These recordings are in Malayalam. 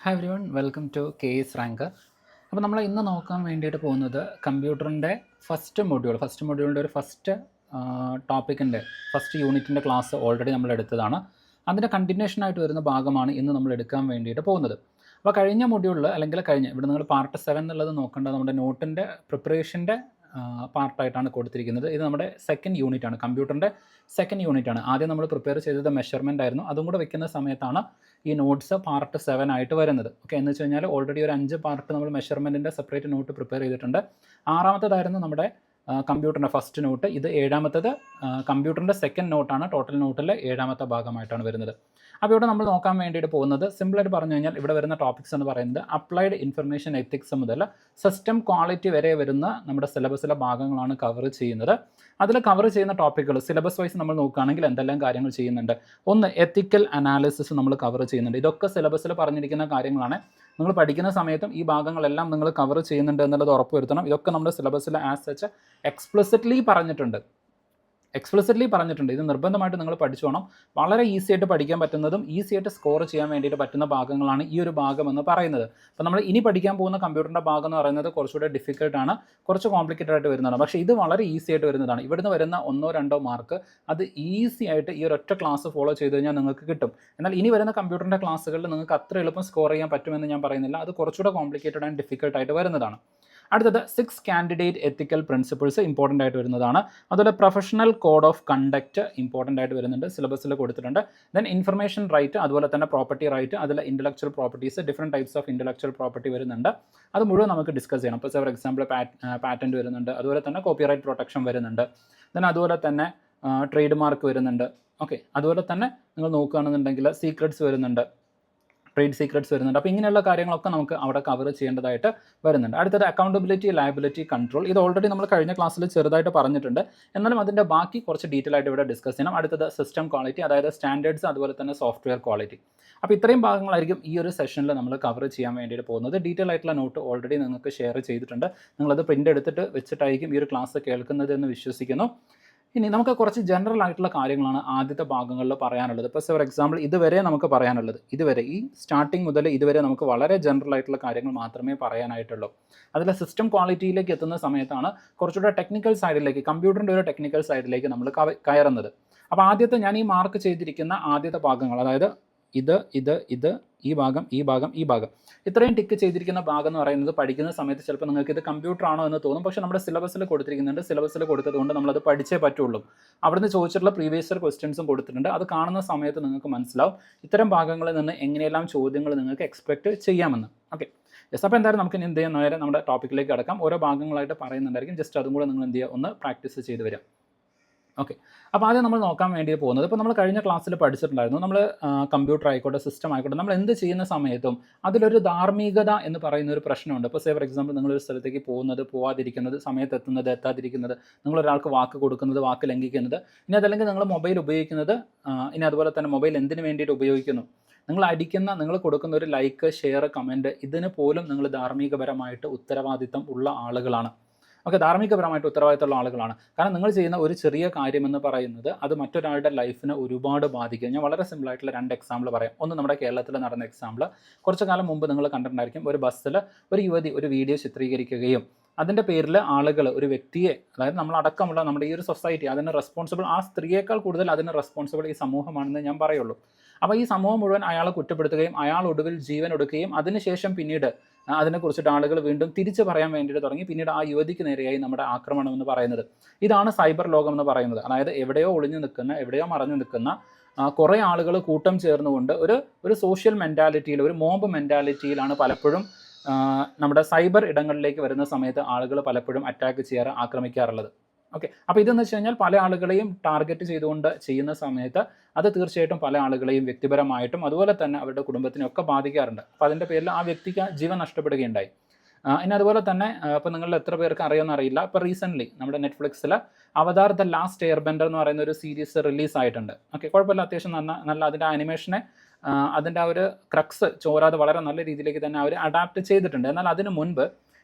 Hi everyone, welcome to KS rank. അപ്പോൾ നമ്മൾ ഇന്ന് നോക്കാൻ വേണ്ടിയിട്ട് പോകുന്നത് കമ്പ്യൂട്ടറിൻ്റെ ഫസ്റ്റ് മൊഡ്യൂളിൻ്റെ ഒരു ഫസ്റ്റ് ടോപ്പിക്കിൻ്റെ ഫസ്റ്റ് യൂണിറ്റിൻ്റെ ക്ലാസ് ഓൾറെഡി നമ്മൾ എടുത്തതാണ്. അതിൻ്റെ കണ്ടിന്യൂഷനായിട്ട് വരുന്ന ഭാഗമാണ് ഇന്ന് നമ്മൾ എടുക്കാൻ വേണ്ടിയിട്ട് പോകുന്നത്. അപ്പോൾ കഴിഞ്ഞ മൊഡ്യൂളിൽ അല്ലെങ്കിൽ ഇവിടെ നിങ്ങൾ പാർട്ട് 7 എന്നുള്ളത് നോക്കേണ്ടത് നമ്മുടെ നോട്ടിൻ്റെ പ്രിപ്പറേഷൻ്റെ പാർട്ടായിട്ടാണ് കൊടുത്തിരിക്കുന്നത്. ഇത് നമ്മുടെ സെക്കൻഡ് യൂണിറ്റാണ്, കമ്പ്യൂട്ടറിൻ്റെ സെക്കൻഡ് യൂണിറ്റാണ്. ആദ്യം നമ്മൾ പ്രിപ്പയർ ചെയ്തത് മെഷർമെൻ്റ് ആയിരുന്നു. അതും കൂടെ വെക്കുന്ന സമയത്താണ് ഈ നോട്ട്സ് പാർട്ട് 7 ആയിട്ട് വരുന്നത്. ഓക്കെ, എന്ന് വെച്ച് കഴിഞ്ഞാൽ ഓൾറെഡി ഒരു 5 പാർട്ട് നമ്മൾ മെഷർമെൻറ്റിൻ്റെ സെപ്പറേറ്റ് നോട്ട് പ്രിപ്പയർ ചെയ്തിട്ടുണ്ട്. ആറാമത്തേതായിരുന്നു നമ്മുടെ കമ്പ്യൂട്ടറിൻ്റെ ഫസ്റ്റ് നോട്ട്. ഇത് ഏഴാമത്തേത് കമ്പ്യൂട്ടറിൻ്റെ സെക്കൻഡ് നോട്ടാണ്. ടോട്ടൽ നോട്ടിലെ ഏഴാമത്തെ ഭാഗമായിട്ടാണ് വരുന്നത്. അപ്പോൾ ഇവിടെ നമ്മൾ നോക്കാൻ വേണ്ടിയിട്ട് പോകുന്നത് സിമ്പിളായിട്ട് പറഞ്ഞു കഴിഞ്ഞാൽ ഇവിടെ വരുന്ന ടോപ്പിക്സ് എന്ന് പറയുന്നത് അപ്ലൈഡ് ഇൻഫർമേഷൻ എത്തിക്സ് മുതൽ സിസ്റ്റം ക്വാളിറ്റി വരെ വരുന്ന നമ്മുടെ സിലബസിലെ ഭാഗങ്ങളാണ് കവർ ചെയ്യുന്നത്. അതിൽ കവർ ചെയ്യുന്ന ടോപ്പിക്കുകൾ സിലബസ് വൈസ് നമ്മൾ നോക്കുകയാണെങ്കിൽ എന്തെല്ലാം കാര്യങ്ങൾ ചെയ്യുന്നുണ്ട്. ഒന്ന്, എത്തിക്കൽ അനാലിസിസ് നമ്മൾ കവർ ചെയ്യുന്നുണ്ട്. ഇതൊക്കെ സിലബസിൽ പറഞ്ഞിരിക്കുന്ന കാര്യങ്ങളാണ്. നിങ്ങൾ പഠിക്കുന്ന സമയത്തും ഈ ഭാഗങ്ങളെല്ലാം നിങ്ങൾ കവർ ചെയ്യുന്നുണ്ട് എന്നുള്ളത് ഉറപ്പുവരുത്തണം. ഇതൊക്കെ നമ്മുടെ സിലബസിൽ ആസ് സച്ച് എക്സ്പ്ലിസിറ്റ്ലി പറഞ്ഞിട്ടുണ്ട്. ഇത് നിർബന്ധമായിട്ട് നിങ്ങൾ പഠിച്ചോണം. വളരെ ഈസി ആയിട്ട് പഠിക്കാൻ പറ്റുന്നതും ഈസി ആയിട്ട് സ്കോർ ചെയ്യാൻ വേണ്ടിയിട്ട് പറ്റുന്ന ഭാഗങ്ങളാണ് ഈ ഒരു ഭാഗം എന്ന് പറയുന്നത്. അപ്പോൾ നമ്മൾ ഇനി പഠിക്കാൻ പോകുന്ന കമ്പ്യൂട്ടറിൻ്റെ ഭാഗം എന്ന് പറയുന്നത് കുറച്ചുകൂടെ ഡിഫിക്കൽട്ടാണ്, കുറച്ച് കോംപ്ലിക്കേറ്റഡ് ആയിട്ട് വരുന്നതാണ്. പക്ഷേ ഇത് വളരെ ഈസി ആയിട്ട് വരുന്നതാണ്. ഇവിടുന്ന് വരുന്ന 1-2 മാർക്ക് അത് ഈസി ആയിട്ട് ഈ ഒരൊറ്റ ക്ലാസ് ഫോളോ ചെയ്ത് കഴിഞ്ഞാൽ നിങ്ങൾക്ക് കിട്ടും. എന്നാൽ ഇനി വരുന്ന കമ്പ്യൂട്ടറിൻ്റെ ക്ലാസ്സുകളിൽ നിങ്ങൾക്ക് അത്ര എളുപ്പം സ്കോർ ചെയ്യാൻ പറ്റുമെന്ന് ഞാൻ പറയുന്നില്ല. അത് കുറച്ചുകൂടെ കോംപ്ലിക്കേറ്റഡ് ആൻഡ് ഡിഫിക്കൽട്ടായിട്ട് വരുന്നതാണ്. അടുത്തത് 6 കാൻഡിഡേറ്റ് എത്തിക്കൽ പ്രിൻസിപ്പിൾസ് ഇമ്പോർട്ടൻ്റ് ആയിട്ട് വരുന്നതാണ്. അതുപോലെ professional code of conduct important ആയിട്ട് വരുന്നുണ്ട്, സിലബസിൽ കൊടുത്തിട്ടുണ്ട്. ദെൻ ഇൻഫർമേഷൻ റൈറ്റ്, അതുപോലെ തന്നെ പ്രോപ്പർട്ടി റൈറ്റ്, അതിൽ intellectual properties, different types of intellectual property വരുന്നുണ്ട്. അത് മുഴുവൻ നമുക്ക് ഡിസ്കസ് ചെയ്യണം. ഇപ്പോൾ ഫോർ എക്സാമ്പിൾ പാറ്റൻറ്റ് വരുന്നുണ്ട്, അതുപോലെ തന്നെ കോപ്പിറൈറ്റ് പ്രൊട്ടക്ഷൻ വരുന്നുണ്ട്. ദെൻ അതുപോലെ തന്നെ ട്രേഡ് മാർക്ക് വരുന്നുണ്ട്. ഓക്കെ, അതുപോലെ തന്നെ നിങ്ങൾ നോക്കുകയാണെന്നുണ്ടെങ്കിൽ സീക്രട്സ് വരുന്നുണ്ട്, ട്രേഡ് സീക്രട്സ് വരുന്നുണ്ട്. അപ്പോൾ ഇങ്ങനെയുള്ള കാര്യങ്ങളൊക്കെ നമുക്ക് അവിടെ കവർ ചെയ്യേണ്ടതായിട്ട് വരുന്നുണ്ട്. അടുത്തത് അക്കൗണ്ടബിലിറ്റി, ലയബിലിറ്റി, കൺട്രോൾ. ഇത് ഓൾറെഡി നമ്മൾ കഴിഞ്ഞ ക്ലാസ്സിൽ ചെറുതായിട്ട് പറഞ്ഞിട്ടുണ്ട്. എന്നാലും അതിൻ്റെ ബാക്കി കുറച്ച് ഡീറ്റെയിൽ ആയിട്ട് ഇവിടെ ഡിസ്കസ് ചെയ്യണം. അടുത്തത് സിസ്റ്റം ക്വാളിറ്റി, അതായത് സ്റ്റാൻഡേർഡ്സ്, അതുപോലെ തന്നെ സോഫ്റ്റ്വെയർ ക്വാളിറ്റി. അപ്പോൾ ഇത്രയും ഭാഗങ്ങളായിരിക്കും ഈ ഒരു സെഷനിൽ നമ്മൾ കവർ ചെയ്യാൻ വേണ്ടിയിട്ട് പോകുന്നത്. ഡീറ്റെയിൽ ആയിട്ടുള്ള നോട്ട് ഓൾറെഡി നിങ്ങൾക്ക് ഷെയർ ചെയ്തിട്ടുണ്ട്. നിങ്ങളത് പ്രിൻ്റ് എടുത്തിട്ട് വെച്ചിട്ടായിരിക്കും ഈ ഒരു ക്ലാസ് കേൾക്കുന്നത് എന്ന് വിശ്വസിക്കുന്നു. ഇനി നമുക്ക് കുറച്ച് ജനറൽ ആയിട്ടുള്ള കാര്യങ്ങളാണ് ആദ്യത്തെ ഭാഗങ്ങളിൽ പറയാനുള്ളത്. ഇപ്പോൾ ഫോർ എക്സാമ്പിൾ ഇതുവരെ നമുക്ക് പറയാനുള്ളത്, ഇതുവരെ ഈ സ്റ്റാർട്ടിങ് മുതൽ ഇതുവരെ നമുക്ക് വളരെ ജനറൽ ആയിട്ടുള്ള കാര്യങ്ങൾ മാത്രമേ പറയാനായിട്ടുള്ളൂ. അതിൽ സിസ്റ്റം ക്വാളിറ്റിയിലേക്ക് എത്തുന്ന സമയത്താണ് കുറച്ചുകൂടെ ടെക്നിക്കൽ സൈഡിലേക്ക്, കമ്പ്യൂട്ടറിൻ്റെ ഒരു ടെക്നിക്കൽ സൈഡിലേക്ക് നമ്മൾ കയറുന്നത്. അപ്പോൾ ആദ്യത്തെ ഞാൻ ഈ മാർക്ക് ചെയ്തിരിക്കുന്ന ആദ്യത്തെ ഭാഗങ്ങൾ, അതായത് ഇത് ഈ ഭാഗം ഇത്രയും ടിക്ക് ചെയ്തിരിക്കുന്ന ഭാഗം എന്ന് പറയുന്നത് പഠിക്കുന്ന സമയത്ത് ചിലപ്പോൾ നിങ്ങൾക്ക് ഇത് കമ്പ്യൂട്ടർ ആണോ എന്ന് തോന്നും. പക്ഷേ നമ്മുടെ സിലബസിൽ കൊടുത്തിരിക്കുന്നുണ്ട്. സിലബസിൽ കൊടുത്തതുകൊണ്ട് നമ്മളത് പഠിച്ചേ പറ്റുള്ളൂ. അവിടുന്ന് ചോദിച്ചിട്ടുള്ള പ്രീവിയസ് ഇയർ ക്വസ്റ്റ്യൻസും കൊടുത്തിട്ടുണ്ട്. അത് കാണുന്ന സമയത്ത് നിങ്ങൾക്ക് മനസ്സിലാവും ഇത്തരം ഭാഗങ്ങളിൽ നിന്ന് എങ്ങനെയെല്ലാം ചോദ്യങ്ങൾ നിങ്ങൾക്ക് എക്സ്പെക്റ്റ് ചെയ്യാമെന്ന്. Okay, yes. അപ്പോൾ എന്തായാലും നമുക്ക് ഇനി എന്ത് ചെയ്യാൻ നേരെ നമ്മുടെ ടോപ്പിക്കിലേക്ക് കടക്കാം. ഓരോ ഭാഗങ്ങളായിട്ട് പറയുന്നുണ്ടായിരിക്കും. ജസ്റ്റ് അതും കൂടെ നിങ്ങൾ എന്ത് ചെയ്യുക, ഒന്ന് പ്രാക്ടീസ് ചെയ്ത് വരാം. ഓക്കെ, അപ്പോൾ ആദ്യം നമ്മൾ നോക്കാൻ വേണ്ടി പോകുന്നത്, ഇപ്പോൾ നമ്മൾ കഴിഞ്ഞ ക്ലാസ്സിൽ പഠിച്ചിട്ടുണ്ടായിരുന്നു, നമ്മൾ കമ്പ്യൂട്ടർ ആയിക്കോട്ടെ, സിസ്റ്റം ആയിക്കോട്ടെ, നമ്മൾ എന്ത് ചെയ്യുന്ന സമയത്തും അതിലൊരു ധാർമ്മികത എന്ന് പറയുന്ന ഒരു പ്രശ്നമുണ്ട്. ഇപ്പോൾ ഫോർ എക്സാമ്പിൾ നിങ്ങളൊരു സ്ഥലത്തേക്ക് പോകുന്നത്, പോവാതിരിക്കുന്നത്, സമയത്തെത്തുന്നത്, എത്താതിരിക്കുന്നത്, നിങ്ങളൊരാൾക്ക് വാക്ക് കൊടുക്കുന്നത്, വാക്ക് ലംഘിക്കുന്നത്, ഇനി അതല്ലെങ്കിൽ നിങ്ങൾ മൊബൈൽ ഉപയോഗിക്കുന്നത്, ഇനി അതുപോലെ തന്നെ മൊബൈൽ എന്തിനു വേണ്ടിയിട്ട് ഉപയോഗിക്കുന്നു, നിങ്ങൾ കൊടുക്കുന്ന ഒരു ലൈക്ക്, ഷെയർ, കമൻറ്റ്, ഇതിന് പോലും നിങ്ങൾ ധാർമ്മികപരമായിട്ട് ഉത്തരവാദിത്തം ഉള്ള ആളുകളാണ്. ഓക്കെ, ധാർമ്മികപരമായിട്ട് ഉത്തരവാദിത്തമുള്ള ആളുകളാണ്. കാരണം നിങ്ങൾ ചെയ്യുന്ന ഒരു ചെറിയ കാര്യമെന്ന് പറയുന്നത് അത് മറ്റൊരാളുടെ ലൈഫിനെ ഒരുപാട് ബാധിക്കും. ഞാൻ വളരെ സിമ്പിളായിട്ടുള്ള 2 എക്സാമ്പിൾ പറയാം. ഒന്ന് നമ്മുടെ കേരളത്തിൽ നടന്ന എക്സാമ്പിൾ. കുറച്ച് കാലം മുമ്പ് നിങ്ങൾ കണ്ടിട്ടുണ്ടായിരിക്കും, ഒരു ബസ്സിൽ ഒരു യുവതി ഒരു വീഡിയോ ചിത്രീകരിക്കുകയും അതിൻ്റെ പേരിൽ ആളുകൾ ഒരു വ്യക്തിയെ, അതായത് നമ്മളടക്കമുള്ള നമ്മുടെ ഈ ഒരു സൊസൈറ്റി, അതിന് റെസ്പോൺസിബിൾ, ആ സ്ത്രീയേക്കാൾ കൂടുതൽ അതിന് റെസ്പോൺസിബിൾ ഈ സമൂഹമാണെന്ന് ഞാൻ പറയുള്ളൂ. അപ്പോൾ ഈ സമൂഹം മുഴുവൻ അയാളെ കുറ്റപ്പെടുത്തുകയും അയാൾ ഒടുവിൽ ജീവൻ ഒടുക്കുകയും അതിനുശേഷം പിന്നീട് അതിനെക്കുറിച്ചിട്ട് ആളുകൾ വീണ്ടും തിരിച്ചു പറയാൻ വേണ്ടിയിട്ട് തുടങ്ങി. പിന്നീട് ആ യുവതിക്ക് നേരെയായി നമ്മുടെ ആക്രമണം എന്ന് പറയുന്നത്. ഇതാണ് സൈബർ ലോകം എന്ന് പറയുന്നത്. അതായത് എവിടെയോ ഒളിഞ്ഞു നിൽക്കുന്ന, എവിടെയോ മറഞ്ഞു നിൽക്കുന്ന കുറേ ആളുകൾ കൂട്ടം ചേർന്നുകൊണ്ട് ഒരു സോഷ്യൽ മെൻറ്റാലിറ്റിയിൽ, ഒരു മോബ് മെൻറ്റാലിറ്റിയിലാണ് പലപ്പോഴും നമ്മുടെ സൈബർ ഇടങ്ങളിലേക്ക് വരുന്ന സമയത്ത് ആളുകൾ പലപ്പോഴും അറ്റാക്ക് ചെയ്യാറ്, ആക്രമിക്കാറുള്ളത്. ഓക്കെ, അപ്പോൾ ഇതെന്ന് വെച്ച് കഴിഞ്ഞാൽ പല ആളുകളെയും ടാർഗറ്റ് ചെയ്തുകൊണ്ട് ചെയ്യുന്ന സമയത്ത് അത് തീർച്ചയായിട്ടും പല ആളുകളെയും വ്യക്തിപരമായിട്ടും അതുപോലെ തന്നെ അവരുടെ കുടുംബത്തിനെയൊക്കെ ബാധിക്കാറുണ്ട്. അപ്പോൾ അതിൻ്റെ പേരിൽ ആ വ്യക്തിക്ക് ജീവൻ നഷ്ടപ്പെടുകയുണ്ടായി. ഇനി അതുപോലെ തന്നെ ഇപ്പോൾ നിങ്ങളിൽ എത്ര പേർക്ക് അറിയുമെന്ന് അറിയില്ല, ഇപ്പോൾ റീസെൻ്റ്ലി നമ്മുടെ നെറ്റ്ഫ്ലിക്സിൽ Avatar the last air bender എന്ന് പറയുന്ന ഒരു സീരീസ് റിലീസായിട്ടുണ്ട്. ഓക്കെ, കുഴപ്പമില്ല, അത്യാവശ്യം നല്ല അതിൻ്റെ ആനിമേഷനെ, അതിൻ്റെ ആ ഒരു ക്രക്സ് ചോരാതെ വളരെ നല്ല രീതിയിലേക്ക് തന്നെ അവർ അഡാപ്റ്റ് ചെയ്തിട്ടുണ്ട്. എന്നാൽ അതിന് മുൻപ്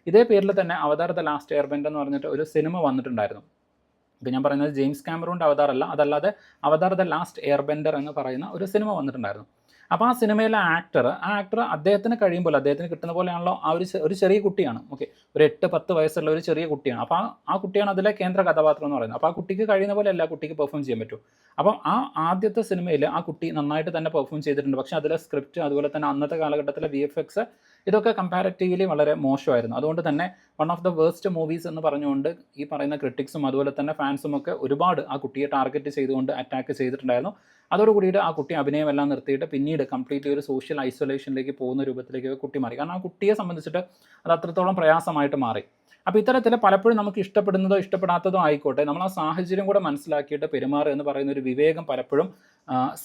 ഇതേ പേരിൽ തന്നെ അവതാർ ദ ലാസ്റ്റ് എയർ ബെൻഡർ എന്ന് പറഞ്ഞിട്ട് ഒരു സിനിമ വന്നിട്ടുണ്ടായിരുന്നു. ഇപ്പോൾ ഞാൻ പറയുന്നത് ജെയിംസ് കാമറൂണിൻ്റെ അവതാർ അല്ല, അതല്ലാതെ അവതാർ ദ ലാസ്റ്റ് എയർ ബെൻഡർ എന്ന് പറയുന്ന ഒരു സിനിമ വന്നിട്ടുണ്ടായിരുന്നു. അപ്പോൾ ആ സിനിമയിലെ ആക്ടർ അദ്ദേഹത്തിന് കഴിയുമ്പോൾ അദ്ദേഹത്തിന് കിട്ടുന്ന പോലെയാണല്ലോ ആ ഒരു ചെറിയ കുട്ടിയാണ്. ഓക്കെ, ഒരു 8-10 വയസ്സുള്ള ഒരു ചെറിയ കുട്ടിയാണ്. അപ്പോൾ ആ കുട്ടിയാണ് അതിലെ കേന്ദ്ര കഥാപാത്രം എന്ന് പറയുന്നത്. അപ്പോൾ ആ കുട്ടിക്ക് കഴിയുന്ന പോലെ അല്ല കുട്ടിക്ക് പെർഫോം ചെയ്യാൻ പറ്റും. അപ്പം ആ ആദ്യത്തെ സിനിമയിൽ ആ കുട്ടി നന്നായിട്ട് തന്നെ പെർഫോം ചെയ്തിട്ടുണ്ട്. പക്ഷേ അതിലെ സ്ക്രിപ്റ്റ്, അതുപോലെ തന്നെ അന്നത്തെ കാലഘട്ടത്തിലെ VFX, ഇതൊക്കെ കമ്പാരിറ്റീവ്ലി വളരെ മോശമായിരുന്നു. അതുകൊണ്ട് തന്നെ one of the worst movies എന്ന് പറഞ്ഞുകൊണ്ട് ഈ പറയുന്ന ക്രിട്ടിക്സും അതുപോലെ തന്നെ ഫാൻസും ഒക്കെ ഒരുപാട് ആ കുട്ടിയെ ടാർഗറ്റ് ചെയ്തുകൊണ്ട് അറ്റാക്ക് ചെയ്തിട്ടുണ്ടായിരുന്നു. അതോടുകൂടിയിട്ട് ആ കുട്ടി അഭിനയമെല്ലാം നിർത്തിയിട്ട് പിന്നീട് കംപ്ലീറ്റ്ലി ഒരു സോഷ്യൽ ഐസൊലേഷനിലേക്ക് പോകുന്ന രൂപത്തിലേക്ക് കുട്ടി മാറി. കാരണം ആ കുട്ടിയെ സംബന്ധിച്ചിട്ട് അത് അത്രത്തോളം പ്രയാസമായിട്ട് മാറി. അപ്പോൾ ഇത്തരത്തിൽ പലപ്പോഴും നമുക്ക് ഇഷ്ടപ്പെടുന്നതോ ഇഷ്ടപ്പെടാത്തതോ ആയിക്കോട്ടെ, നമ്മൾ ആ സാഹചര്യം കൂടെ മനസ്സിലാക്കിയിട്ട് പെരുമാറുക എന്ന് പറയുന്ന ഒരു വിവേകം പലപ്പോഴും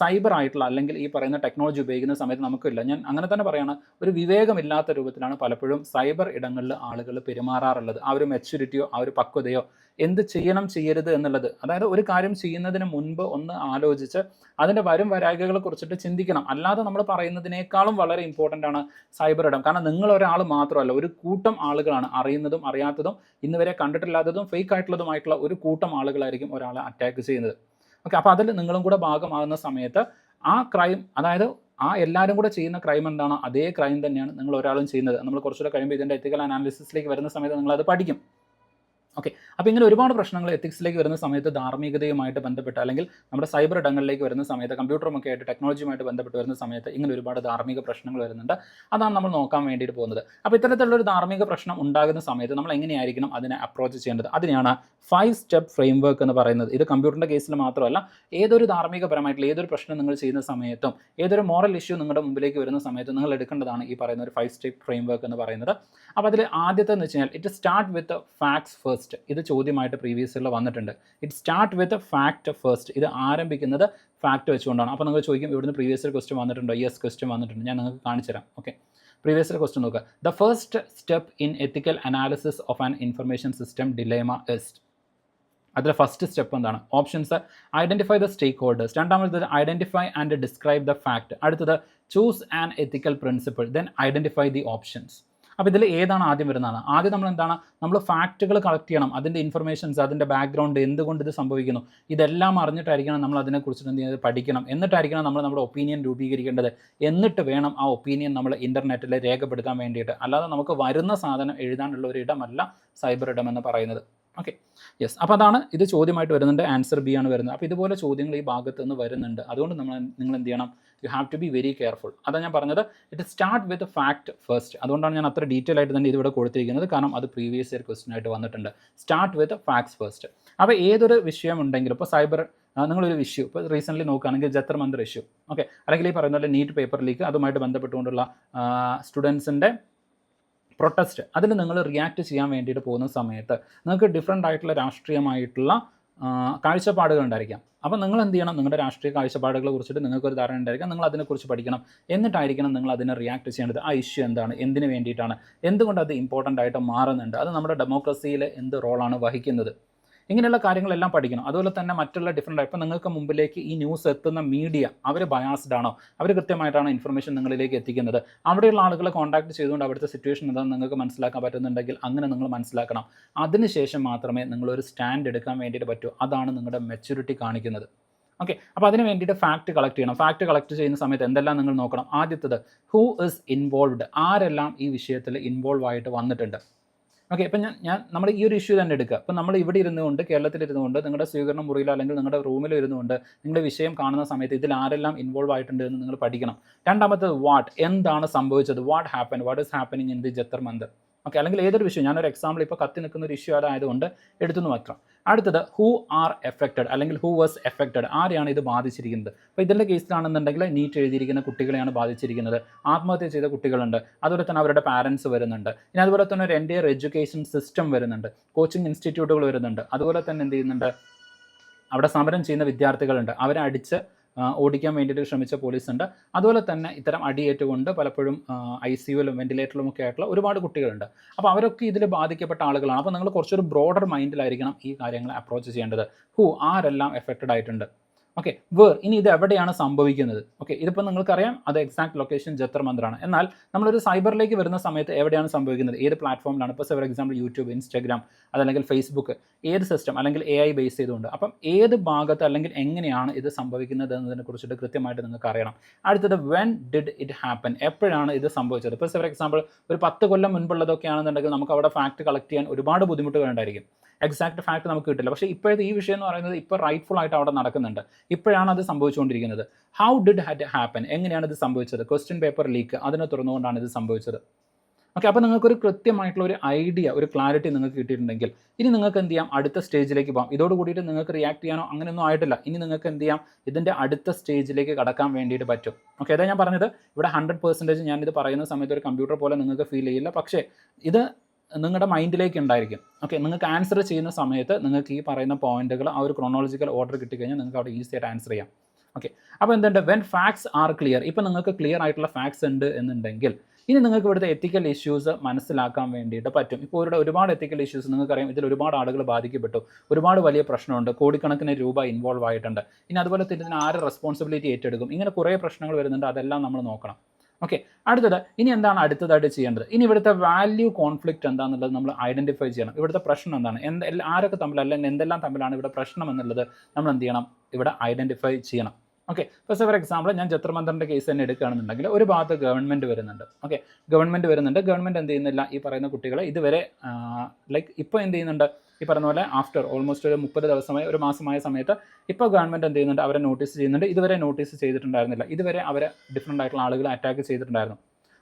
സൈബർ ആയിട്ടുള്ള അല്ലെങ്കിൽ ഈ പറയുന്ന ടെക്നോളജി ഉപയോഗിക്കുന്ന സമയത്ത് നമുക്കില്ല. ഞാൻ അങ്ങനെ തന്നെ പറയുകയാണ്, ഒരു വിവേകമില്ലാത്ത രൂപത്തിലാണ് പലപ്പോഴും സൈബർ ഇടങ്ങളിൽ ആളുകൾ പെരുമാറാറുള്ളത്. ആ ഒരു മെച്യൂരിറ്റിയോ ആ ഒരു പക്വതയോ എന്ത് ചെയ്യണം ചെയ്യരുത് എന്നുള്ളത്, അതായത് ഒരു കാര്യം ചെയ്യുന്നതിന് മുൻപ് ഒന്ന് ആലോചിച്ച് അതിൻ്റെ വരായികകളെ കുറിച്ചിട്ട് ചിന്തിക്കണം. അല്ലാതെ നമ്മൾ പറയുന്നതിനേക്കാളും വളരെ ഇമ്പോർട്ടൻ്റ് ആണ് സൈബർ ഇടം. കാരണം നിങ്ങൾ ഒരാൾ മാത്രമല്ല, ഒരു കൂട്ടം ആളുകളാണ്, അറിയുന്നതും അറിയാത്തതും ഇന്ന് വരെ കണ്ടിട്ടില്ലാത്തതും ഫേക്ക് ആയിട്ടുള്ളതുമായിട്ടുള്ള ഒരു കൂട്ടം ആളുകളായിരിക്കും ഒരാളെ അറ്റാക്ക് ചെയ്യുന്നത്. ഓക്കെ, അപ്പോൾ അതിൽ നിങ്ങളും കൂടെ ഭാഗമാകുന്ന സമയത്ത് ആ ക്രൈം, അതായത് ആ എല്ലാവരും കൂടെ ചെയ്യുന്ന ക്രൈം എന്താണോ അതേ ക്രൈം തന്നെയാണ് നിങ്ങൾ ഒരാളും ചെയ്യുന്നത്. നമ്മൾ കുറച്ചുകൂടെ കഴിയുമ്പോൾ ഇതിൻ്റെ എത്തിക്കൽ അനാലിസിസിലേക്ക് വരുന്ന സമയത്ത് നിങ്ങളത് പഠിക്കും. ഓക്കെ, അപ്പോൾ ഇങ്ങനെ ഒരുപാട് പ്രശ്നങ്ങൾ എത്തിക്സിലേക്ക് വരുന്ന സമയത്ത്, ധാർമ്മികതയുമായിട്ട് ബന്ധപ്പെട്ട് അല്ലെങ്കിൽ നമ്മുടെ സൈബർ ഇടങ്ങളിലേക്ക് വരുന്ന സമയത്ത്, കമ്പ്യൂട്ടറുമൊക്കെ ആയിട്ട് ടെക്നോളജിയുമായിട്ട് ബന്ധപ്പെട്ട് വരുന്ന സമയത്ത് ഇങ്ങനെ ഒരുപാട് ധാർമ്മിക പ്രശ്നങ്ങൾ വരുന്നുണ്ട്. അതാണ് നമ്മൾ നോക്കാൻ വേണ്ടിയിട്ട് പോകുന്നത്. അപ്പോൾ ഇത്തരത്തിലുള്ളൊരു ധാർമ്മിക പ്രശ്നം ഉണ്ടാകുന്ന സമയത്ത് നമ്മൾ എങ്ങനെയായിരിക്കണം അതിനെ അപ്രോച്ച് ചെയ്യേണ്ടത്? അതിനെയാണ് 5 സ്റ്റെപ്പ് ഫ്രെയിംവർക്ക് എന്ന് പറയുന്നത്. ഇത് കമ്പ്യൂട്ടറിൻ്റെ കേസിൽ മാത്രമല്ല, ഏതൊരു ധാർമ്മികപരമായിട്ടുള്ള ഏതൊരു പ്രശ്നം നിങ്ങൾ ചെയ്യുന്ന സമയത്തും, ഏതൊരു മോറൽ ഇഷ്യൂ നിങ്ങളുടെ മുമ്പിലേക്ക് വരുന്ന സമയത്തും നിങ്ങൾ എടുക്കേണ്ടതാണ് ഈ പറയുന്ന ഒരു 5 സ്റ്റെപ്പ് ഫ്രെയിംവർക്ക് എന്ന് പറയുന്നത്. അപ്പോൾ അതിൽ ആദ്യത്തെ എന്ന് വെച്ച് കഴിഞ്ഞാൽ it start with facts first. ഇത് ചോദ്യമായിട്ട് പ്രീവിയസ് ഇയറിൽ വന്നിട്ടുണ്ട്. It start with fact first. ഇത് ആരംഭിക്കുന്നത് ഫാക്ട് വെച്ചുകൊണ്ടാണ്. അപ്പോൾ നിങ്ങൾ ചോദിക്കും, ഇവിടുന്ന് പ്രീവിയസ് ഇയർ ക്വസ്റ്റ്യൻ വന്നിട്ടുണ്ടോ? യെസ്, ക്വസ്റ്റ്യൻ വന്നിട്ടുണ്ട്. ഞാൻ നിങ്ങൾക്ക് കാണിച്ചു തരാം. ഓക്കെ, പ്രീവിയസ് ഇയർ ക്വസ്റ്റ്യൻ നോക്കുക. The first step in ethical analysis of an information system dilemma is. അതിലെ ഫസ്റ്റ് സ്റ്റെപ്പ് എന്താണ്? Options: identify the stakeholders. രണ്ടാമത്തേത് identify and describe the fact. അടുത്തത് choose an ethical principle. Then identify the options. അപ്പോൾ ഇതിൽ ഏതാണ് ആദ്യം വരുന്നതാണ്? ആദ്യം നമ്മൾ ഫാക്റ്റുകൾ കളക്ട് ചെയ്യണം. അതിൻ്റെ ഇൻഫർമേഷൻസ്, അതിൻ്റെ ബാക്ക്ഗ്രൗണ്ട്, എന്തുകൊണ്ട് ഇത് സംഭവിക്കുന്നു, ഇതെല്ലാം അറിഞ്ഞിട്ടായിരിക്കണം നമ്മൾ അതിനെക്കുറിച്ചിട്ട് എന്ത് ചെയ്യുന്നത്, പഠിക്കണം. എന്നിട്ടായിരിക്കണം നമ്മൾ നമ്മുടെ ഒപ്പീനിയൻ രൂപീകരിക്കേണ്ടത്. എന്നിട്ട് വേണം ആ ഒപ്പീനിയൻ നമ്മൾ ഇൻ്റർനെറ്റിൽ രേഖപ്പെടുത്താൻ വേണ്ടിയിട്ട്. അല്ലാതെ നമുക്ക് വരുന്ന സാധനം എഴുതാനുള്ള ഒരു ഇടമല്ല സൈബർ ഇടം എന്ന് പറയുന്നത്. Okay, yes. അപ്പോൾ അതാണ് ഇത് ചോദ്യമായിട്ട് വരുന്നുണ്ട്. ആൻസർ ബി ആണ് വരുന്നത്. അപ്പോൾ ഇതുപോലെ ചോദ്യങ്ങൾ ഈ ഭാഗത്ത് നിന്ന് വരുന്നുണ്ട്. അതുകൊണ്ട് നിങ്ങൾ എന്ത് ചെയ്യണം? You have to be very careful. അതാണ് ഞാൻ പറഞ്ഞത്, it start with fact first. അതുകൊണ്ടാണ് ഞാൻ അത്ര ഡീറ്റെയിൽ ആയിട്ട് തന്നെ ഇതിവിടെ കൊടുത്തിരിക്കുന്നത്. കാരണം അത് പ്രീവിയസ് ഇയർ ക്വസ്റ്റ്യൻ ആയിട്ട് വന്നിട്ടുണ്ട്. Start with facts first. അപ്പോൾ ഏതൊരു വിഷയം ഉണ്ടെങ്കിലും, ഇപ്പോൾ സൈബർ നിങ്ങളൊരു ഇഷ്യൂ ഇപ്പോൾ റീസെൻ്റ്ലി നോക്കുകയാണെങ്കിൽ ജത്തർ മന്ദിർ ഇഷ്യൂ, ഓക്കെ, അല്ലെങ്കിൽ ഈ പറയുന്ന പോലെ നീറ്റ് പേപ്പർ ലീക്ക്, അതുമായിട്ട് ബന്ധപ്പെട്ടുകൊണ്ടുള്ള സ്റ്റുഡൻസിൻ്റെ പ്രൊട്ടസ്റ്റ്, അതിൽ നിങ്ങൾ റിയാക്ട് ചെയ്യാൻ വേണ്ടിയിട്ട് പോകുന്ന സമയത്ത് നിങ്ങൾക്ക് ഡിഫറെൻ്റ് ആയിട്ടുള്ള രാഷ്ട്രീയമായിട്ടുള്ള കാഴ്ചപ്പാടുകൾ ഉണ്ടായിരിക്കാം. അപ്പോൾ നിങ്ങൾ എന്ത് ചെയ്യണം? നിങ്ങളുടെ രാഷ്ട്രീയ കാഴ്ചപ്പാടുകളെ കുറിച്ചിട്ട് നിങ്ങൾക്കൊരു ധാരണ ഉണ്ടായിരിക്കാം. നിങ്ങൾ അതിനെക്കുറിച്ച് പഠിക്കണം. എന്നിട്ടായിരിക്കണം നിങ്ങൾ അതിനെ റിയാക്ട് ചെയ്യേണ്ടത്. ആ ഇഷ്യൂ എന്താണ്, എന്തിനു വേണ്ടിയിട്ടാണ്, എന്തുകൊണ്ട് അത് ഇമ്പോർട്ടൻ്റ് ആയിട്ട് മാറുന്നുണ്ട്, അത് നമ്മുടെ ഡെമോക്രസിയിൽ എന്ത് റോളാണ് വഹിക്കുന്നത്, ഇങ്ങനെയുള്ള കാര്യങ്ങളെല്ലാം പഠിക്കണം. അതുപോലെ തന്നെ മറ്റുള്ള ഡിഫറെൻ്റ്, ഇപ്പോൾ നിങ്ങൾക്ക് മുമ്പിലേക്ക് ഈ ന്യൂസ് എത്തുന്ന മീഡിയ, അവർ ബയാസ്ഡ് ആണോ, അവർ കൃത്യമായിട്ടാണ് ഇൻഫർമേഷൻ നിങ്ങളിലേക്ക് എത്തിക്കുന്നത്, അവിടെയുള്ള ആളുകളെ കോൺടാക്ട് ചെയ്തുകൊണ്ട് അവിടുത്തെ സിറ്റുവേഷൻ എന്താണെന്ന് നിങ്ങൾക്ക് മനസ്സിലാക്കാൻ പറ്റുന്നുണ്ടെങ്കിൽ അങ്ങനെ നിങ്ങൾ മനസ്സിലാക്കണം. അതിനുശേഷം മാത്രമേ നിങ്ങളൊരു സ്റ്റാൻഡ് എടുക്കാൻ വേണ്ടിയിട്ട് പറ്റൂ. അതാണ് നിങ്ങളുടെ മെച്യൂരിറ്റി കാണിക്കുന്നത്. ഓക്കെ, അപ്പോൾ അതിന് വേണ്ടിയിട്ട് ഫാക്റ്റ് കളക്ട് ചെയ്യണം. ഫാക്റ്റ് കളക്ട് ചെയ്യുന്ന സമയത്ത് എന്തെല്ലാം നിങ്ങൾ നോക്കണം? ആദ്യത്തത്, ഹൂ ഇസ് ഇൻവോൾവ്ഡ്. ആരെല്ലാം ഈ വിഷയത്തിൽ ഇൻവോൾവ് ആയിട്ട് വന്നിട്ടുണ്ട്. ഓക്കെ, ഇപ്പം നമ്മൾ ഈ ഒരു ഇഷ്യൂ തന്നെ എടുക്കുക. അപ്പോൾ നമ്മൾ ഇവിടെ ഇരുന്നുകൊണ്ട്, കേരളത്തിലിരുന്നുകൊണ്ട്, നിങ്ങളുടെ സ്വീകരണ മുറിയിലോ അല്ലെങ്കിൽ നിങ്ങളുടെ റൂമിലോ ഇരുന്നുകൊണ്ട് നിങ്ങളുടെ വിഷയം കാണുന്ന സമയത്ത് ഇതിൽ ആരെല്ലാം ഇൻവോൾവ് ആയിട്ടുണ്ട് എന്ന് നിങ്ങൾ പഠിക്കണം. രണ്ടാമത്തത് വാട്ട്, എന്താണ് സംഭവിച്ചത്, what happen, what is happening in the Jantar Mantar. Okay, അല്ലെങ്കിൽ ഏതൊരു വിഷയം, ഞാനൊരു എക്സാമ്പിൾ ഇപ്പോൾ കത്തി നിൽക്കുന്ന ഒരു ഇഷ്യൂ ആയതുകൊണ്ട് എടുത്തുനിന്ന് മാത്രം. അടുത്തത് ഹൂ ആർ എഫക്റ്റഡ് അല്ലെങ്കിൽ ഹൂ വാസ് എഫക്റ്റഡ്, ആരെയാണ് ഇത് ബാധിച്ചിരിക്കുന്നത്. അപ്പോൾ ഇതിൻ്റെ കേസിലാണെന്നുണ്ടെങ്കിൽ നീറ്റ് എഴുതിയിരിക്കുന്ന കുട്ടികളെയാണ് ബാധിച്ചിരിക്കുന്നത്. ആത്മഹത്യ ചെയ്ത കുട്ടികളുണ്ട്, അതുപോലെ തന്നെ അവരുടെ പാരൻസ് വരുന്നുണ്ട്. ഇനി അതുപോലെ തന്നെ ഒരു എൻ്റയർ എഡ്യൂക്കേഷൻ സിസ്റ്റം വരുന്നുണ്ട്, കോച്ചിങ് ഇൻസ്റ്റിറ്റ്യൂട്ടുകൾ വരുന്നുണ്ട്. അതുപോലെ തന്നെ എന്ത് ചെയ്യുന്നുണ്ട്, അവിടെ സമരം ചെയ്യുന്ന വിദ്യാർത്ഥികളുണ്ട്, അവരെ അടിച്ച് ഓടിക്കാൻ വേണ്ടിയിട്ട് ശ്രമിച്ച പോലീസുണ്ട്. അതുപോലെ തന്നെ ഇത്തരം അടിയേറ്റുകൊണ്ട് പലപ്പോഴും ICUയിലും വെന്റിലേറ്ററിലും ഒക്കെ ആയിട്ടുള്ള ഒരുപാട് കുട്ടികളുണ്ട്. അപ്പോൾ അവരൊക്കെ ഇതിൽ ബാധിക്കപ്പെട്ട ആളുകളാണ്. അപ്പോൾ നിങ്ങൾ കുറച്ചൊരു ബ്രോഡർ മൈൻഡിലായിരിക്കണം ഈ കാര്യങ്ങൾ അപ്രോച്ച് ചെയ്യേണ്ടത്. ആരെല്ലാം എഫക്റ്റഡ് ആയിട്ടുണ്ട്. ഓക്കെ, വേർ, ഇനി ഇത് എവിടെയാണ് സംഭവിക്കുന്നത്? ഓക്കെ, ഇതിപ്പോൾ നിങ്ങൾക്കറിയാം അത് എക്സാക്ട് ലൊക്കേഷൻ ജന്തർ മന്ദറാണ്. എന്നാൽ നമ്മളൊരു സൈബറിലേക്ക് വരുന്ന സമയത്ത് എവിടെയാണ് സംഭവിക്കുന്നത്, ഏത് പ്ലാറ്റ്ഫോമിലാണ്? ഇപ്പോൾ ഫോർ എക്സാമ്പിൾ യൂട്യൂബ്, ഇൻസ്റ്റാഗ്രാം, അതല്ലെങ്കിൽ ഫേസ്ബുക്ക്, ഏത് സിസ്റ്റം അല്ലെങ്കിൽ AI ബേസ് ചെയ്തുകൊണ്ട്. അപ്പം ഏത് ഭാഗത്ത് അല്ലെങ്കിൽ എങ്ങനെയാണ് ഇത് സംഭവിക്കുന്നത് എന്നതിനെ കുറിച്ചിട്ട് കൃത്യമായിട്ട് നിങ്ങൾക്ക് അറിയണം. അടുത്തത് വെൻ ഡിഡ് ഇറ്റ് ഹാപ്പൻ, എപ്പോഴാണ് ഇത് സംഭവിച്ചത്? ഇപ്പോൾ ഫോർ എക്സാമ്പിൾ ഒരു 10 കൊല്ലം മുൻപുള്ളതൊക്കെ ആണെന്നുണ്ടെങ്കിൽ നമുക്ക് അവിടെ ഫാക്ട് കളക്ട് ചെയ്യാൻ ഒരുപാട് ബുദ്ധിമുട്ടുകൾ ഉണ്ടായിരിക്കും. എക്സാക്ട് ഫാക്ട് നമുക്ക് കിട്ടില്ല. പക്ഷേ ഇപ്പോഴത്തെ ഈ വിഷയം എന്ന് പറയുന്നത് ഇപ്പോൾ റൈറ്റ്ഫുൾ ആയിട്ട് അവിടെ നടക്കുന്നുണ്ട്. ഇപ്പോഴാണ് അത് സംഭവിച്ചുകൊണ്ടിരിക്കുന്നത്. ഹൗ ഡിഡ് ഹാറ്റ് ഹാപ്പൻ, എങ്ങനെയാണ് ഇത് സംഭവിച്ചത്? ക്വസ്റ്റ്യൻ പേപ്പർ ലീക്ക്, അതിനെ തുറന്നുകൊണ്ടാണ് ഇത് സംഭവിച്ചത്. ഓക്കെ, അപ്പോൾ നിങ്ങൾക്കൊരു കൃത്യമായിട്ടുള്ള ഒരു ഐഡിയ, ഒരു ക്ലാരിറ്റി നിങ്ങൾക്ക് കിട്ടിയിട്ടുണ്ടെങ്കിൽ ഇനി നിങ്ങൾക്ക് എന്ത് ചെയ്യാം, അടുത്ത സ്റ്റേജിലേക്ക് പോകാം. ഇതോട് കൂടിയിട്ട് നിങ്ങൾക്ക് റിയാക്ട് ചെയ്യാനോ അങ്ങനെയൊന്നും ആയിട്ടില്ല. ഇനി നിങ്ങൾക്ക് എന്ത് ചെയ്യാം, ഇതിൻ്റെ അടുത്ത സ്റ്റേജിലേക്ക് കടക്കാൻ വേണ്ടിയിട്ട് പറ്റും. ഓക്കെ, അതാ ഞാൻ പറഞ്ഞത്, ഇവിടെ 100% ഞാനിത് പറയുന്ന സമയത്ത് ഒരു കമ്പ്യൂട്ടർ പോലെ നിങ്ങൾക്ക് ഫീൽ ചെയ്യില്ല. പക്ഷേ ഇത് നിങ്ങളുടെ മൈൻഡിലേക്ക് ഉണ്ടായിരിക്കും. ഓക്കെ, നിങ്ങൾക്ക് ആൻസർ ചെയ്യുന്ന സമയത്ത് നിങ്ങൾക്ക് ഈ പറയുന്ന പോയിന്റുകൾ ആ ഒരു ക്രോണോളജിക്കൽ ഓർഡർ കിട്ടിക്കഴിഞ്ഞാൽ നിങ്ങൾക്ക് അവിടെ ഈസി ആയിട്ട് ആൻസർ ചെയ്യാം. ഓക്കെ, അപ്പോൾ എന്തുണ്ട്, വെൻ ഫാക്ട്സ് ആർ ക്ലിയർ, ഇപ്പോൾ നിങ്ങൾക്ക് ക്ലിയർ ആയിട്ടുള്ള ഫാക്ട്സ് ഉണ്ട് എന്നുണ്ടെങ്കിൽ ഇനി നിങ്ങൾക്ക് ഇവിടുത്തെ എത്തിക്കൽ ഇഷ്യൂസ് മനസ്സിലാക്കാൻ വേണ്ടിയിട്ട് പറ്റും. ഇപ്പോൾ ഇവിടെ ഒരുപാട് എത്തിക്കൽ ഇഷ്യൂസ് നിങ്ങൾക്കറിയാം, ഇതിൽ ഒരുപാട് ആളുകൾ ബാധിക്കപ്പെട്ടു, ഒരുപാട് വലിയ പ്രശ്നമുണ്ട്, കോടിക്കണക്കിന് രൂപ ഇൻവോൾവ് ആയിട്ടുണ്ട്. ഇനി അതുപോലെ തന്നെ ഇതിന് ആര് റെസ്പോൺസിബിലിറ്റി ഏറ്റെടുക്കും, ഇങ്ങനെ കുറേ പ്രശ്നങ്ങൾ വരുന്നുണ്ട്. അതെല്ലാം നമ്മൾ നോക്കണം. ഓക്കെ, അടുത്തത് ഇനി എന്താണ് അടുത്തതായിട്ട് ചെയ്യേണ്ടത്? ഇനി ഇവിടുത്തെ വാല്യൂ കോൺഫ്ലിക്റ്റ് എന്താണെന്നുള്ളത് നമ്മൾ ഐഡൻറ്റിഫൈ ചെയ്യണം. ഇവിടുത്തെ പ്രശ്നം എന്താണ്, ആരൊക്കെ തമ്മിൽ അല്ലെങ്കിൽ എന്തെല്ലാം തമ്മിലാണ് ഇവിടെ പ്രശ്നം എന്നുള്ളത് നമ്മൾ എന്ത് ചെയ്യണം, ഇവിടെ ഐഡൻറ്റിഫൈ ചെയ്യണം. ഓക്കെ, ഇപ്പോൾ ഫോർ എക്സാമ്പിൾ ഞാൻ ജന്തർ മന്ദറിൻ്റെ കേസ് തന്നെ എടുക്കുകയാണെന്നുണ്ടെങ്കിൽ ഒരു ഭാഗത്ത് ഗവൺമെൻറ് വരുന്നുണ്ട്. ഓക്കെ, ഗവൺമെൻറ് എന്ത് ചെയ്യുന്നില്ല, ഈ പറയുന്ന കുട്ടികളെ ഇതുവരെ ലൈക്ക് ഇപ്പോൾ എന്ത് ചെയ്യുന്നുണ്ട്, ഈ പറയുന്ന പോലെ ആഫ്റ്റർ ഓൾമോസ്റ്റ് ഒരു 30 ദിവസമായി, ഒരു മാസമായ സമയത്ത് ഇപ്പോൾ ഗവൺമെൻറ് എന്ത് ചെയ്യുന്നുണ്ട്, അവരെ നോട്ടീസ് ചെയ്യുന്നുണ്ട്. ഇതുവരെ നോട്ടീസ് ചെയ്തിട്ടുണ്ടായിരുന്നില്ല. ഇതുവരെ അവരെ ഡിഫറൻ്റ് ആയിട്ടുള്ള ആളുകളെ അറ്റാക്ക് ചെയ്തിട്ടുണ്ടായിരുന്നു.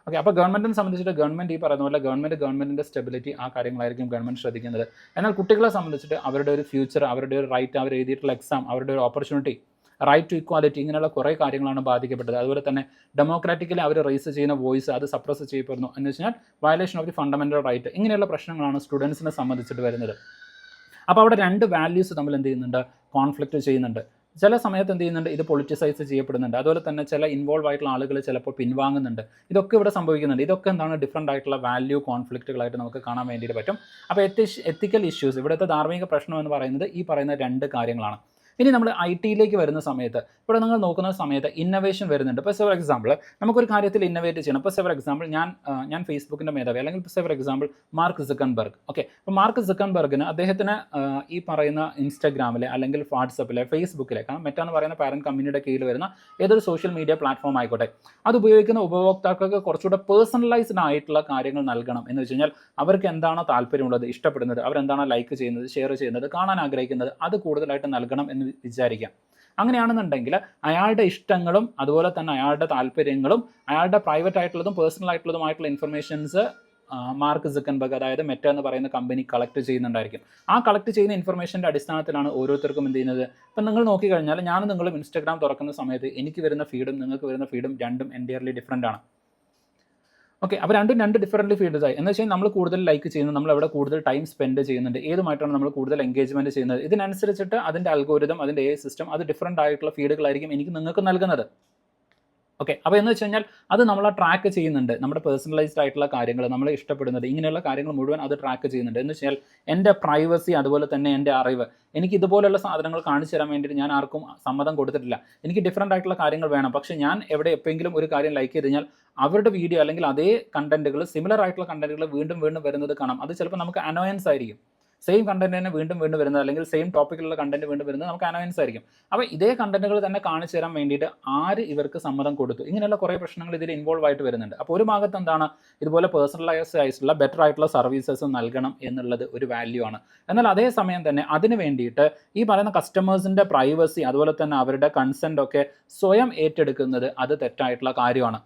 ഓക്കെ, അപ്പോൾ ഗവൺമെൻറ്റിനെ സംബന്ധിച്ചിട്ട് ഗവൺമെൻറ് ഈ പറയുന്ന പോലെ ഗവൺമെൻറ്റിൻ്റെ സ്റ്റെബിലിറ്റി ആ കാര്യങ്ങളായിരിക്കും ഗവൺമെൻറ് ശ്രദ്ധിക്കുന്നത്. എന്നാൽ കുട്ടികളെ സംബന്ധിച്ചിട്ട് അവരുടെ ഒരു ഫ്യൂച്ചർ, അവരുടെ ഒരു റൈറ്റ്, അവർ എഴുതിയിട്ടുള്ള എക്സാം, അവരുടെ ഒരു ഓപ്പർച്യൂണിറ്റി, റൈറ്റ് ടു ഇക്വാലിറ്റി, ഇങ്ങനെയുള്ള കുറേ കാര്യങ്ങളാണ് ബാധിക്കപ്പെട്ടത്. അതുപോലെ തന്നെ ഡെമോക്രാറ്റിക്കലി അവർ റേസ് ചെയ്യുന്ന വോയിസ് അത് സപ്രസ് ചെയ്യപ്പെടുന്നു എന്ന് വെച്ചാൽ violation of the fundamental right. ഇങ്ങനെയുള്ള പ്രശ്നങ്ങളാണ് സ്റ്റുഡൻസിനെ സംബന്ധിച്ചിട്ട് വരുന്നത്. അപ്പോൾ അവിടെ രണ്ട് വാല്യൂസ് തമ്മിൽ എന്ത് ചെയ്യുന്നുണ്ട്, കോൺഫ്ലിക്റ്റ് ചെയ്യുന്നുണ്ട്. ചില സമയത്ത് എന്ത് ചെയ്യുന്നുണ്ട്, ഇത് പൊളിറ്റിസൈസ് ചെയ്യപ്പെടുന്നുണ്ട്. അതുപോലെ തന്നെ ചില ഇൻവോൾവ് ആയിട്ടുള്ള ആളുകൾ ചിലപ്പോൾ പിൻവാങ്ങുന്നുണ്ട്. ഇതൊക്കെ ഇവിടെ സംഭവിക്കുന്നുണ്ട്. ഇതൊക്കെ എന്താണ്, ഡിഫറൻ്റ് ആയിട്ടുള്ള വാല്യൂ കോൺഫ്ലിക്റ്റുകളായിട്ട് നമുക്ക് കാണാൻ വേണ്ടിയിട്ട് പറ്റും. അപ്പോൾ എത്തിക്കൽ ഇഷ്യൂസ്, ഇവിടുത്തെ ധാർമ്മിക പ്രശ്നം എന്ന് പറയുന്നത് ഈ പറയുന്ന രണ്ട് കാര്യങ്ങളാണ്. ഇനി നമ്മൾ IT-യിലേക്ക് വരുന്ന സമയത്ത് ഇവിടെ നിങ്ങൾ നോക്കുന്ന സമയത്ത് ഇന്നോവേഷൻ വരുന്നുണ്ട്. ഇപ്പോൾ ഫോർ എക്സാമ്പിൾ നമുക്കൊരു കാര്യത്തിൽ ഇന്നോവേറ്റ് ചെയ്യണം. ഇപ്പോൾ ഫോർ എക്സാമ്പിൾ ഞാൻ ഫേസ്ബുക്കിൻ്റെ മേധാവി, അല്ലെങ്കിൽ for example mark Zuckerberg. Okay, അപ്പോൾ മാർക്ക് സുക്കൻബർഗിന് അദ്ദേഹത്തിന് ഈ പറയുന്ന ഇൻസ്റ്റാഗ്രാമിലെ അല്ലെങ്കിൽ വാട്സപ്പിലെ ഫേസ്ബുക്കിലെ, കാരണം മെറ്റ എന്ന് പറയുന്ന പാരന്റ് കമ്പനിയുടെ കീഴിൽ വരുന്ന ഏതൊരു സോഷ്യൽ മീഡിയ പ്ലാറ്റ്ഫോം ആയിക്കോട്ടെ, അത് ഉപയോഗിക്കുന്ന ഉപഭോക്താക്കൾക്ക് കുറച്ചുകൂടെ പേഴ്സണലൈസ്ഡ് ആയിട്ടുള്ള കാര്യങ്ങൾ നൽകണം. എന്ന് വെച്ച് കഴിഞ്ഞാൽ അവർക്ക് എന്താണോ താല്പര്യമുള്ളത്, ഇഷ്ടപ്പെടുന്നത്, അവരെന്താണോ ലൈക്ക് ചെയ്യുന്നത്, ഷെയർ ചെയ്യുന്നത്, കാണാൻ ആഗ്രഹിക്കുന്നത്, അത് കൂടുതലായിട്ട് നൽകണം എന്ന് വിചാരിക്കാം. അങ്ങനെയാണെന്നുണ്ടെങ്കിൽ അയാളുടെ ഇഷ്ടങ്ങളും അതുപോലെ തന്നെ അയാളുടെ താല്പര്യങ്ങളും അയാളുടെ പ്രൈവറ്റ് ആയിട്ടുള്ളതും പേഴ്സണൽ ആയിട്ടുള്ളതുമായിട്ടുള്ള ഇൻഫർമേഷൻസ് മാർക്ക് സുക്കൻബർഗ്, അതായത് മെറ്റ എന്ന് പറയുന്ന കമ്പനി കളക്ട് ചെയ്യുന്നുണ്ടായിരിക്കും. ആ കളക്ട് ചെയ്യുന്ന ഇൻഫർമേഷൻ്റെ അടിസ്ഥാനത്തിലാണ് ഓരോരുത്തർക്കും എന്ത് ചെയ്യുന്നത്. ഇപ്പം നിങ്ങൾ നോക്കിക്കഴിഞ്ഞാൽ നിങ്ങളും ഇൻസ്റ്റാഗ്രാം തുറക്കുന്ന സമയത്ത് എനിക്ക് വരുന്ന ഫീഡും നിങ്ങൾക്ക് വരുന്ന ഫീഡും രണ്ടും എൻറ്റയർലി ഡിഫറൻ്റ് ആണ്. ഓക്കെ, അപ്പോൾ രണ്ട് ഡിഫറൻ്റ് ഫീൽഡ്സ് ആയി. എന്ന് വെച്ചാൽ നമ്മൾ കൂടുതൽ ലൈക്ക് ചെയ്യുന്നത്, നമ്മൾ അവിടെ കൂടുതൽ ടൈം സ്പെൻഡ് ചെയ്യുന്നുണ്ട്, ഏതുമായിട്ടാണ് നമ്മൾ കൂടുതൽ എൻഗേജ്മെൻറ്റ് ചെയ്യുന്നത്, ഇതിനനുസരിച്ചിട്ട് അതിൻ്റെ അൽഗോരിതം, അതിൻ്റെ AI സിസ്റ്റം അത് ഡിഫറൻ്റ് ആയിട്ടുള്ള ഫീഡുകളായിരിക്കും എനിക്ക് നിങ്ങൾക്ക് നൽകുന്നത്. ഓക്കെ, അപ്പോൾ എന്ന് വെച്ച് കഴിഞ്ഞാൽ അത് നമ്മളെ ട്രാക്ക് ചെയ്യുന്നുണ്ട്. നമ്മുടെ പേഴ്സണലൈസ്ഡ് ആയിട്ടുള്ള കാര്യങ്ങൾ, നമ്മൾ ഇഷ്ടപ്പെടുന്നത്, ഇങ്ങനെയുള്ള കാര്യങ്ങൾ മുഴുവൻ അത് ട്രാക്ക് ചെയ്യുന്നുണ്ട്. എന്ന് വെച്ചാൽ എൻ്റെ പ്രൈവസി, അതുപോലെ തന്നെ എൻ്റെ അറിവ്, എനിക്ക് ഇതുപോലെയുള്ള സാധനങ്ങൾ കാണിച്ചു തരാൻ വേണ്ടിയിട്ട് ഞാൻ ആർക്കും സമ്മതം കൊടുത്തിട്ടില്ല. എനിക്ക് ഡിഫറൻ്റ് ആയിട്ടുള്ള കാര്യങ്ങൾ വേണം. പക്ഷേ ഞാൻ എപ്പോഴെങ്കിലും ഒരു കാര്യം ലൈക്ക് ചെയ്ത് കഴിഞ്ഞാൽ അവരുടെ വീഡിയോ അല്ലെങ്കിൽ അതേ കണ്ടന്റുകൾ, സിമിലർ ആയിട്ടുള്ള കണ്ടന്റുകൾ വീണ്ടും വരുന്നത് കാണാം. അത് ചിലപ്പോൾ നമുക്ക് അനോയൻസ് ആയിരിക്കും. സെയിം കണ്ടന്റ് തന്നെ വീണ്ടും വരുന്നത്, അല്ലെങ്കിൽ സെയിം ടോപ്പിക്കിലുള്ള കണ്ടന്റ് വീണ്ടും വരുന്നത് നമുക്ക് അനോയൻസ് ആയിരിക്കും. അപ്പോൾ ഇതേ കണ്ടന്റുകൾ തന്നെ കാണിച്ചു തരാൻ വേണ്ടിയിട്ട് ആര് ഇവർക്ക് സമ്മതം കൊടുത്തു, ഇങ്ങനെയുള്ള കുറേ പ്രശ്നങ്ങൾ ഇതിൽ ഇൻവോൾവ് ആയിട്ട് വരുന്നുണ്ട്. അപ്പോൾ ഒരു ഭാഗത്ത് എന്താണ്, ഇതുപോലെ പേഴ്സണലൈസ്ഡ് ആയിട്ടുള്ള ബെറ്റർ ആയിട്ടുള്ള സർവീസസ് നൽകണം എന്നുള്ളത് ഒരു വാല്യൂ ആണ്. എന്നാൽ അതേ സമയം തന്നെ അതിന് വേണ്ടിയിട്ട് ഈ പറയുന്ന കസ്റ്റമേഴ്സിൻ്റെ പ്രൈവസി, അതുപോലെ തന്നെ അവരുടെ കൺസെൻ്റ് ഒക്കെ സ്വയം ഏറ്റെടുക്കുന്നത് അത് തെറ്റായിട്ടുള്ള കാര്യമാണ്.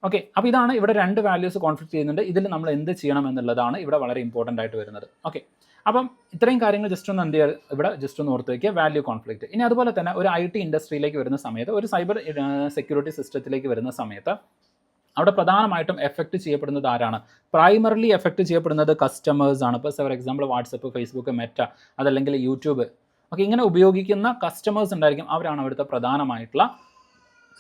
ഓക്കെ, അപ്പോൾ ഇതാണ് ഇവിടെ രണ്ട് വാല്യൂസ് കോൺഫ്ലിക്റ്റ് ചെയ്യുന്നുണ്ട്. ഇതിൽ നമ്മൾ എന്ത് ചെയ്യണം എന്നുള്ളതാണ് ഇവിടെ വളരെ ഇമ്പോർട്ടൻ്റ് ആയിട്ട് വരുന്നത്. ഓക്കെ, അപ്പം ഇത്രയും കാര്യങ്ങൾ ജസ്റ്റ് ഒന്ന് എന്ത് ചെയ്യുക, ഇവിടെ ജസ്റ്റ് ഒന്ന് ഓർത്ത് വയ്ക്കുക, വാല്യൂ കോൺഫ്ലിക്റ്റ്. ഇനി അതുപോലെ തന്നെ ഒരു IT ഇൻഡസ്ട്രിയിലേക്ക് വരുന്ന സമയത്ത്, ഒരു സൈബർ സെക്യൂരിറ്റി സിസ്റ്റത്തിലേക്ക് വരുന്ന സമയത്ത് അവിടെ പ്രധാനമായിട്ടും എഫക്റ്റ് ചെയ്യപ്പെടുന്നത് ആരാണ്? പ്രൈമറിലി എഫക്റ്റ് ചെയ്യപ്പെടുന്നത് കസ്റ്റമേഴ്സ് ആണ്. ഇപ്പോൾ for example WhatsApp, Facebook, Meta, അതല്ലെങ്കിൽ യൂട്യൂബ്, ഓക്കെ, ഇങ്ങനെ ഉപയോഗിക്കുന്ന കസ്റ്റമേഴ്സ് ഉണ്ടായിരിക്കും. അവരാണ് അവിടുത്തെ പ്രധാനമായിട്ടുള്ള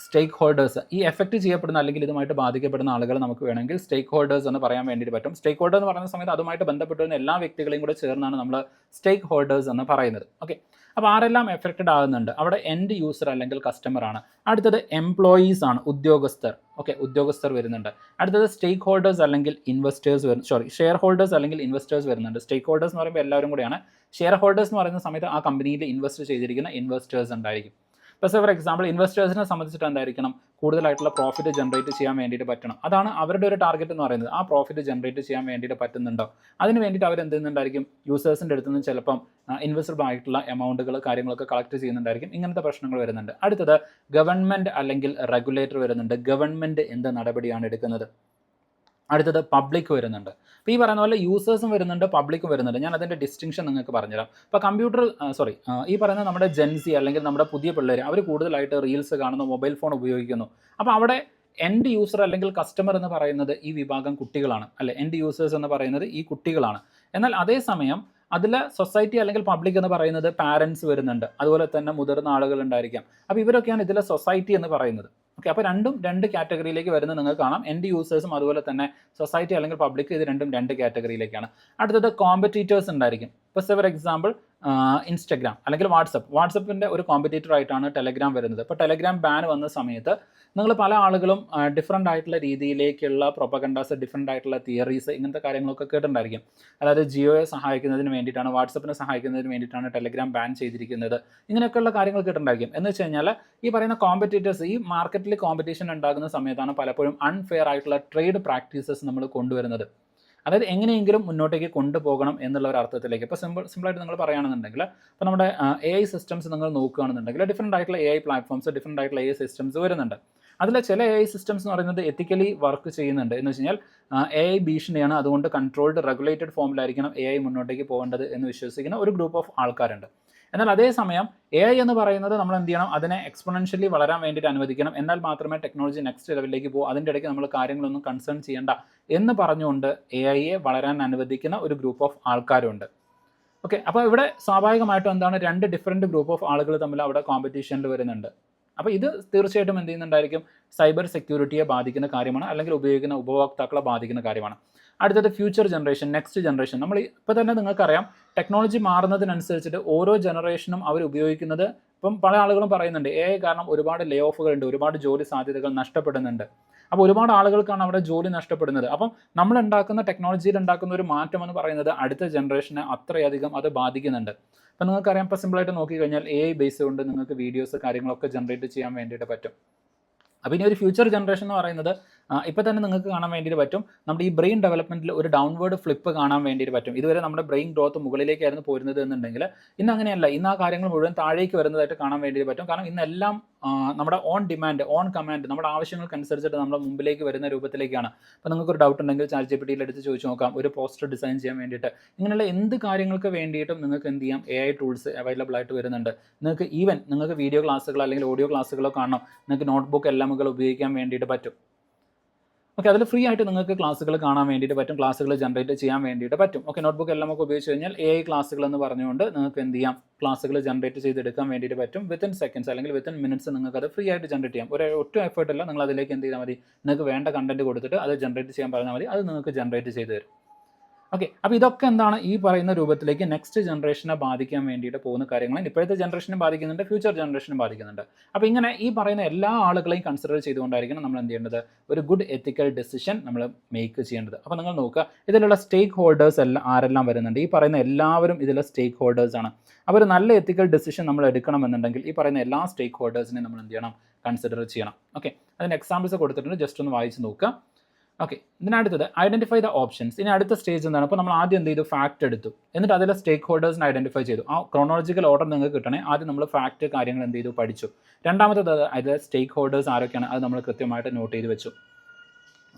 സ്റ്റേക്ക് ഹോൾഡേഴ്സ്, ഈ എഫക്റ്റ് ചെയ്യപ്പെടുന്ന അല്ലെങ്കിൽ ഇതുമായിട്ട് ബാധിക്കപ്പെടുന്ന ആളുകൾ നമുക്ക് വേണമെങ്കിൽ സ്റ്റേക്ക് ഹോൾഡേഴ്സ് എന്ന് പറയാൻ വേണ്ടിയിട്ട് പറ്റും. സ്റ്റേക്ക് ഹോൾഡർ എന്ന് പറയുന്ന സമയത്ത് അതുമായിട്ട് ബന്ധപ്പെട്ടിരുന്ന എല്ലാ വ്യക്തികളെയും കൂടെ ചേർന്നാണ് നമ്മൾ സ്റ്റേക്ക് ഹോൾഡേഴ്സ് എന്ന് പറയുന്നത്. ഓക്കെ, അപ്പോൾ ആരെല്ലാം എഫക്റ്റഡ് ആകുന്നുണ്ട്? അവിടെ എൻഡ് യൂസർ അല്ലെങ്കിൽ കസ്റ്റമർ ആണ്. അടുത്തത് എംപ്ലോയീസ് ആണ്, ഉദ്യോഗസ്ഥർ. ഓക്കെ, ഉദ്യോഗസ്ഥർ വരുന്നുണ്ട്. അടുത്തത് സ്റ്റേക്ക് ഹോൾഡേഴ്സ് അല്ലെങ്കിൽ ഇൻവെസ്റ്റേഴ്സ് ഷെയർ ഹോൾഡേഴ്സ് അല്ലെങ്കിൽ ഇൻവെസ്റ്റേഴ്സ് വരുന്നുണ്ട്. സ്റ്റേക്ക് ഹോൾഡേഴ്സ് എന്ന് പറയുമ്പോൾ എല്ലാവരും കൂടെയാണ്. ഷെയർ ഹോൾഡേഴ്സ് എന്ന് പറയുന്ന സമയത്ത് ആ കമ്പനിയിൽ ഇൻവെസ്റ്റ് ചെയ്തിരിക്കുന്ന ഇൻവെസ്റ്റേഴ്സ് ഉണ്ടായിരിക്കും. ഇപ്പോൾ ഫോർ എക്സാമ്പിൾ ഇൻവെസ്റ്റേഴ്സിനെ സംബന്ധിച്ചിട്ട് എന്തായിരിക്കണം? കൂടുതലായിട്ടുള്ള പ്രോഫിറ്റ് ജനറേറ്റ് ചെയ്യാൻ വേണ്ടിയിട്ട് പറ്റണം. അതാണ് അവരുടെ ഒരു ടാർഗറ്റ് എന്ന് പറയുന്നത്. ആ പ്രോഫിറ്റ് ജനറേറ്റ് ചെയ്യാൻ വേണ്ടിയിട്ട് പറ്റുന്നുണ്ടോ? അതിന് വേണ്ടിയിട്ട് അവർ എന്ത് ചെയ്യുന്നുണ്ടായിരിക്കും? യൂസേഴ്സിൻ്റെ അടുത്ത് നിന്ന് ചിലപ്പം ഇൻവെസ്റ്റബിൾ ആയിട്ടുള്ള എമൗണ്ടുകൾ കാര്യങ്ങളൊക്കെ കളക്ട് ചെയ്യുന്നുണ്ടായിരിക്കും. ഇങ്ങനത്തെ പ്രശ്നങ്ങൾ വരുന്നുണ്ട്. അടുത്തത് ഗവൺമെൻറ് അല്ലെങ്കിൽ റെഗുലേറ്റർ വരുന്നുണ്ട്. ഗവൺമെൻറ് എന്ത് നടപടിയാണ് എടുക്കുന്നത്? അടുത്തത് പബ്ലിക് വരുന്നുണ്ട്. അപ്പോൾ ഈ പറയുന്ന പോലെ യൂസേഴ്സും വരുന്നുണ്ട്, പബ്ലിക്കും വരുന്നുണ്ട്. ഞാൻ അതിൻ്റെ ഡിസ്റ്റിങ്ഷൻ നിങ്ങൾക്ക് പറഞ്ഞുതരാം. ഇപ്പോൾ ഈ പറയുന്ന നമ്മുടെ ജെൻസി അല്ലെങ്കിൽ നമ്മുടെ പുതിയ പിള്ളേർ, അവർ കൂടുതലായിട്ട് റീൽസ് കാണുന്നു, മൊബൈൽ ഫോൺ ഉപയോഗിക്കുന്നു. അപ്പോൾ അവിടെ എൻഡ് യൂസർ അല്ലെങ്കിൽ കസ്റ്റമർ എന്ന് പറയുന്നത് ഈ വിഭാഗം കുട്ടികളാണ്, അല്ലെ? എൻഡ് യൂസേഴ്സ് എന്ന് പറയുന്നത് ഈ കുട്ടികളാണ്. എന്നാൽ അതേസമയം അതിൽ സൊസൈറ്റി അല്ലെങ്കിൽ പബ്ലിക് എന്ന് പറയുന്നത് പാരൻസ് വരുന്നുണ്ട്, അതുപോലെ തന്നെ മുതിർന്ന ആളുകൾ ഉണ്ടായിരിക്കാം. അപ്പോൾ ഇവരൊക്കെയാണ് ഇതിലെ സൊസൈറ്റി എന്ന് പറയുന്നത്. ഓക്കെ, അപ്പോൾ രണ്ടും രണ്ട് കാറ്റഗറിയിലേക്ക് വരുന്നത് നിങ്ങൾക്ക് കാണാം. എൻഡ് യൂസേഴ്സും അതുപോലെ തന്നെ സൊസൈറ്റി അല്ലെങ്കിൽ പബ്ലിക്, ഇത് രണ്ടും രണ്ട് കാറ്റഗറിയിലേക്കാണ്. അടുത്തത് കോമ്പറ്റീറ്റേഴ്സ് ഉണ്ടായിരിക്കും. ഇപ്പോൾ ഫോർ എക്സാമ്പിൾ ഇൻസ്റ്റഗ്രാം അല്ലെങ്കിൽ വാട്സപ്പിൻ്റെ ഒരു കോമ്പറ്റീറ്റർ ആയിട്ടാണ് ടെലഗ്രാം വരുന്നത്. ഇപ്പോൾ ടെലഗ്രാം ബാൻ വന്ന സമയത്ത് നിങ്ങൾ പല ആളുകളും ഡിഫറെൻ്റ് ആയിട്ടുള്ള രീതിയിലേക്കുള്ള പ്രൊപ്പഗണ്ടാസ്, ഡിഫറെൻ്റ് ആയിട്ടുള്ള തിയറീസ്, ഇങ്ങനത്തെ കാര്യങ്ങളൊക്കെ കേട്ടിട്ടുണ്ടായിരിക്കും. അതായത് ജിയോയെ സഹായിക്കുന്നതിന് വേണ്ടിയിട്ടാണ്, വാട്സപ്പിനെ സഹായിക്കുന്നതിന് വേണ്ടിയിട്ടാണ് ടെലഗ്രാം ബാൻ ചെയ്തിരിക്കുന്നത്. ഇങ്ങനെയൊക്കെയുള്ള കാര്യങ്ങൾ കേട്ടിട്ടുണ്ടായിരിക്കും. എന്ന് വെച്ച് കഴിഞ്ഞാൽ ഈ പറയുന്ന കോമ്പറ്റീറ്റേഴ്സ് ഈ മാർക്കറ്റിൽ കോമ്പറ്റീഷൻ ഉണ്ടാകുന്ന സമയത്താണ് പലപ്പോഴും അൺഫെയർ ആയിട്ടുള്ള ട്രേഡ് പ്രാക്ടീസസ് നമ്മൾ കൊണ്ടുവരുന്നത്. അതായത് എങ്ങനെയെങ്കിലും മുന്നോട്ടേക്ക് കൊണ്ടുപോകണം എന്നുള്ള ഒരു അർത്ഥത്തിലേക്ക്. ഇപ്പോൾ സിമ്പിളായിട്ട് നിങ്ങൾ പറയുകയാണെന്നുണ്ടെങ്കിൽ, ഇപ്പോൾ നമ്മുടെ AI സിസ്റ്റംസ് നിങ്ങൾ നോക്കുകയാണെന്നുണ്ടെങ്കിൽ ഡിഫറെൻ്റ് ആയിട്ടുള്ള AI പ്ലാറ്റ്ഫോംസ്, ഡിഫറെൻ്റ് ആയിട്ടുള്ള AI സിസ്റ്റംസ് വരുന്നുണ്ട്. അതിൽ ചില AI സിസ്റ്റംസ് എന്ന് പറയുന്നത് എത്തിക്കലി വർക്ക് ചെയ്യുന്നുണ്ട്. എന്ന് വെച്ച് കഴിഞ്ഞാൽ AI ഭീഷണിയാണ്, അതുകൊണ്ട് കൺട്രോൾഡ് റെഗുലേറ്റഡ് ഫോമിലായിരിക്കണം AI മുന്നോട്ടേക്ക് പോകേണ്ടത് എന്ന് വിശ്വസിക്കുന്ന ഒരു ഗ്രൂപ്പ് ഓഫ് ആൾക്കാരുണ്ട്. എന്നാൽ അതേസമയം AI എന്ന് പറയുന്നത് നമ്മൾ എന്ത് ചെയ്യണം? അതിനെ എക്സ്പൊണൻഷ്യലി വളരാൻ വേണ്ടിയിട്ട് അനുവദിക്കണം. എന്നാൽ മാത്രമേ ടെക്നോളജി നെക്സ്റ്റ് ലെവലിലേക്ക് പോകും. അതിൻ്റെ ഇടയ്ക്ക് നമ്മൾ കാര്യങ്ങളൊന്നും കൺസേൺ ചെയ്യേണ്ട എന്ന് പറഞ്ഞുകൊണ്ട് AIയെ വളരാൻ അനുവദിക്കുന്ന ഒരു ഗ്രൂപ്പ് ഓഫ് ആൾക്കാരുണ്ട്. ഓക്കെ, അപ്പോൾ ഇവിടെ സ്വാഭാവികമായിട്ടും എന്താണ്? രണ്ട് ഡിഫറെൻറ്റ് ഗ്രൂപ്പ് ഓഫ് ആളുകൾ തമ്മിൽ അവിടെ കോമ്പറ്റീഷനിൽ വരുന്നുണ്ട്. അപ്പോൾ ഇത് തീർച്ചയായിട്ടും എന്ത് ചെയ്യുന്നുണ്ടായിരിക്കും? സൈബർ സെക്യൂരിറ്റിയെ ബാധിക്കുന്ന കാര്യമാണ്, അല്ലെങ്കിൽ ഉപയോഗിക്കുന്ന ഉപഭോക്താക്കളെ ബാധിക്കുന്ന കാര്യമാണ്. അടുത്തത് ഫ്യൂച്ചർ ജനറേഷൻ, നെക്സ്റ്റ് ജനറേഷൻ. നമ്മൾ ഇപ്പോൾ തന്നെ നിങ്ങൾക്കറിയാം, ടെക്നോളജി മാറുന്നതിനനുസരിച്ചിട്ട് ഓരോ ജനറേഷനും അവർ ഉപയോഗിക്കുന്നത്, ഇപ്പം പല ആളുകളും പറയുന്നുണ്ട് AI കാരണം ഒരുപാട് ലേ ഓഫുകളുണ്ട്, ഒരുപാട് ജോലി സാധ്യതകൾ നഷ്ടപ്പെടുന്നുണ്ട്. അപ്പോൾ ഒരുപാട് ആളുകൾക്കാണ് അവിടെ ജോലി നഷ്ടപ്പെടുന്നത്. അപ്പം നമ്മൾ ഉണ്ടാക്കുന്ന ടെക്നോളജിയിൽ ഉണ്ടാക്കുന്ന ഒരു മാറ്റം എന്ന് പറയുന്നത് അടുത്ത ജനറേഷനെ അത്രയധികം അത് ബാധിക്കുന്നുണ്ട്. അപ്പോൾ നിങ്ങൾക്കറിയാം, ഇപ്പോൾ സിമ്പിളായിട്ട് നോക്കിക്കഴിഞ്ഞാൽ AI ബേസ് കൊണ്ട് നിങ്ങൾക്ക് വീഡിയോസ് കാര്യങ്ങളൊക്കെ ജനറേറ്റ് ചെയ്യാൻ വേണ്ടിയിട്ട് പറ്റും. അപ്പോൾ ഇനി ഒരു ഫ്യൂച്ചർ ജനറേഷൻ എന്ന് പറയുന്നത് ഇപ്പോൾ തന്നെ നിങ്ങൾക്ക് കാണാൻ വേണ്ടിയിട്ട് പറ്റും, നമ്മുടെ ഈ ബ്രെയിൻ ഡെവലപ്മെൻറ്റിൽ ഒരു ഡൗൺവേർഡ് ഫ്ലിപ്പ് കാണാൻ വേണ്ടിയിട്ട് പറ്റും. ഇതുവരെ നമ്മുടെ ബ്രെയിൻ ഗ്രോത്ത് മുകളിലേക്കായിരുന്നു പോരുന്നത് എന്നുണ്ടെങ്കിൽ ഇന്ന് അങ്ങനെയല്ല. ഇന്ന് ആ കാര്യങ്ങൾ മുഴുവൻ താഴേക്ക് വരുന്നതായിട്ട് കാണാൻ വേണ്ടിയിട്ട് പറ്റും. കാരണം ഇന്നെല്ലാം നമ്മുടെ ഓൺ ഡിമാൻഡ്, ഓൺ കമാൻഡ്, നമ്മുടെ ആവശ്യങ്ങൾക്കനുസരിച്ചിട്ട് നമ്മുടെ മുമ്പിലേക്ക് വരുന്ന രൂപത്തിലേക്കാണ്. അപ്പോൾ നിങ്ങൾക്കൊരു ഡൗട്ട് ഉണ്ടെങ്കിൽ ChatGPTയിൽ എടുത്ത് ചോദിച്ച് നോക്കാം, ഒരു പോസ്റ്റർ ഡിസൈൻ ചെയ്യാൻ വേണ്ടിയിട്ട്. ഇങ്ങനെയുള്ള എന്ത് കാര്യങ്ങൾക്ക് വേണ്ടിയിട്ടും നിങ്ങൾക്ക് എന്ത് ചെയ്യാം? AI ടൂൾസ് അവൈലബിൾ ആയിട്ട് വരുന്നുണ്ട്. നിങ്ങൾക്ക് വീഡിയോ ക്ലാസ്സുകൾ അല്ലെങ്കിൽ ഓഡിയോ ക്ലാസ്സുകളോ കാണണം, നിങ്ങൾക്ക് നോട്ട്ബുക്ക് എല്ലാമുകൾ ഉപയോഗിക്കാൻ വേണ്ടിയിട്ട് പറ്റും. ഓക്കെ, അതിൽ ഫ്രീ ആയിട്ട് നിങ്ങൾക്ക് ക്ലാസ്സുകൾ കാണാൻ വേണ്ടിയിട്ട് പറ്റും, ക്ലാസ്സുകൾ ജനറേറ്റ് ചെയ്യാൻ വേണ്ടിയിട്ട് പറ്റും. ഓക്കെ, നോട്ട്ബുക്ക് എല്ലാം ഒക്കെ ഉപയോഗിച്ച് കഴിഞ്ഞാൽ AI ക്ലാസ്സുകൾ എന്ന് പറഞ്ഞുകൊണ്ട് നിങ്ങൾക്ക് എന്ത് ചെയ്യാം? ക്ലാസ്സുകൾ ജനറേറ്റ് ചെയ്തെടുക്കാൻ വേണ്ടിയിട്ട് പറ്റും. വിത്തിൻ സെക്കൻഡ്സ് അല്ലെങ്കിൽ വിത്തിൻ മിനിറ്റ്സ് നിങ്ങൾക്ക് അത് ഫ്രീ ആയിട്ട് ജനറേറ്റ് ചെയ്യാം. ഒറ്റ എഫേർട്ട് അല്ല, നിങ്ങൾ അതിലേക്ക് എന്ത് ചെയ്താൽ മതി? നിങ്ങൾക്ക് വേണ്ട കണ്ടന്റ് കൊടുത്തിട്ട് അത് ജനറേറ്റ് ചെയ്യാൻ പറഞ്ഞാൽ മതി, അത് നിങ്ങൾക്ക് ജനറേറ്റ് ചെയ്ത് തരും. ഓക്കെ, അപ്പോൾ ഇതൊക്കെ എന്താണ്? ഈ പറയുന്ന രൂപത്തിലേക്ക് നെക്സ്റ്റ് ജനറേഷനെ ബാധിക്കാൻ വേണ്ടിയിട്ട് പോകുന്ന കാര്യങ്ങൾ ഇപ്പോഴത്തെ ജനറേഷനെ ബാധിക്കുന്നുണ്ട്, ഫ്യൂച്ചർ ജനറേഷനെ ബാധിക്കുന്നുണ്ട്. അപ്പോൾ ഇങ്ങനെ ഈ പറയുന്ന എല്ലാ ആളുകളെയും കൺസിഡർ ചെയ്തുകൊണ്ടായിരിക്കണം നമ്മൾ എന്ത് ചെയ്യേണ്ടത്? ഒരു ഗുഡ് എത്തിക്കൽ ഡിസിഷൻ നമ്മൾ മേക്ക് ചെയ്യേണ്ടത്. അപ്പോൾ നിങ്ങൾ നോക്കുക, ഇതിലുള്ള സ്റ്റേക്ക് ഹോൾഡേഴ്സ് ആരെല്ലാം വരുന്നുണ്ട്? ഈ പറയുന്ന എല്ലാവരും ഇതിലെ സ്റ്റേക്ക് ഹോൾഡേഴ്സ് ആണ്. അപ്പോൾ ഒരു നല്ല എത്തിക്കൽ ഡിസിഷൻ നമ്മൾ എടുക്കണമെന്നുണ്ടെങ്കിൽ ഈ പറയുന്ന എല്ലാ സ്റ്റേക്ക് ഹോൾഡേഴ്സിനെയും നമ്മൾ എന്ത് ചെയ്യണം? കൺസിഡർ ചെയ്യണം. ഓക്കെ, അതിന് എക്സാമ്പിൾസ് കൊടുത്തിട്ടുണ്ട്, ജസ്റ്റ് ഒന്ന് വായിച്ച് നോക്കുക. ഓക്കെ, ഇതിനടുത്തത് ഐഡൻറ്റിഫൈ ദ ഓപ്ഷൻസ്. ഇനി അടുത്ത സ്റ്റേജ് എന്താണ്? അപ്പോൾ നമ്മൾ ആദ്യം എന്ത് ചെയ്തു? ഫാക്റ്റ് എടുത്തു, എന്നിട്ട് അതിലെ സ്റ്റേക്ക് ഹോൾഡേഴ്സിനെ ഐഡൻറ്റിഫൈ ചെയ്തു. ആ ക്രോണോളജിക്കൽ ഓർഡർ നിങ്ങൾക്ക് കിട്ടണേ. ആദ്യം നമ്മൾ ഫാക്റ്റ് കാര്യങ്ങൾ എന്ത് ചെയ്തു? പഠിച്ചു. രണ്ടാമത്തത് അതിലെ സ്റ്റേക്ക് ഹോൾഡേഴ്സ് ആരൊക്കെയാണ്? അത് നമ്മൾ കൃത്യമായിട്ട് നോട്ട് ചെയ്ത് വെച്ചു.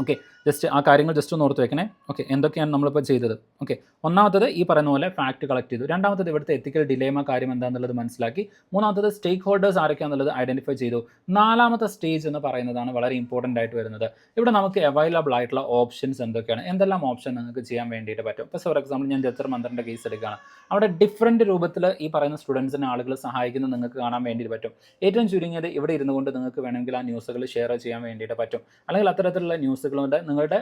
ഓക്കെ, ജസ്റ്റ് ആ കാര്യങ്ങൾ ജസ്റ്റ് ഒന്ന് ഓർത്ത് വെക്കണേ. ഓക്കെ, എന്തൊക്കെയാണ് നമ്മളിപ്പോൾ ചെയ്തത്? ഓക്കെ, ഒന്നാമത്തത് ഈ പറയുന്ന പോലെ ഫാക്റ്റ് കളക്ട് ചെയ്തു. രണ്ടാമത്തത് ഇവിടുത്തെ എത്തിക്കൽ ഡിലേമ കാര്യം എന്താണെന്നുള്ളത് മനസ്സിലാക്കി. മൂന്നാമത്തത് സ്റ്റേക്ക് ഹോൾഡേഴ്സ് ആരൊക്കെയാണെന്നുള്ളത് ഐഡൻറ്റിഫൈ ചെയ്തു. നാലാമത്തെ സ്റ്റേജ് എന്ന് പറയുന്നതാണ് വളരെ ഇമ്പോർട്ടൻ്റ് ആയിട്ട് വരുന്നത്. ഇവിടെ നമുക്ക് അവൈലബിൾ ആയിട്ടുള്ള ഓപ്ഷൻസ് എന്തൊക്കെയാണ്, എന്തെല്ലാം ഓപ്ഷൻ നിങ്ങൾക്ക് ചെയ്യാൻ വേണ്ടിയിട്ട് പറ്റും. ഇപ്പോൾ ഫോർ എക്സാമ്പിൾ ഞാൻ ജന്തർ മന്ദറിൻ്റെ കേസ് എടുക്കുകയാണ്. അവിടെ ഡിഫറൻറ്റ് രൂപത്തിൽ ഈ പറയുന്ന സ്റ്റുഡൻസിനെ ആളുകൾ സഹായിക്കുന്നത് നിങ്ങൾക്ക് കാണാൻ വേണ്ടിയിട്ട് പറ്റും. ഏറ്റവും ചുരുങ്ങിയത് ഇവിടെ ഇരുന്നു കൊണ്ട് നിങ്ങൾക്ക് വേണമെങ്കിൽ ആ ന്യൂസുകൾ ഷെയർ ചെയ്യാൻ വേണ്ടിയിട്ട് പറ്റും. അല്ലെങ്കിൽ അത്തരത്തിലുള്ള ന്യൂസുകളുടെ നിങ്ങളുടെ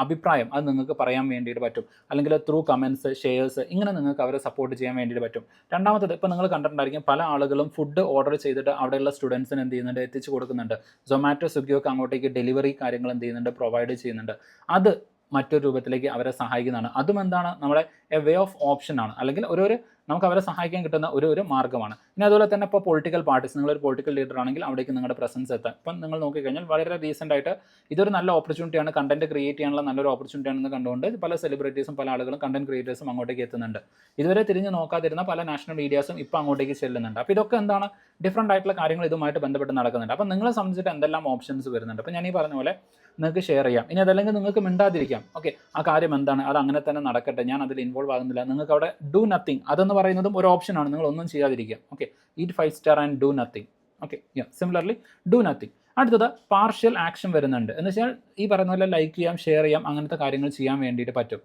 അഭിപ്രായം അത് നിങ്ങൾക്ക് പറയാൻ വേണ്ടിയിട്ട് പറ്റും. അല്ലെങ്കിൽ ത്രൂ കമൻസ്, ഷെയർസ്, ഇങ്ങനെ നിങ്ങൾക്ക് അവരെ സപ്പോർട്ട് ചെയ്യാൻ വേണ്ടിയിട്ട് പറ്റും. രണ്ടാമത്തത്, ഇപ്പോൾ നിങ്ങൾ കണ്ടിട്ടുണ്ടായിരിക്കും പല ആളുകളും ഫുഡ് ഓർഡർ ചെയ്തിട്ട് അവിടെയുള്ള സ്റ്റുഡൻസിന് എന്ത് ചെയ്യുന്നുണ്ട്, എത്തിച്ചു കൊടുക്കുന്നുണ്ട്. സൊമാറ്റോ, സ്വിഗ്ഗിയൊക്കെ അങ്ങോട്ടേക്ക് ഡെലിവറി കാര്യങ്ങൾ എന്ത് ചെയ്യുന്നുണ്ട്, പ്രൊവൈഡ് ചെയ്യുന്നുണ്ട്. അത് മറ്റൊരു രൂപത്തിലേക്ക് അവരെ സഹായിക്കുന്നതാണ്. അതും എന്താണ്, നമ്മുടെ എ വേ ഓഫ് ഓപ്ഷൻ ആണ്, അല്ലെങ്കിൽ ഒരു നമുക്ക് അവരെ സഹായിക്കാൻ കിട്ടുന്ന ഒരു മാർഗ്ഗമാണ്. ഇനി അതുപോലെ തന്നെ ഇപ്പോൾ പൊളിറ്റിക്കൽ പാർട്ടീസ്, നിങ്ങളൊരു പൊളിറ്റിക്കൽ ലീഡർ ആണെങ്കിൽ അവിടേക്ക് നിങ്ങളുടെ പ്രസൻസ് എത്താം. ഇപ്പം നിങ്ങൾ നോക്കിക്കഴിഞ്ഞാൽ വളരെ റീസെൻ്റ് ആയിട്ട് ഇതൊരു നല്ല ഓപ്പർച്യൂണിറ്റിയാണ്, കണ്ടന്റ് ക്രിയേറ്റ് ചെയ്യാനുള്ള നല്ലൊരു ഓപ്പർച്യൂണിറ്റി ആണെന്ന് കണ്ടുകൊണ്ട് പല സെലിബ്രിറ്റീസും പല ആളുകളും കണ്ടന്റ് ക്രിയേറ്റേഴ്സും അങ്ങോട്ടേക്ക് എത്തുന്നുണ്ട്. ഇതുവരെ തിരിഞ്ഞ് നോക്കാതിരുന്ന പല നാഷണൽ മീഡിയാസും ഇപ്പോൾ അങ്ങോട്ടേക്ക് ചെല്ലുന്നുണ്ട്. അപ്പോൾ ഇതൊക്കെ എന്താണ്, ഡിഫറൻ്റ് ആയിട്ടുള്ള കാര്യങ്ങൾ ഇതുമായിട്ട് ബന്ധപ്പെട്ട് നടക്കുന്നുണ്ട്. അപ്പോൾ നിങ്ങളെ സംബന്ധിച്ചിട്ട് എന്തെല്ലാം ഓപ്ഷൻസ് വരുന്നുണ്ട്. അപ്പോൾ ഞാൻ ഈ പറഞ്ഞ പോലെ നിങ്ങൾക്ക് ഷെയർ ചെയ്യാം. ഇനി അതല്ലെങ്കിൽ നിങ്ങൾക്ക് മിണ്ടാതിരിക്കാം. ഓക്കെ, ആ കാര്യം എന്താണ്, അത് അങ്ങനെ തന്നെ നടക്കട്ടെ, ഞാൻ അതിൽ ഇൻവോൾവ് ആകുന്നില്ല. നിങ്ങൾക്ക് അവിടെ ഡു നത്തിങ്, അതെന്ന് പറയുന്നതും ഒരു ഓപ്ഷനാണ്. നിങ്ങൾ ഒന്നും ചെയ്യാതിരിക്കുക. Okay, eat 5 star and do nothing. Okay, similarly do nothing. അടുത്തത് പാർഷ്യൽ ആക്ഷൻ വരുന്നുണ്ട്. എന്ന് വെച്ചാൽ ഈ പറയുന്ന പോലെ ലൈക്ക് ചെയ്യാം, ഷെയർ ചെയ്യാം, അങ്ങനത്തെ കാര്യങ്ങൾ ചെയ്യാൻ വേണ്ടിയിട്ട് പറ്റും.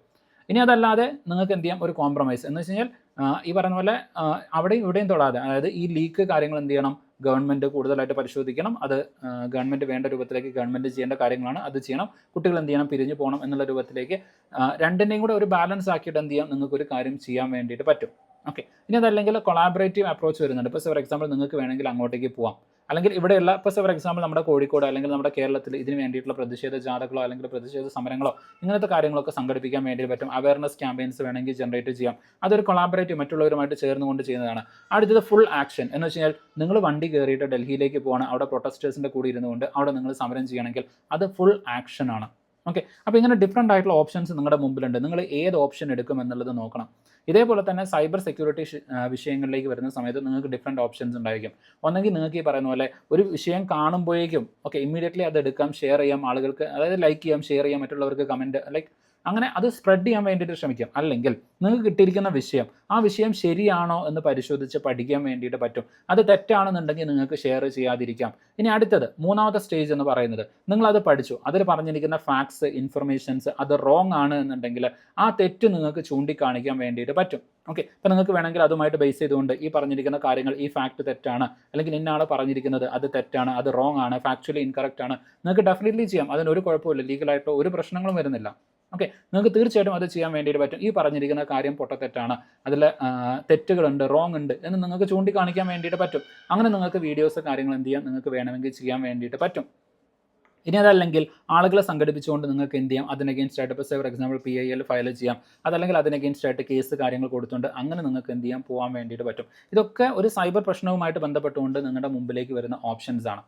ഇനി അതല്ലാതെ നിങ്ങൾക്ക് എന്ത് ചെയ്യാം, ഒരു കോംപ്രമൈസ് എന്ന് വെച്ച് കഴിഞ്ഞാൽ ഈ പറയുന്ന പോലെ അവിടെയും ഇവിടെയും തൊടാതെ, അതായത് ഈ ലീക്ക് കാര്യങ്ങൾ എന്ത് ചെയ്യണം, ഗവൺമെൻറ് കൂടുതലായിട്ട് പരിശോധിക്കണം. അത് ഗവൺമെൻറ് വേണ്ട രൂപത്തിലേക്ക് ഗവൺമെൻറ് ചെയ്യേണ്ട കാര്യങ്ങളാണ്, അത് ചെയ്യണം. കുട്ടികൾ എന്ത് ചെയ്യണം, പിരിഞ്ഞു പോകണം എന്നുള്ള രൂപത്തിലേക്ക് രണ്ടിൻ്റെയും കൂടെ ഒരു ബാലൻസ് ആക്കിയിട്ട് എന്ത് ചെയ്യാം, നിങ്ങൾക്കൊരു കാര്യം ചെയ്യാൻ വേണ്ടിയിട്ട് പറ്റും. ഓക്കെ, ഇനി അതല്ലെങ്കിൽ കൊളാബറേറ്റീവ് അപ്രോച്ച് വരുന്നുണ്ട്. ഇപ്പോൾ ഫോർ എക്സാമ്പിൾ നിങ്ങൾക്ക് വേണമെങ്കിൽ അങ്ങോട്ടേക്ക് പോവാം. അല്ലെങ്കിൽ ഇവിടെയുള്ള ഇപ്പോൾ ഫോർ എക്സാമ്പിൾ നമ്മുടെ കോഴിക്കോട് അല്ലെങ്കിൽ നമ്മുടെ കേരളത്തിൽ ഇതിന് വേണ്ടിയിട്ടുള്ള പ്രതിഷേധ ജാഥകളോ അല്ലെങ്കിൽ പ്രതിഷേധ സമരങ്ങളോ ഇങ്ങനത്തെ കാര്യങ്ങളൊക്കെ സംഘടിപ്പിക്കാൻ വേണ്ടി പറ്റും. അവയർനെസ് ക്യാമ്പയിൻസ് വേണമെങ്കിൽ ജനറേറ്റ് ചെയ്യാം. അതൊരു കൊളാബറേറ്റീവ് മറ്റുള്ളവരുമായിട്ട് ചേർന്നുകൊണ്ട് ചെയ്യുന്നതാണ്. അടുത്തത് ഫുൾ ആക്ഷൻ എന്ന് വെച്ച് കഴിഞ്ഞാൽ നിങ്ങൾ വണ്ടി കയറിയിട്ട് ഡൽഹിയിലേക്ക് പോകണം, അവിടെ പ്രൊട്ടസ്റ്റേഴ്സിൻ്റെ കൂടി ഇരുന്നുകൊണ്ട് അവിടെ നിങ്ങൾ സമരം ചെയ്യണമെങ്കിൽ അത് ഫുൾ ആക്ഷനാണ്. ഓക്കെ, അപ്പോൾ ഇങ്ങനെ ഡിഫറൻ്റ് ആയിട്ടുള്ള ഓപ്ഷൻസ് നിങ്ങളുടെ മുമ്പിലുണ്ട്. നിങ്ങൾ ഏത് ഓപ്ഷൻ എടുക്കും എന്നുള്ളത് നോക്കണം. ഇതേപോലെ തന്നെ സൈബർ സെക്യൂരിറ്റി വിഷയങ്ങളിലേക്ക് വരുന്ന സമയത്ത് നിങ്ങൾക്ക് ഡിഫറെൻറ്റ് ഓപ്ഷൻസ് ഉണ്ടായിരിക്കും. ഒന്നെങ്കിൽ നിങ്ങൾക്ക് ഈ പറയുന്ന പോലെ ഒരു വിഷയം കാണുമ്പോഴേക്കും ഓക്കെ ഇമ്മീഡിയറ്റ്ലി അത് എടുക്കാം, ഷെയർ ചെയ്യാം, ആളുകൾക്ക് അതായത് ലൈക്ക് ചെയ്യാം, ഷെയർ ചെയ്യാം, മറ്റുള്ളവർക്ക് കമൻറ്റ് ലൈക്ക് അങ്ങനെ അത് സ്പ്രെഡ് ചെയ്യാൻ വേണ്ടിയിട്ട് ശ്രമിക്കാം. അല്ലെങ്കിൽ നിങ്ങൾക്ക് കിട്ടിയിരിക്കുന്ന വിഷയം ആ വിഷയം ശരിയാണോ എന്ന് പരിശോധിച്ച് പഠിക്കാൻ വേണ്ടിയിട്ട് പറ്റും. അത് തെറ്റാണെന്നുണ്ടെങ്കിൽ നിങ്ങൾക്ക് ഷെയർ ചെയ്യാതിരിക്കാം. ഇനി അടുത്തത് മൂന്നാമത്തെ സ്റ്റേജ് എന്ന് പറയുന്നത്, നിങ്ങളത് പഠിച്ചു, അതിൽ പറഞ്ഞിരിക്കുന്ന ഫാക്ട്സ്, ഇൻഫർമേഷൻസ് അത് റോങ് ആണ് എന്നുണ്ടെങ്കിൽ ആ തെറ്റ് നിങ്ങൾക്ക് ചൂണ്ടിക്കാണിക്കാൻ വേണ്ടിയിട്ട് പറ്റും. ഓക്കെ, ഇപ്പോൾ നിങ്ങൾക്ക് വേണമെങ്കിൽ അതുമായിട്ട് ബേസ് ചെയ്തുകൊണ്ട് ഈ പറഞ്ഞിരിക്കുന്ന കാര്യങ്ങൾ, ഈ ഫാക്ട് തെറ്റാണ്, അല്ലെങ്കിൽ ഇന്നാൾ പറഞ്ഞിരിക്കുന്നത് അത് തെറ്റാണ്, അത് റോങ് ആണ്, ഫാക്ച്വലി ഇൻകറക്റ്റ് ആണ്, നിങ്ങൾക്ക് ഡെഫിനറ്റ്ലി ചെയ്യാം. അതിനൊരു കുഴപ്പമില്ല, ലീഗലായിട്ടോ ഒരു പ്രശ്നങ്ങളും വരുന്നില്ല. ഓക്കെ, നിങ്ങൾക്ക് തീർച്ചയായിട്ടും അത് ചെയ്യാൻ വേണ്ടിയിട്ട് പറ്റും. ഈ പറഞ്ഞിരിക്കുന്ന കാര്യം പൊട്ടത്തെറ്റാണ്, അതിൽ തെറ്റുകളുണ്ട്, റോങ് ഉണ്ട് എന്ന് നിങ്ങൾക്ക് ചൂണ്ടിക്കാണിക്കാൻ വേണ്ടിയിട്ട് പറ്റും. അങ്ങനെ നിങ്ങൾക്ക് വീഡിയോസ് കാര്യങ്ങൾ എന്ത് ചെയ്യാം, നിങ്ങൾക്ക് വേണമെങ്കിൽ ചെയ്യാൻ വേണ്ടിയിട്ട് പറ്റും. ഇനി അതല്ലെങ്കിൽ ആളുകളെ സംഘടിപ്പിച്ചുകൊണ്ട് നിങ്ങൾക്ക് എന്ത് ചെയ്യാം, അതിന് അഗെയിൻസ്റ്റ് ആയിട്ട് ഇപ്പോൾ ഫോർ എക്സാമ്പിൾ PIL ഫയൽ ചെയ്യാം. അതല്ലെങ്കിൽ അതിന് അഗെയിൻസ്റ്റ് ആയിട്ട് കേസ് കാര്യങ്ങൾ കൊടുത്തുകൊണ്ട് അങ്ങനെ നിങ്ങൾക്ക് എന്ത് ചെയ്യാം, പോകാൻ വേണ്ടിയിട്ട് പറ്റും. ഇതൊക്കെ ഒരു സൈബർ പ്രശ്നവുമായിട്ട് ബന്ധപ്പെട്ടുകൊണ്ട് നിങ്ങളുടെ മുമ്പിലേക്ക് വരുന്ന ഓപ്ഷൻസ് ആണ്.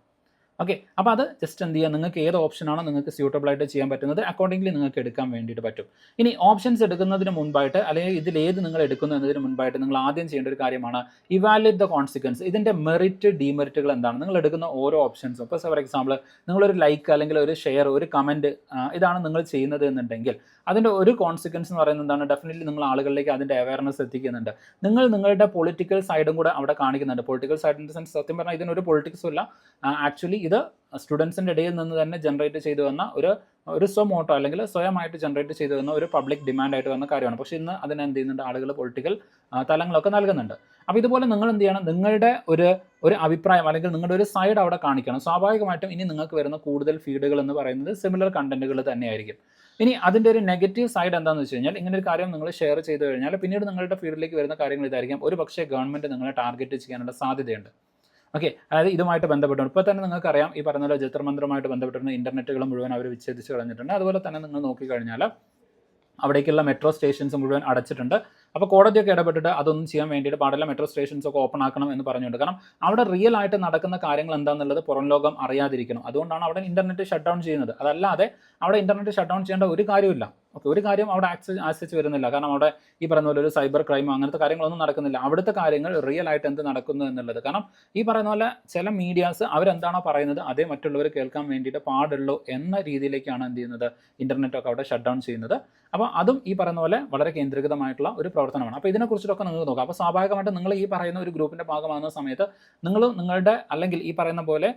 ഓക്കെ, അപ്പോൾ അത് ജസ്റ്റ് എന്ത് ചെയ്യുക, നിങ്ങൾക്ക് ഏത് ഓപ്ഷനാണോ നിങ്ങൾക്ക് സ്യൂട്ടബിൾ ആയിട്ട് ചെയ്യാൻ പറ്റുന്നത് അക്കോർഡിംഗ്ലി നിങ്ങൾക്ക് എടുക്കാൻ വേണ്ടിയിട്ട് പറ്റും. ഇനി ഓപ്ഷൻസ് എടുക്കുന്നതിന് മുൻപായിട്ട് അല്ലെങ്കിൽ ഇതിലേത് നിങ്ങൾ എടുക്കുന്നു എന്നതിന് മുൻപായിട്ട് നിങ്ങൾ ആദ്യം ചെയ്യേണ്ട ഒരു കാര്യമാണ് ഇവാലുവേറ്റ് ദ കോൺസിക്വൻസ്. ഇതിൻ്റെ മെറിറ്റ് ഡീമെറിറ്റുകൾ എന്താണ്, നിങ്ങൾ എടുക്കുന്ന ഓരോ ഓപ്ഷൻസും. ഇപ്പോൾ ഫോർ എക്സാമ്പിൾ നിങ്ങളൊരു ലൈക്ക് അല്ലെങ്കിൽ ഒരു ഷെയർ, ഒരു കമൻറ്റ് ഇതാണ് നിങ്ങൾ ചെയ്യുന്നത് എന്നുണ്ടെങ്കിൽ അതിൻ്റെ ഒരു കോൺസിക്വൻസ് എന്ന് പറയുന്നത് എന്താണ്, ഡെഫിനറ്റ്ലി നിങ്ങൾ ആളുകളിലേക്ക് അതിൻ്റെ അവയർനെസ് എത്തിക്കുന്നുണ്ട്. നിങ്ങൾ നിങ്ങളുടെ പൊളിറ്റിക്കൽ സൈഡും കൂടെ അവിടെ കാണിക്കുന്നുണ്ട്. Political side in the sense സത്യം പറഞ്ഞാൽ ഇതിനൊരു പൊളിറ്റിക്സും ഇല്ല, ആക്ച്വലി ഇത് സ്റ്റുഡൻസിൻ്റെ ഇടയിൽ നിന്ന് തന്നെ ജനറേറ്റ് ചെയ്തു വന്ന ഒരു സ്വമോട്ടോ അല്ലെങ്കിൽ സ്വയമായിട്ട് ജനറേറ്റ് ചെയ്തു വന്ന ഒരു പബ്ലിക് ഡിമാൻഡായിട്ട് വന്ന കാര്യമാണ്. പക്ഷേ ഇന്ന് അതിന് എന്ത് ചെയ്യുന്നുണ്ട്, ആളുകൾ പൊളിറ്റിക്കൽ തലങ്ങളൊക്കെ നൽകുന്നുണ്ട്. അപ്പോൾ ഇതുപോലെ നിങ്ങൾ എന്ത് ചെയ്യണം, നിങ്ങളുടെ ഒരു അഭിപ്രായം അല്ലെങ്കിൽ നിങ്ങളുടെ ഒരു സൈഡ് അവിടെ കാണിക്കണം. സ്വാഭാവികമായിട്ടും ഇനി നിങ്ങൾക്ക് വരുന്ന കൂടുതൽ ഫീഡുകൾ എന്ന് പറയുന്നത് സിമിലർ കണ്ടന്റുകൾ തന്നെയായിരിക്കും. ഇനി അതിൻ്റെ ഒരു നെഗറ്റീവ് സൈഡ് എന്താണെന്ന് വെച്ച് കഴിഞ്ഞാൽ, ഇങ്ങനെ ഒരു കാര്യം നിങ്ങൾ ഷെയർ ചെയ്ത് കഴിഞ്ഞാൽ പിന്നീട് നിങ്ങളുടെ ഫീൽഡിലേക്ക് വരുന്ന കാര്യങ്ങൾ ഇതായിരിക്കും. ഒരു പക്ഷേ ഗവൺമെൻറ് നിങ്ങളെ ടാർഗറ്റ് ചെയ്യാനുള്ള സാധ്യതയുണ്ട്. ഓക്കെ, അതായത് ഇതുമായിട്ട് ബന്ധപ്പെട്ടുണ്ട്. ഇപ്പോൾ തന്നെ നിങ്ങൾക്കറിയാം ഈ പറഞ്ഞ പോലെ ജന്തർ മന്ദറുമായിട്ട് ബന്ധപ്പെട്ടിരുന്ന ഇൻ്റർനെറ്റുകൾ മുഴുവൻ അവർ വിച്ഛേദിച്ച് കളഞ്ഞിട്ടുണ്ട്. അതുപോലെ തന്നെ നിങ്ങൾ നോക്കിക്കഴിഞ്ഞാൽ അവിടേക്കുള്ള മെട്രോ സ്റ്റേഷൻസ് മുഴുവൻ അടച്ചിട്ടുണ്ട്. അപ്പോൾ കോടതിയൊക്കെ ഇടപെട്ടിട്ട് അതൊന്നും ചെയ്യാൻ വേണ്ടിയിട്ട് പാടില്ല, മെട്രോ സ്റ്റേഷൻസ് ഒക്കെ ഓപ്പൺ ആക്കണം എന്ന് പറഞ്ഞുകൊണ്ട്. കാരണം അവിടെ റിയൽ ആയിട്ട് നടക്കുന്ന കാര്യങ്ങൾ എന്താണെന്നുള്ളത് പുറം ലോകം അറിയാതിരിക്കണം. അതുകൊണ്ടാണ് അവിടെ ഇൻ്റർനെറ്റ് ഷട്ട് ഡൗൺ ചെയ്യുന്നത്. അതല്ലാതെ അവിടെ ഇൻ്റർനെറ്റ് ഷട്ട് ഡൗൺ ചെയ്യേണ്ട ഒരു കാര്യമില്ല. ഓക്കെ, ഒരു കാര്യം അവിടെ ആശ്രയിച്ച് വരുന്നില്ല. കാരണം അവിടെ ഈ പറയുന്ന പോലെ ഒരു സൈബർ ക്രൈമോ അങ്ങനത്തെ കാര്യങ്ങളൊന്നും നടക്കുന്നില്ല. അവിടുത്തെ കാര്യങ്ങൾ റിയൽ ആയിട്ട് എന്ത് നടക്കുന്നു എന്നുള്ളത്. കാരണം ഈ പറയുന്ന പോലെ ചില മീഡിയാസ് അവരെന്താണോ പറയുന്നത് അതേ മറ്റുള്ളവർ കേൾക്കാൻ വേണ്ടിയിട്ട് പാടുള്ളൂ എന്ന രീതിയിലേക്കാണ് എന്ത് ചെയ്യുന്നത്, ഇൻ്റർനെറ്റൊക്കെ അവിടെ ഷട്ട് ഡൗൺ ചെയ്യുന്നത്. അപ്പോൾ അതും ഈ പറയുന്ന പോലെ വളരെ കേന്ദ്രീകൃതമായിട്ടുള്ള ഒരു പ്രവർത്തനമാണ്. അപ്പോൾ ഇതിനെക്കുറിച്ചിട്ടൊക്കെ നിങ്ങൾക്ക് നോക്കാം. അപ്പോൾ സ്വാഭാവികമായിട്ട് നിങ്ങൾ ഈ പറയുന്ന ഒരു ഗ്രൂപ്പിൻ്റെ ഭാഗമാകുന്ന സമയത്ത് നിങ്ങളുടെ അല്ലെങ്കിൽ ഈ പറയുന്ന പോലെ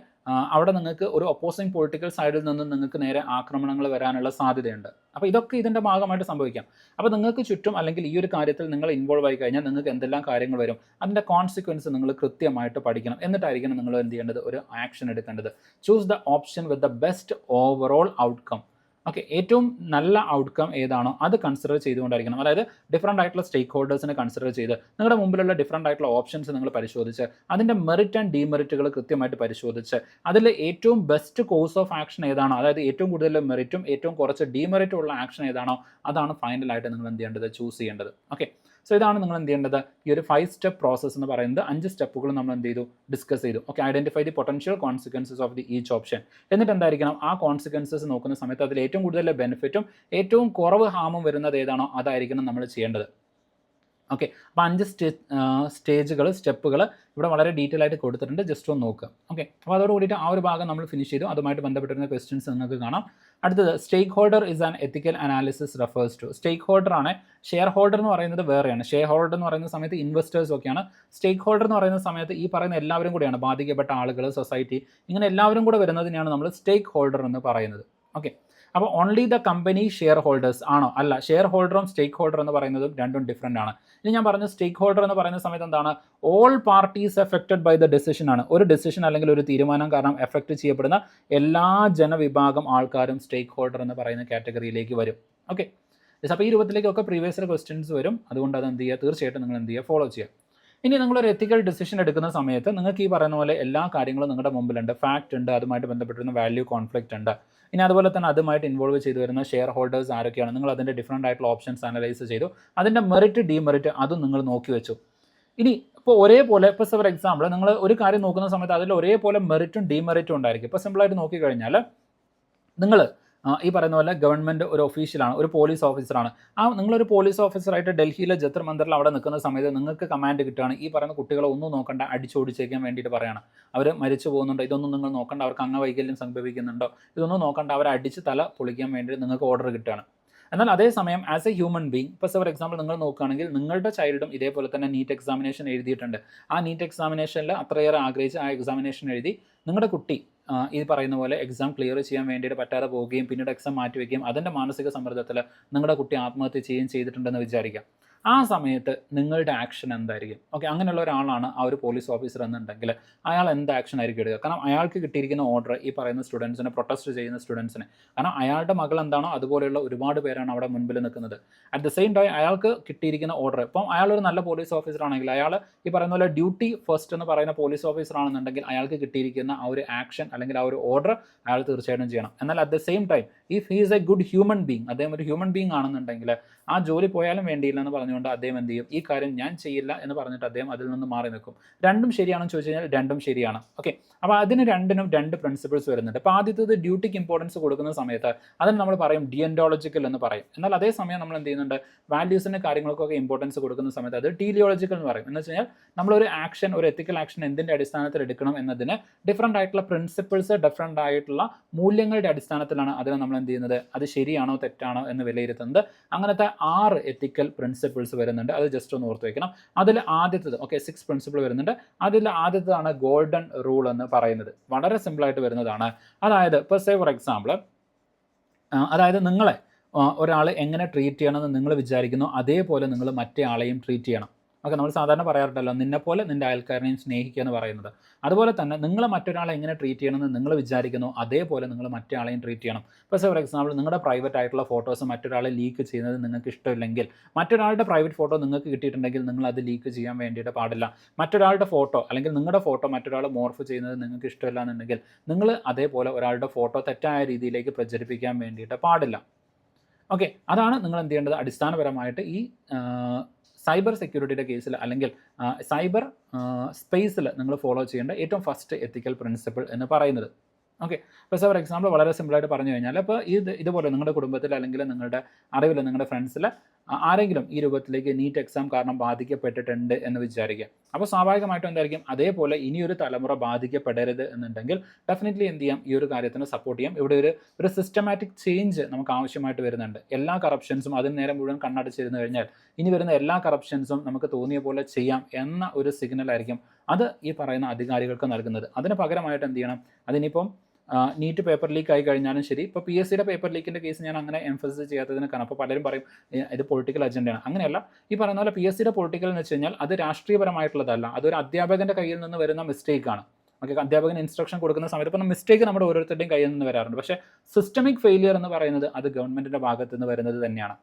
അവിടെ നിങ്ങൾക്ക് ഒരു ഒപ്പോസിങ് പൊളിറ്റിക്കൽ സൈഡിൽ നിന്ന് നിങ്ങൾക്ക് നേരെ ആക്രമണങ്ങൾ വരാനുള്ള സാധ്യതയുണ്ട്. അപ്പോൾ ഇതൊക്കെ ഇതിൻ്റെ ഭാഗമായിട്ട് സംഭവിക്കാം. അപ്പോൾ നിങ്ങൾക്ക് ചുറ്റും അല്ലെങ്കിൽ ഈ ഒരു കാര്യത്തിൽ നിങ്ങൾ ഇൻവോൾവ് ആയി കഴിഞ്ഞാൽ നിങ്ങൾക്ക് എന്തെല്ലാം കാര്യങ്ങൾ വരും, അതിൻ്റെ കോൺസിക്വൻസ് നിങ്ങൾ കൃത്യമായിട്ട് പഠിക്കണം. എന്നിട്ടായിരിക്കണം നിങ്ങൾ എന്ത് ചെയ്യേണ്ടത്, ഒരു ആക്ഷൻ എടുക്കേണ്ടത്. Choose the option with the best overall outcome. Okay, ഏറ്റവും നല്ല ഔട്ട്കം ഏതാണോ അത് കൺസിഡർ ചെയ്തുകൊണ്ടായിരിക്കണം. അതായത് ഡിഫറൻ്റ് ആയിട്ടുള്ള സ്റ്റേക്ക് ഹോൾഡേഴ്സിനെ കൺസിഡർ ചെയ്ത് നിങ്ങളുടെ മുമ്പിലുള്ള ഡിഫറൻ്റ് ആയിട്ടുള്ള ഓപ്ഷൻസ് നിങ്ങൾ പരിശോധിച്ച് അതിൻ്റെ മെറിറ്റ് ആൻഡ് ഡീമെറിറ്റുകൾ കൃത്യമായിട്ട് പരിശോധിച്ച് അതിൽ ഏറ്റവും ബെസ്റ്റ് കോഴ്സ് ഓഫ് ആക്ഷൻ ഏതാണോ, അതായത് ഏറ്റവും കൂടുതൽ മെറിറ്റും ഏറ്റവും കുറച്ച് ഡീമെറിറ്റും ഉള്ള ആക്ഷൻ ഏതാണോ അതാണ് ഫൈനലായിട്ട് നിങ്ങൾ എന്ത് ചെയ്യേണ്ടത്, ചൂസ് ചെയ്യേണ്ടത്. ഓക്കെ, സോ ഇതാണ് നിങ്ങൾ എന്ത് ചെയ്യേണ്ടത്. ഈ ഒരു 5 സ്റ്റെപ്പ് പ്രോസസ്സ് എന്ന് പറയുന്നത് 5 സ്റ്റെപ്പുകൾ നമ്മൾ എന്ത് ചെയ്തു, ഡിസ്കസ് ചെയ്തു. Okay, identify the potential consequences of the each option. എന്നിട്ട് എന്തായിരിക്കണം, ആ കോൺസിക്വൻസസ് നോക്കുന്ന സമയത്ത് അതിൽ ഏറ്റവും കൂടുതൽ ബെനിഫിറ്റും ഏറ്റവും കുറവ് ഹാമും വരുന്നത് ഏതാണോ അതായിരിക്കണം നമ്മൾ ചെയ്യേണ്ടത്. ഓക്കെ, അപ്പോൾ 5 സ്റ്റെപ്പുകൾ ഇവിടെ വളരെ ഡീറ്റെയിൽ ആയിട്ട് കൊടുത്തിട്ടുണ്ട്. ജസ്റ്റ് ഒന്ന് നോക്കുക. ഓക്കെ, അപ്പോൾ അതോട് കൂടിയിട്ട് ആ ഒരു ഭാഗം നമ്മൾ ഫിനിഷ് ചെയ്തു. അതുമായിട്ട് ബന്ധപ്പെട്ടിരുന്ന ക്വസ്റ്റ്യൻസ് നിങ്ങൾക്ക് കാണാം. അടുത്തത് stakeholder is an ethical analysis refers to. Stakeholder ആണ്. ഷെയർ ഹോൾഡർ എന്ന് പറയുന്നത് വേറെയാണ്. ഷെയർ ഹോൾഡർ എന്ന് പറയുന്ന സമയത്ത് ഇൻവെസ്റ്റേഴ്സ് ഒക്കെയാണ്. സ്റ്റേക്ക് ഹോൾഡർ എന്ന് പറയുന്ന സമയത്ത് ഈ പറയുന്ന എല്ലാവരും കൂടെയാണ്, ബാധിക്കപ്പെട്ട ആളുകൾ, സൊസൈറ്റി, ഇങ്ങനെ എല്ലാവരും കൂടെ വരുന്നതിനെയാണ് നമ്മൾ സ്റ്റേക്ക് ഹോൾഡർ എന്ന് പറയുന്നത്. ഓക്കെ, അപ്പോൾ only the company share holders ആണോ? അല്ല, ഷെയർ ഹോൾഡറും സ്റ്റേക്ക് ഹോൾഡർ എന്ന് പറയുന്നതും രണ്ടും ഡിഫറൻ്റ് ആണ്. ഇനി ഞാൻ പറഞ്ഞ സ്റ്റേക്ക് ഹോൾഡർ എന്ന് പറയുന്ന സമയത്ത് എന്താണ്, all parties affected by the decision ആണ്. ഒരു ഡിസിഷൻ അല്ലെങ്കിൽ ഒരു തീരുമാനം കാരണം എഫക്റ്റ് ചെയ്യപ്പെടുന്ന എല്ലാ ജനവിഭാഗം ആൾക്കാരും സ്റ്റേക്ക് ഹോൾഡർ എന്ന് പറയുന്ന കാറ്റഗറിയിലേക്ക് വരും. ഓക്കെ, അപ്പോൾ ഈ രൂപത്തിലേക്കൊക്കെ പ്രീവിയസ് ക്വസ്റ്റ്യൻസ് വരും. അതുകൊണ്ട് അത് എന്ത് ചെയ്യുക, തീർച്ചയായിട്ടും നിങ്ങൾ എന്ത് ചെയ്യുക, ഫോളോ ചെയ്യുക. ഇനി നിങ്ങളൊരു എത്തിക്കൽ ഡിസിഷൻ എടുക്കുന്ന സമയത്ത് നിങ്ങൾക്ക് ഈ പറയുന്ന പോലെ എല്ലാ കാര്യങ്ങളും നിങ്ങളുടെ മുമ്പിലുണ്ട്. ഫാക്റ്റ് ഉണ്ട്, അതുമായിട്ട് ബന്ധപ്പെട്ടിരുന്ന വാല്യൂ കോൺഫ്ലിക്റ്റ് ഉണ്ട്. ഇനി അതുപോലെ തന്നെ അതുമായിട്ട് ഇൻവോൾവ് ചെയ്തു വരുന്ന ഷെയർ ഹോൾഡേഴ്സ് ആരൊക്കെയാണ്, നിങ്ങൾ അതിൻ്റെ ഡിഫറൻ്റ് ആയിട്ടുള്ള ഓപ്ഷൻസ് അനലൈസ് ചെയ്തു. അതിൻ്റെ മെറിറ്റ് ഡീമെറിറ്റ് അതും നിങ്ങൾ നോക്കി വെച്ചു. ഇനി ഇപ്പോൾ ഒരേപോലെ, ഇപ്പോൾ ഫോർ എക്സാമ്പിൾ നിങ്ങൾ ഒരു കാര്യം നോക്കുന്ന സമയത്ത് അതിൽ ഒരേപോലെ മെറിറ്റും ഡീമെറിറ്റും ഉണ്ടായിരിക്കും. ഇപ്പോൾ സിമ്പിളായിട്ട് നോക്കിക്കഴിഞ്ഞാൽ നിങ്ങൾ ഈ പറയുന്ന പോലെ ഗവൺമെൻറ് ഒരു ഒഫീഷ്യലാണ്, ഒരു പോലീസ് ഓഫീസറാണ്. നിങ്ങളൊരു പോലീസ് ഓഫീസറായിട്ട് ഡൽഹിയിലെ ജന്തർ മന്ദിറിൽ അവിടെ നിൽക്കുന്ന സമയത്ത് നിങ്ങൾക്ക് കമാൻഡ് കിട്ടുകയാണ്, ഈ പറയുന്ന കുട്ടികളെ ഒന്നും നോക്കണ്ട, അടിച്ചോടിച്ചേക്കാൻ വേണ്ടിയിട്ട് പറയുകയാണ്. അവർ മരിച്ചു പോകുന്നുണ്ടോ, ഇതൊന്നും നിങ്ങൾ നോക്കണ്ട, അവർക്ക് അംഗവൈകല്യം സംഭവിക്കുന്നുണ്ടോ, ഇതൊന്നും നോക്കണ്ട, അവരെ അടിച്ച് തല പൊളിക്കാൻ വേണ്ടി നിങ്ങൾക്ക് ഓർഡർ കിട്ടുകയാണ്. എന്നാൽ അതേസമയം ആസ് എ ഹ്യൂമൻ ബീങ്, ഇപ്പോൾ ഫോർ എക്സാമ്പിൾ നിങ്ങൾ നോക്കുകയാണെങ്കിൽ നിങ്ങളുടെ ചൈൽഡും ഇതേപോലെ തന്നെ നീറ്റ് എക്സാമിനേഷൻ എഴുതിയിട്ടുണ്ട്. ആ നീറ്റ് എക്സാമിനേഷനിൽ അത്രയേറെ ആഗ്രഹിച്ച് ആ എക്സാമിനേഷൻ എഴുതി നിങ്ങളുടെ കുട്ടി ഈ പറയുന്ന പോലെ എക്സാം ക്ലിയർ ചെയ്യാൻ വേണ്ടിയിട്ട് പറ്റാതെ പോവുകയും പിന്നീട് എക്സാം മാറ്റിവെക്കുകയും അതിൻ്റെ മാനസിക സമ്മർദ്ദത്തിൽ നിങ്ങളുടെ കുട്ടി ആത്മഹത്യ ചെയ്യുകയും ചെയ്തിട്ടുണ്ടെന്ന് വിചാരിക്കാം. ആ സമയത്ത് നിങ്ങളുടെ ആക്ഷൻ എന്തായിരിക്കും? ഓക്കെ, അങ്ങനെയുള്ള ഒരാളാണ് ആ ഒരു പോലീസ് ഓഫീസർ എന്നുണ്ടെങ്കിൽ അയാൾ എന്ത് ആക്ഷൻ ആയിരിക്കും എടുക്കുക? കാരണം അയാൾക്ക് കിട്ടിയിരിക്കുന്ന ഓർഡർ ഈ പറയുന്ന സ്റ്റുഡൻസിനെ, പ്രൊട്ടസ്റ്റ് ചെയ്യുന്ന സ്റ്റുഡൻസിനെ, കാരണം അയാളുടെ മകൾ എന്താണോ അതുപോലെയുള്ള ഒരുപാട് പേരാണ് അവിടെ മുൻപിൽ നിൽക്കുന്നത്. അറ്റ് ദ സെയിം ടൈം അയാൾക്ക് കിട്ടിയിരിക്കുന്ന ഓർഡർ, ഇപ്പം അയാളൊരു നല്ല പോലീസ് ഓഫീസർ ആണെങ്കിൽ, അയാൾ ഈ പറയുന്ന പോലെ ഡ്യൂട്ടി ഫസ്റ്റ് എന്ന് പറയുന്ന പോലീസ് ഓഫീസർ ആണെന്നുണ്ടെങ്കിൽ അയാൾക്ക് കിട്ടിയിരിക്കുന്ന ആ ഒരു ആക്ഷൻ അല്ലെങ്കിൽ ആ ഒരു ഓർഡർ അയാൾ തീർച്ചയായിട്ടും ചെയ്യണം. എന്നാൽ at the same time if he is A good human being, അദ്ദേഹം ഒരു ഹ്യൂമൻ ബീങ് ആണെന്നുണ്ടെങ്കിൽ ആ ജോലി പോയാലും വേണ്ടിയില്ല എന്ന് പറഞ്ഞുകൊണ്ട് അദ്ദേഹം എന്ത് ചെയ്യും, ഈ കാര്യം ഞാൻ ചെയ്യില്ല എന്ന് പറഞ്ഞിട്ട് അദ്ദേഹം അതിൽ നിന്ന് മാറി നിൽക്കും. രണ്ടും ശരിയാണെന്ന് ചോദിച്ചു കഴിഞ്ഞാൽ രണ്ടും ശരിയാണ്. ഓക്കെ, അപ്പോൾ അതിന് രണ്ടിനും രണ്ട് പ്രിൻസിപ്പിൾസ് വരുന്നുണ്ട്. അപ്പോൾ ആദ്യത്തേത് ഡ്യൂട്ടിക്ക് ഇമ്പോർട്ടൻസ് കൊടുക്കുന്ന സമയത്ത് അതിന് നമ്മൾ പറയും ഡിയൻറ്റോളജിക്കൽ എന്ന് പറയും. എന്നാൽ അതേസമയം നമ്മൾ എന്ത് ചെയ്യുന്നുണ്ട്, വാല്യൂസിൻ്റെ കാര്യങ്ങൾക്കൊക്കെ ഇമ്പോർട്ടൻസ് കൊടുക്കുന്ന സമയത്ത് അത് ടീലിയോളജിക്കൽ എന്ന് പറയും. എന്ന് വെച്ച് കഴിഞ്ഞാൽ നമ്മളൊരു ആക്ഷൻ, ഒരു എത്തിക്കൽ ആക്ഷൻ എന്തിൻ്റെ അടിസ്ഥാനത്തിൽ എടുക്കണം എന്നതിന് ഡിഫറൻ്റ് ആയിട്ടുള്ള പ്രിൻസിപ്പിൾസ്, ഡിഫറൻ്റ് ആയിട്ടുള്ള മൂല്യങ്ങളുടെ അടിസ്ഥാനത്തിലാണ് അതിനെ നമ്മൾ എന്ത് ചെയ്യുന്നത്, അത് ശരിയാണോ തെറ്റാണോ എന്ന് വിലയിരുത്തുന്നത്. അങ്ങനത്തെ 6 എത്തിക്കൽ പ്രിൻസിപ്പിൾസ് വരുന്നുണ്ട്. അത് ജസ്റ്റ് ഒന്ന് ഓർത്ത് വയ്ക്കണം. അതിൽ ആദ്യത്തേത്, ഓക്കെ, 6 പ്രിൻസിപ്പിൾ വരുന്നുണ്ട്. അതിൽ ആദ്യത്തേതാണ് ഗോൾഡൻ റൂൾ എന്ന് പറയുന്നത്. വളരെ സിമ്പിളായിട്ട് വരുന്നതാണ്. അതായത് ഇപ്പോൾ സേ ഫോർ എക്സാമ്പിൾ, അതായത് നിങ്ങളെ ഒരാൾ എങ്ങനെ ട്രീറ്റ് ചെയ്യണമെന്ന് നിങ്ങൾ വിചാരിക്കുന്നു അതേപോലെ നിങ്ങൾ മറ്റേ ആളെയും ട്രീറ്റ് ചെയ്യണം. ഓക്കെ, നമ്മൾ സാധാരണ പറയാറുണ്ടല്ലോ, നിന്നെപ്പോലെ നിൻ്റെ അയൽക്കാരനെയും സ്നേഹിക്കുക എന്ന് പറയുന്നത്. അതുപോലെ തന്നെ നിങ്ങൾ മറ്റൊരാളെ എങ്ങനെ ട്രീറ്റ് ചെയ്യണമെന്ന് നിങ്ങൾ വിചാരിക്കുന്നു അതേപോലെ നിങ്ങൾ മറ്റേ ആളെയും ട്രീറ്റ് ചെയ്യണം. ഇപ്പോൾ ഫോർ എക്സാമ്പിൾ, നിങ്ങളുടെ പ്രൈവറ്റ് ആയിട്ടുള്ള ഫോട്ടോസ് മറ്റൊരാളെ ലീക്ക് ചെയ്യുന്നത് നിങ്ങൾക്ക് ഇഷ്ടമില്ലെങ്കിൽ, മറ്റൊരാളുടെ പ്രൈവറ്റ് ഫോട്ടോ നിങ്ങൾക്ക് കിട്ടിയിട്ടുണ്ടെങ്കിൽ നിങ്ങൾ അത് ലീക്ക് ചെയ്യാൻ വേണ്ടിയിട്ട് പാടില്ല. മറ്റൊരാളുടെ ഫോട്ടോ അല്ലെങ്കിൽ നിങ്ങളുടെ ഫോട്ടോ മറ്റൊരാൾ മോർഫ് ചെയ്യുന്നത് നിങ്ങൾക്ക് ഇഷ്ടമില്ല എന്നുണ്ടെങ്കിൽ നിങ്ങൾ അതേപോലെ ഒരാളുടെ ഫോട്ടോ തെറ്റായ രീതിയിലേക്ക് പ്രചരിപ്പിക്കാൻ വേണ്ടിയിട്ട് പാടില്ല. ഓക്കെ, അതാണ് നിങ്ങൾ എന്ത് ചെയ്യേണ്ടത്. അടിസ്ഥാനപരമായിട്ട് ഈ സൈബർ സെക്യൂരിറ്റിയുടെ കേസിൽ അല്ലെങ്കിൽ സൈബർ സ്പേസിൽ നിങ്ങൾ ഫോളോ ചെയ്യേണ്ട ഏറ്റവും ഫസ്റ്റ് എത്തിക്കൽ പ്രിൻസിപ്പിൾ എന്ന് പറയുന്നത്. ഓക്കെ. ഇപ്പോൾ ഫോർ എക്സാമ്പിൾ വളരെ സിമ്പിളായിട്ട് പറഞ്ഞു കഴിഞ്ഞാൽ, ഇപ്പോൾ ഇതുപോലെ നിങ്ങളുടെ കുടുംബത്തിൽ അല്ലെങ്കിൽ നിങ്ങളുടെ അറിവിൽ നിങ്ങളുടെ ഫ്രണ്ട്സിൽ ആരെങ്കിലും ഈ രൂപത്തിലേക്ക് നീറ്റ് എക്സാം കാരണം ബാധിക്കപ്പെട്ടിട്ടുണ്ട് എന്ന് വിചാരിക്കുക. അപ്പോൾ സ്വാഭാവികമായിട്ടും എന്തായിരിക്കും, അതേപോലെ ഇനിയൊരു തലമുറ ബാധിക്കപ്പെടരുത് എന്നുണ്ടെങ്കിൽ ഡെഫിനറ്റ്ലി എന്ത് ചെയ്യാം, ഈ ഒരു കാര്യത്തിന് സപ്പോർട്ട് ചെയ്യാം. ഇവിടെ ഒരു സിസ്റ്റമാറ്റിക് ചേഞ്ച് നമുക്ക് ആവശ്യമായിട്ട് വരുന്നുണ്ട്. എല്ലാ കറപ്ഷൻസും അതിന് നേരെ മുഴുവൻ കണ്ണടച്ചിരുന്നു കഴിഞ്ഞാൽ ഇനി വരുന്ന എല്ലാ കറപ്ഷൻസും നമുക്ക് തോന്നിയ പോലെ ചെയ്യാം എന്ന ഒരു സിഗ്നൽ ആയിരിക്കും അത് ഈ പറയുന്ന അധികാരികൾക്ക് നൽകുന്നത്. അതിന് പകരമായിട്ട് എന്ത് ചെയ്യണം, അതിനിപ്പം നീറ്റ് പേപ്പർ ലീക്ക് ആയി കഴിഞ്ഞാലും ശരി, ഇപ്പോൾ പി എസ് സിയുടെ പേപ്പർ ലീക്കിൻ്റെ കേസ് ഞാൻ അങ്ങനെ എംഫസിസ് ചെയ്യാത്തതിന് കാരണം അപ്പോൾ പലരും പറയും ഇത് പൊളിറ്റിക്കൽ അജണ്ടയാണ്. അങ്ങനെയല്ല, ഈ പറയുന്ന പോലെ പി എസ് സിയുടെ പൊളിറ്റിക്കൽ എന്ന് വെച്ച് കഴിഞ്ഞാൽ അത് രാഷ്ട്രീയപരമായിട്ടുള്ളതല്ല, അതൊരു അധ്യാപകൻ്റെ കയ്യിൽ നിന്ന് വരുന്ന മിസ്റ്റേക്കാണ്. ഓക്കെ, അധ്യാപകന് ഇൻസ്ട്രക്ഷൻ കൊടുക്കുന്ന സമയത്ത് ഇപ്പോൾ മിസ്റ്റേക്ക് നമ്മുടെ ഓരോരുത്തരുടെയും കയ്യിൽ നിന്ന് വരാറുണ്ട്. പക്ഷേ സിസ്റ്റമിക് ഫെയിലിയർ എന്ന് പറയുന്നത് അത് ഗവൺമെൻറ്റിൻ്റെ ഭാഗത്ത് നിന്ന് വരുന്നത് തന്നെയാണ്.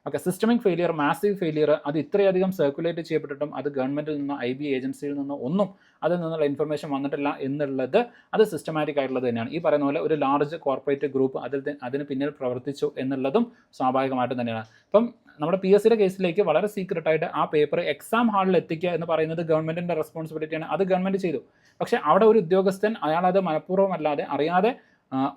Okay, systemic failure, massive failure, അത് ഇത്രയധികം സർക്കുലേറ്റ് ചെയ്യപ്പെട്ടിട്ടും അത് ഗവൺമെൻറ്റിൽ നിന്നോ IB ഏജൻസിയിൽ നിന്നോ ഒന്നും അതിൽ നിന്നുള്ള ഇൻഫർമേഷൻ വന്നിട്ടില്ല എന്നുള്ളത് അത് സിസ്റ്റമാറ്റിക് ആയിട്ടുള്ളത് തന്നെയാണ്. ഈ പറയുന്ന പോലെ ഒരു ലാർജ് കോർപ്പറേറ്റ് ഗ്രൂപ്പ് അതിന് പിന്നിൽ പ്രവർത്തിച്ചു എന്നുള്ളതും സ്വാഭാവികമായിട്ടും തന്നെയാണ്. ഇപ്പം നമ്മുടെ PSC യുടെ കേസിലേക്ക് വളരെ സീക്രട്ടായിട്ട് ആ പേപ്പർ എക്സാം ഹാളിൽ എത്തിക്കുക എന്ന് പറയുന്നത് ഗവൺമെൻറ്റിൻ്റെ റെസ്പോൺസിബിലിറ്റിയാണ്. അത് ഗവൺമെൻറ് ചെയ്തു. പക്ഷേ അവിടെ ഒരു ഉദ്യോഗസ്ഥൻ അയാളത് മനഃപൂർവ്വമല്ലാതെ അറിയാതെ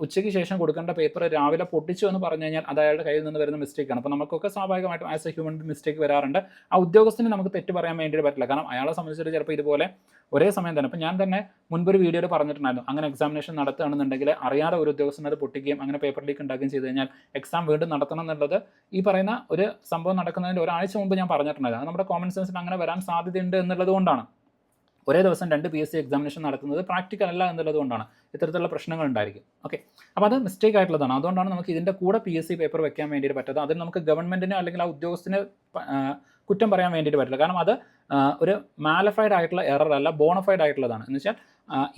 ഉച്ചയ്ക്ക് ശേഷം കൊടുക്കേണ്ട പേപ്പർ രാവിലെ പൊട്ടിച്ചു എന്ന് പറഞ്ഞു കഴിഞ്ഞാൽ അത് അയാളുടെ കയ്യിൽ നിന്ന് വരുന്ന മിസ്റ്റേക്കാണ്. അപ്പോൾ നമുക്കൊക്കെ സ്വാഭാവികമായിട്ടും ആസ് എ ഹ്യൂമൻ മിസ്റ്റേക്ക് വരാറുണ്ട്. ആ ഉദ്യോഗസ്ഥന് നമുക്ക് തെറ്റ് പറയാൻ വേണ്ടിയിട്ട് പറ്റില്ല. കാരണം അയാളെ സംബന്ധിച്ചിട്ട് ചിലപ്പോൾ ഇതുപോലെ ഒരേ സമയം തന്നെ, ഇപ്പോൾ ഞാൻ തന്നെ മുൻപൊരു വീഡിയോയിൽ പറഞ്ഞിട്ടുണ്ടായിരുന്നു, അങ്ങനെ എക്സാമിനേഷൻ നടത്തുകയാണെന്നുണ്ടെങ്കിൽ അറിയാതെ ഒരു ഉദ്യോഗസ്ഥൻ അത് പൊട്ടിക്കുകയും അങ്ങനെ പേപ്പർ ലീക്ക് ഉണ്ടാക്കുകയും ചെയ്ത് കഴിഞ്ഞാൽ എക്സാം വീണ്ടും നടത്തണം എന്നുള്ളത് ഈ പറയുന്ന ഒരു സംഭവം നടക്കുന്നതിൻ്റെ ഒരാഴ്ച മുമ്പ് ഞാൻ പറഞ്ഞിട്ടുണ്ടായിരുന്നു. അത് നമ്മുടെ കോമൺ സെൻസിൽ അങ്ങനെ വരാൻ സാധ്യതയുണ്ട് എന്നുള്ളത് കൊണ്ടാണ്. ഒരേ ദിവസം 2 PSC എക്സാമിനേഷൻ നടത്തുന്നത് പ്രാക്ടിക്കൽ അല്ല എന്നുള്ളത് കൊണ്ടാണ് ഇത്തരത്തിലുള്ള പ്രശ്നങ്ങൾ ഉണ്ടായിരിക്കും. ഓക്കെ, അപ്പോൾ അത് മിസ്റ്റേക്ക് ആയിട്ടുള്ളതാണ്. അതുകൊണ്ടാണ് നമുക്ക് ഇതിൻ്റെ കൂടെ PSC പേപ്പർ വെക്കാൻ വേണ്ടിയിട്ട് പറ്റാത്തത്. അതിന് നമുക്ക് ഗവൺമെൻറ്റിനെ അല്ലെങ്കിൽ ആ ഉദ്യോഗസ്ഥനെ കുറ്റം പറയാൻ വേണ്ടിയിട്ട് പറ്റില്ല. കാരണം അത് ഒരു മാലിഫൈഡ് ആയിട്ടുള്ള എറർ അല്ല, ബോണഫൈഡ് ആയിട്ടുള്ളതാണ്. എന്ന് വെച്ചാൽ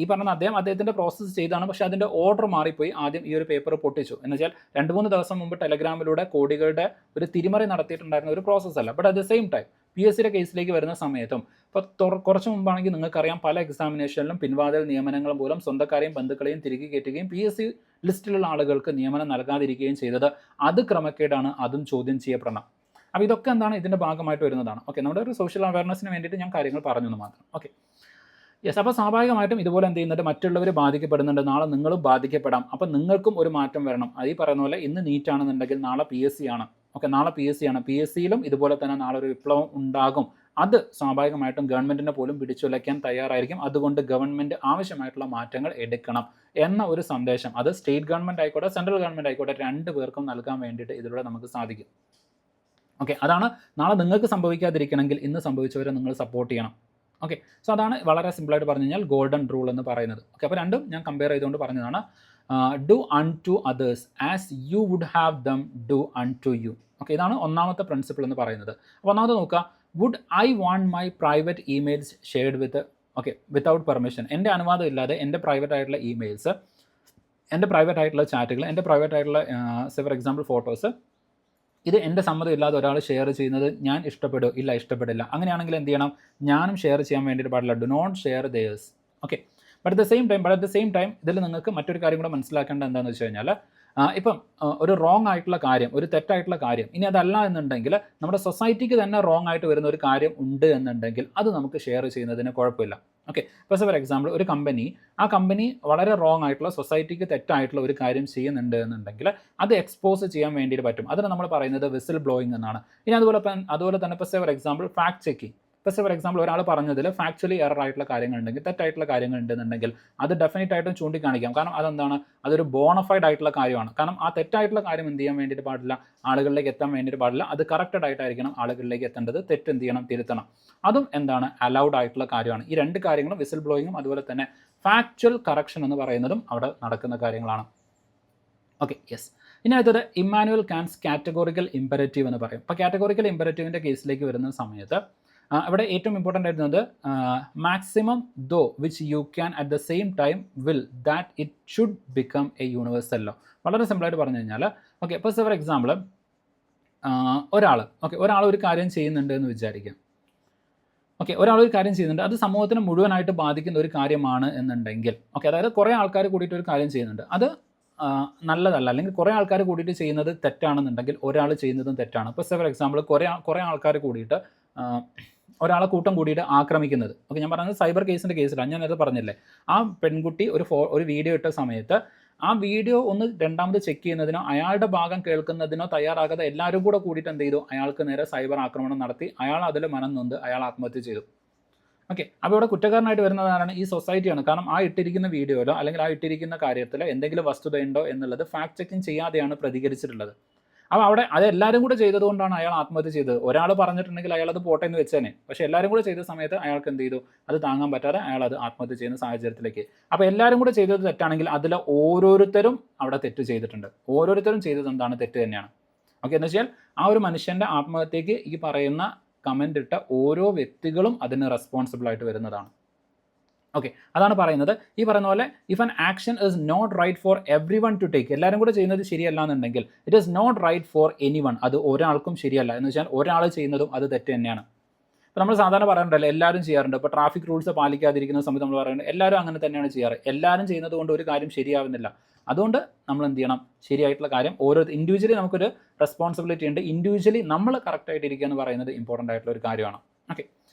ഈ പറഞ്ഞ അദ്ദേഹത്തിൻ്റെ പ്രോസസ്സ് ചെയ്താണ്, പക്ഷേ അതിൻ്റെ ഓർഡർ മാറിപ്പോയി. ആദ്യം ഈ ഒരു പേപ്പർ പൊട്ടിച്ചു എന്ന് വെച്ചാൽ 2-3 ദിവസം മുമ്പ് ടെലഗ്രാമിലൂടെ കോടികളുടെ ഒരു തിരിമറി നടത്തിയിട്ടുണ്ടായിരുന്ന ഒരു പ്രോസസ്സ് അല്ല. But at the same time PSC യുടെ കേസിലേക്ക് വരുന്ന സമയത്തും ഇപ്പോൾ കുറച്ച് മുമ്പാണെങ്കിൽ നിങ്ങൾക്കറിയാം, പല എക്സാമിനേഷനിലും പിൻവാതിൽ നിയമനങ്ങൾ മൂലം സ്വന്തക്കാരെയും ബന്ധുക്കളെയും തിരികെ കയറ്റുകയും PSC ലിസ്റ്റിലുള്ള ആളുകൾക്ക് നിയമനം നൽകാതിരിക്കുകയും ചെയ്തത് അത് ക്രമക്കേടാണ്, അതും ചോദ്യം ചെയ്യപ്പെടണം. അപ്പോൾ ഇതൊക്കെ എന്താണ് ഇതിൻ്റെ ഭാഗമായിട്ട് വരുന്നതാണ്. ഓക്കെ, നമ്മുടെ ഒരു സോഷ്യൽ അവയർനെസ്സിന് വേണ്ടിയിട്ട് ഞാൻ കാര്യങ്ങൾ പറഞ്ഞു എന്ന് മാത്രം. Okay, yes. അപ്പോൾ സ്വാഭാവികമായിട്ടും ഇതുപോലെ എന്ത് ചെയ്യുന്നുണ്ട്, മറ്റുള്ളവർ ബാധിക്കപ്പെടുന്നുണ്ട്, നാളെ നിങ്ങളും ബാധിക്കപ്പെടാം. അപ്പോൾ നിങ്ങൾക്കും ഒരു മാറ്റം വരണം. അത് ഈ പറയുന്ന പോലെ ഇന്ന് നീറ്റ് ആണെന്നുണ്ടെങ്കിൽ നാളെ PSC ആണ്. ഓക്കെ, നാളെ PSC ആണ്. PSCയിലും ഇതുപോലെ തന്നെ നാളെ ഒരു വിപ്ലവം ഉണ്ടാകും. അത് സ്വാഭാവികമായിട്ടും ഗവൺമെൻറ്റിനെ പോലും പിടിച്ചുലയ്ക്കാൻ തയ്യാറായിരിക്കും. അതുകൊണ്ട് ഗവൺമെൻറ് ആവശ്യമായിട്ടുള്ള മാറ്റങ്ങൾ എടുക്കണം എന്ന ഒരു സന്ദേശം അത് സ്റ്റേറ്റ് ഗവൺമെൻറ് ആയിക്കോട്ടെ സെൻട്രൽ ഗവൺമെൻറ് ആയിക്കോട്ടെ 2 പേർക്കും നൽകാൻ വേണ്ടിയിട്ട് ഇതിലൂടെ നമുക്ക് സാധിക്കും. ഓക്കെ, അതാണ് നാളെ നിങ്ങൾക്ക് സംഭവിക്കാതിരിക്കണമെങ്കിൽ ഇന്ന് സംഭവിച്ചവരെ നിങ്ങൾ സപ്പോർട്ട് ചെയ്യണം. ഓക്കെ, സോ അതാണ് വളരെ സിമ്പിളായിട്ട് പറഞ്ഞു കഴിഞ്ഞാൽ ഗോൾഡൻ റൂൾ എന്ന് പറയുന്നത്. ഓക്കെ, അപ്പോൾ രണ്ടും ഞാൻ കമ്പയർ ചെയ്തുകൊണ്ട് പറഞ്ഞതാണ്. Do unto others as you would have them do unto you. Okay, ഇതാണ് ഒന്നാമത്തെ പ്രിൻസിപ്പിൾ എന്ന് പറയുന്നത്. അപ്പോൾ ഒന്നാമത് നോക്കുക, would I want my private emails shared with without permission. എൻ്റെ അനുവാദം ഇല്ലാതെ എൻ്റെ പ്രൈവറ്റ് ആയിട്ടുള്ള ഇമെയിൽസ്, എൻ്റെ പ്രൈവറ്റ് ആയിട്ടുള്ള ചാറ്റുകൾ, എൻ്റെ പ്രൈവറ്റ് ആയിട്ടുള്ള ഫോർ എക്സാമ്പിൾ ഫോട്ടോസ്, ഇത് എൻ്റെ സമ്മതം ഇല്ലാതെ ഒരാൾ ഷെയർ ചെയ്യുന്നത് ഞാൻ ഇഷ്ടപ്പെടുമോ? ഇല്ല, ഇഷ്ടപ്പെടില്ല. അങ്ങനെയാണെങ്കിൽ എന്ത് ചെയ്യണം, ഞാനും ഷെയർ ചെയ്യാൻ വേണ്ടിയിട്ട് പാടില്ല. Do not share theirs. Okay, but at the same time ഇതിൽ നിങ്ങൾക്ക് മറ്റൊരു കാര്യം കൂടെ മനസ്സിലാക്കേണ്ടത് എന്താണെന്ന് വെച്ച് കഴിഞ്ഞാൽ, ഇപ്പം ഒരു റോങ് ആയിട്ടുള്ള കാര്യം, ഒരു തെറ്റായിട്ടുള്ള കാര്യം, ഇനി അതല്ല എന്നുണ്ടെങ്കിൽ നമ്മുടെ സൊസൈറ്റിക്ക് തന്നെ റോങ് ആയിട്ട് വരുന്ന ഒരു കാര്യം ഉണ്ട് എന്നുണ്ടെങ്കിൽ അത് നമുക്ക് ഷെയർ ചെയ്യുന്നതിന് കുഴപ്പമില്ല. ഓക്കെ, ഇപ്പോൾ ഫോർ എക്സാമ്പിൾ ഒരു ആ കമ്പനി വളരെ റോങ് ആയിട്ടുള്ള സൊസൈറ്റിക്ക് തെറ്റായിട്ടുള്ള ഒരു കാര്യം ചെയ്യുന്നുണ്ട് എന്നുണ്ടെങ്കിൽ അത് എക്സ്പോസ് ചെയ്യാൻ വേണ്ടിയിട്ട് പറ്റും. അതിന് നമ്മൾ പറയുന്നത് വിസിൽ ബ്ലോയിങ് എന്നാണ്. ഇനി അതുപോലെ തന്നെ ഇപ്പോൾ ഫോർ എക്സാമ്പിൾ ഫാക്ട് ചെക്കിങ്. ഇപ്പോൾ ഫോർ എക്സാമ്പിൾ ഒരാൾ പറഞ്ഞതിൽ ഫാക്ച്വലി എറർ ആയിട്ടുള്ള കാര്യങ്ങളുണ്ടെങ്കിൽ, തെറ്റായിട്ടുള്ള കാര്യങ്ങൾ ഉണ്ടെന്നുണ്ടെങ്കിൽ അത് ഡെഫിനറ്റ് ആയിട്ടും ചൂണ്ടിക്കാണിക്കാം. കാരണം അതെന്താണ്, അതൊരു ബോണഫൈഡ് ആയിട്ടുള്ള കാര്യമാണ്. കാരണം ആ തെറ്റായിട്ടുള്ള കാര്യം എന്ത് ചെയ്യാൻ വേണ്ടിയിട്ട് പാടില്ല, ആളുകളിലേക്ക് എത്താൻ വേണ്ടിയിട്ട് പാടില്ല. അത് കറക്റ്റഡ് ആയിട്ടായിരിക്കണം ആളുകളിലേക്ക് എത്തേണ്ടത്. തെറ്റ് എന്ത് ചെയ്യണം, തിരുത്തണം. അതും എന്താണ്, അലൗഡ് ആയിട്ടുള്ള കാര്യമാണ്. ഈ 2 കാര്യങ്ങളും വിസിൽ ബ്ലോയിങ്ങും അതുപോലെ തന്നെ ഫാക്ച്വൽ കറക്ഷൻ എന്ന് പറയുന്നതും അവിടെ നടക്കുന്ന കാര്യങ്ങളാണ്. Okay, yes. ഇനി അടുത്തത് ഇമ്മാനുവൽ കാന്റ്സ് കാറ്റഗോറിക്കൽ ഇമ്പരറ്റീവ് എന്ന് പറയും. അപ്പോൾ കാറ്റഗോറിക്കൽ ഇമ്പരറ്റീവിൻ്റെ കേസിലേക്ക് വരുന്ന സമയത്ത് ഇവിടെ ഏറ്റവും ഇമ്പോർട്ടൻ്റ് ആയിരുന്നത് maximum though which you can at the same time will that it should become a universal law. വളരെ സിമ്പിളായിട്ട് പറഞ്ഞു കഴിഞ്ഞാൽ, ഓക്കെ, ഇപ്പോൾ ഫോർ എക്സാമ്പിൾ ഒരാൾ ഒരു കാര്യം ചെയ്യുന്നുണ്ട് എന്ന് വിചാരിക്കാം. ഓക്കെ, ഒരാൾ ഒരു കാര്യം ചെയ്യുന്നുണ്ട്, അത് സമൂഹത്തിന് മുഴുവനായിട്ട് ബാധിക്കുന്ന ഒരു കാര്യമാണ് എന്നുണ്ടെങ്കിൽ, ഓക്കെ, അതായത് കുറേ ആൾക്കാർ കൂടിയിട്ട് ഒരു കാര്യം ചെയ്യുന്നുണ്ട്, അത് നല്ലതല്ല, അല്ലെങ്കിൽ കുറേ ആൾക്കാർ കൂടിയിട്ട് ചെയ്യുന്നത് തെറ്റാണെന്നുണ്ടെങ്കിൽ ഒരാൾ ചെയ്യുന്നതും തെറ്റാണ്. ഇപ്പോൾ ഫോർ എക്സാമ്പിൾ കുറേ ആൾക്കാർ കൂടിയിട്ട് ഒരാളെ കൂട്ടം കൂടിയിട്ട് ആക്രമിക്കുന്നത്. ഓക്കെ, ഞാൻ പറയുന്നത് സൈബർ കേസിൻ്റെ കേസിലാണ്, ഞാനത് പറഞ്ഞില്ലേ. ആ പെൺകുട്ടി ഒരു വീഡിയോ ഇട്ട സമയത്ത് ആ വീഡിയോ ഒന്ന് രണ്ടാമത് ചെക്ക് ചെയ്യുന്നതിനോ അയാളുടെ ഭാഗം കേൾക്കുന്നതിനോ തയ്യാറാകാതെ എല്ലാവരും കൂടെ കൂടിയിട്ട് എന്ത് ചെയ്തു, അയാൾക്ക് നേരെ സൈബർ ആക്രമണം നടത്തി. അയാൾ അതിൽ മനം നൊന്ത് അയാൾ ആത്മഹത്യ ചെയ്തു. ഓക്കെ, അപ്പോൾ ഇവിടെ കുറ്റക്കാരനായിട്ട് വരുന്നതാണ് ഈ സൊസൈറ്റിയാണ്. കാരണം ആ ഇട്ടിരിക്കുന്ന വീഡിയോയിലോ അല്ലെങ്കിൽ ആ ഇട്ടിരിക്കുന്ന കാര്യത്തിലോ എന്തെങ്കിലും വസ്തുതയുണ്ടോ എന്നുള്ളത് ഫാക്ട് ചെക്കിങ് ചെയ്യാതെയാണ് പ്രതികരിച്ചിട്ടുള്ളത്. അപ്പോൾ അവിടെ അത് എല്ലാവരും കൂടെ ചെയ്തതുകൊണ്ടാണ് അയാൾ ആത്മഹത്യ ചെയ്തത്. ഒരാൾ പറഞ്ഞിട്ടുണ്ടെങ്കിൽ അയാൾ അത് പോട്ടെ എന്ന് വെച്ചേനെ. പക്ഷേ എല്ലാവരും കൂടെ ചെയ്ത സമയത്ത് അയാൾക്ക് എന്ത് ചെയ്തു, അത് താങ്ങാൻ പറ്റാതെ അയാൾ അത് ആത്മഹത്യ ചെയ്യുന്ന സാഹചര്യത്തിലേക്ക്. അപ്പോൾ എല്ലാവരും കൂടെ ചെയ്തത് തെറ്റാണെങ്കിൽ അതിൽ ഓരോരുത്തരും അവിടെ തെറ്റ് ചെയ്തിട്ടുണ്ട്. ഓരോരുത്തരും ചെയ്തത് എന്താണ്, തെറ്റ് തന്നെയാണ്. ഓക്കെ, എന്ന് വെച്ചാൽ ആ ഒരു മനുഷ്യൻ്റെ ആത്മഹത്യക്ക് ഈ പറയുന്ന കമൻ്റ് ഇട്ട ഓരോ വ്യക്തികളും അതിന് റെസ്പോൺസിബിൾ ആയിട്ട് വരുന്നതാണ്. ഓക്കെ, അതാണ് പറയുന്നത്. ഈ പറയുന്ന പോലെ if an action is not right for everyone to take, എല്ലാവരും കൂടെ ചെയ്യുന്നത് ശരിയല്ല എന്നുണ്ടെങ്കിൽ it is not right for anyone, അത് ഒരാൾക്കും ശരിയല്ല. എന്ന് വെച്ചാൽ ഒരാൾ ചെയ്യുന്നതും അത് തെറ്റ് തന്നെയാണ്. ഇപ്പോൾ നമ്മൾ സാധാരണ പറയാറുണ്ടല്ലോ, എല്ലാവരും ചെയ്യാറുണ്ട്. ഇപ്പോൾ ട്രാഫിക് റൂൾസ് പാലിക്കാതിരിക്കുന്ന സമയത്ത് നമ്മൾ പറയുന്നത് എല്ലാവരും അങ്ങനെ തന്നെയാണ് ചെയ്യാറ്. എല്ലാവരും ചെയ്യുന്നത് കൊണ്ട് ഒരു കാര്യം ശരിയാവുന്നില്ല. അതുകൊണ്ട് നമ്മൾ എന്ത് ചെയ്യണം, ശരിയായിട്ടുള്ള കാര്യം ഓരോ ഇൻഡിവിജ്വലി നമുക്കൊരു റെസ്പോൺസിബിലിറ്റി ഉണ്ട്. ഇൻഡിവിജ്വലി നമ്മൾ കറക്റ്റായിട്ട് ഇരിക്കുക എന്ന് പറയുന്നത് ഇമ്പോർട്ടൻ്റ് ആയിട്ടുള്ള ഒരു കാര്യമാണ്. ഓക്കെ,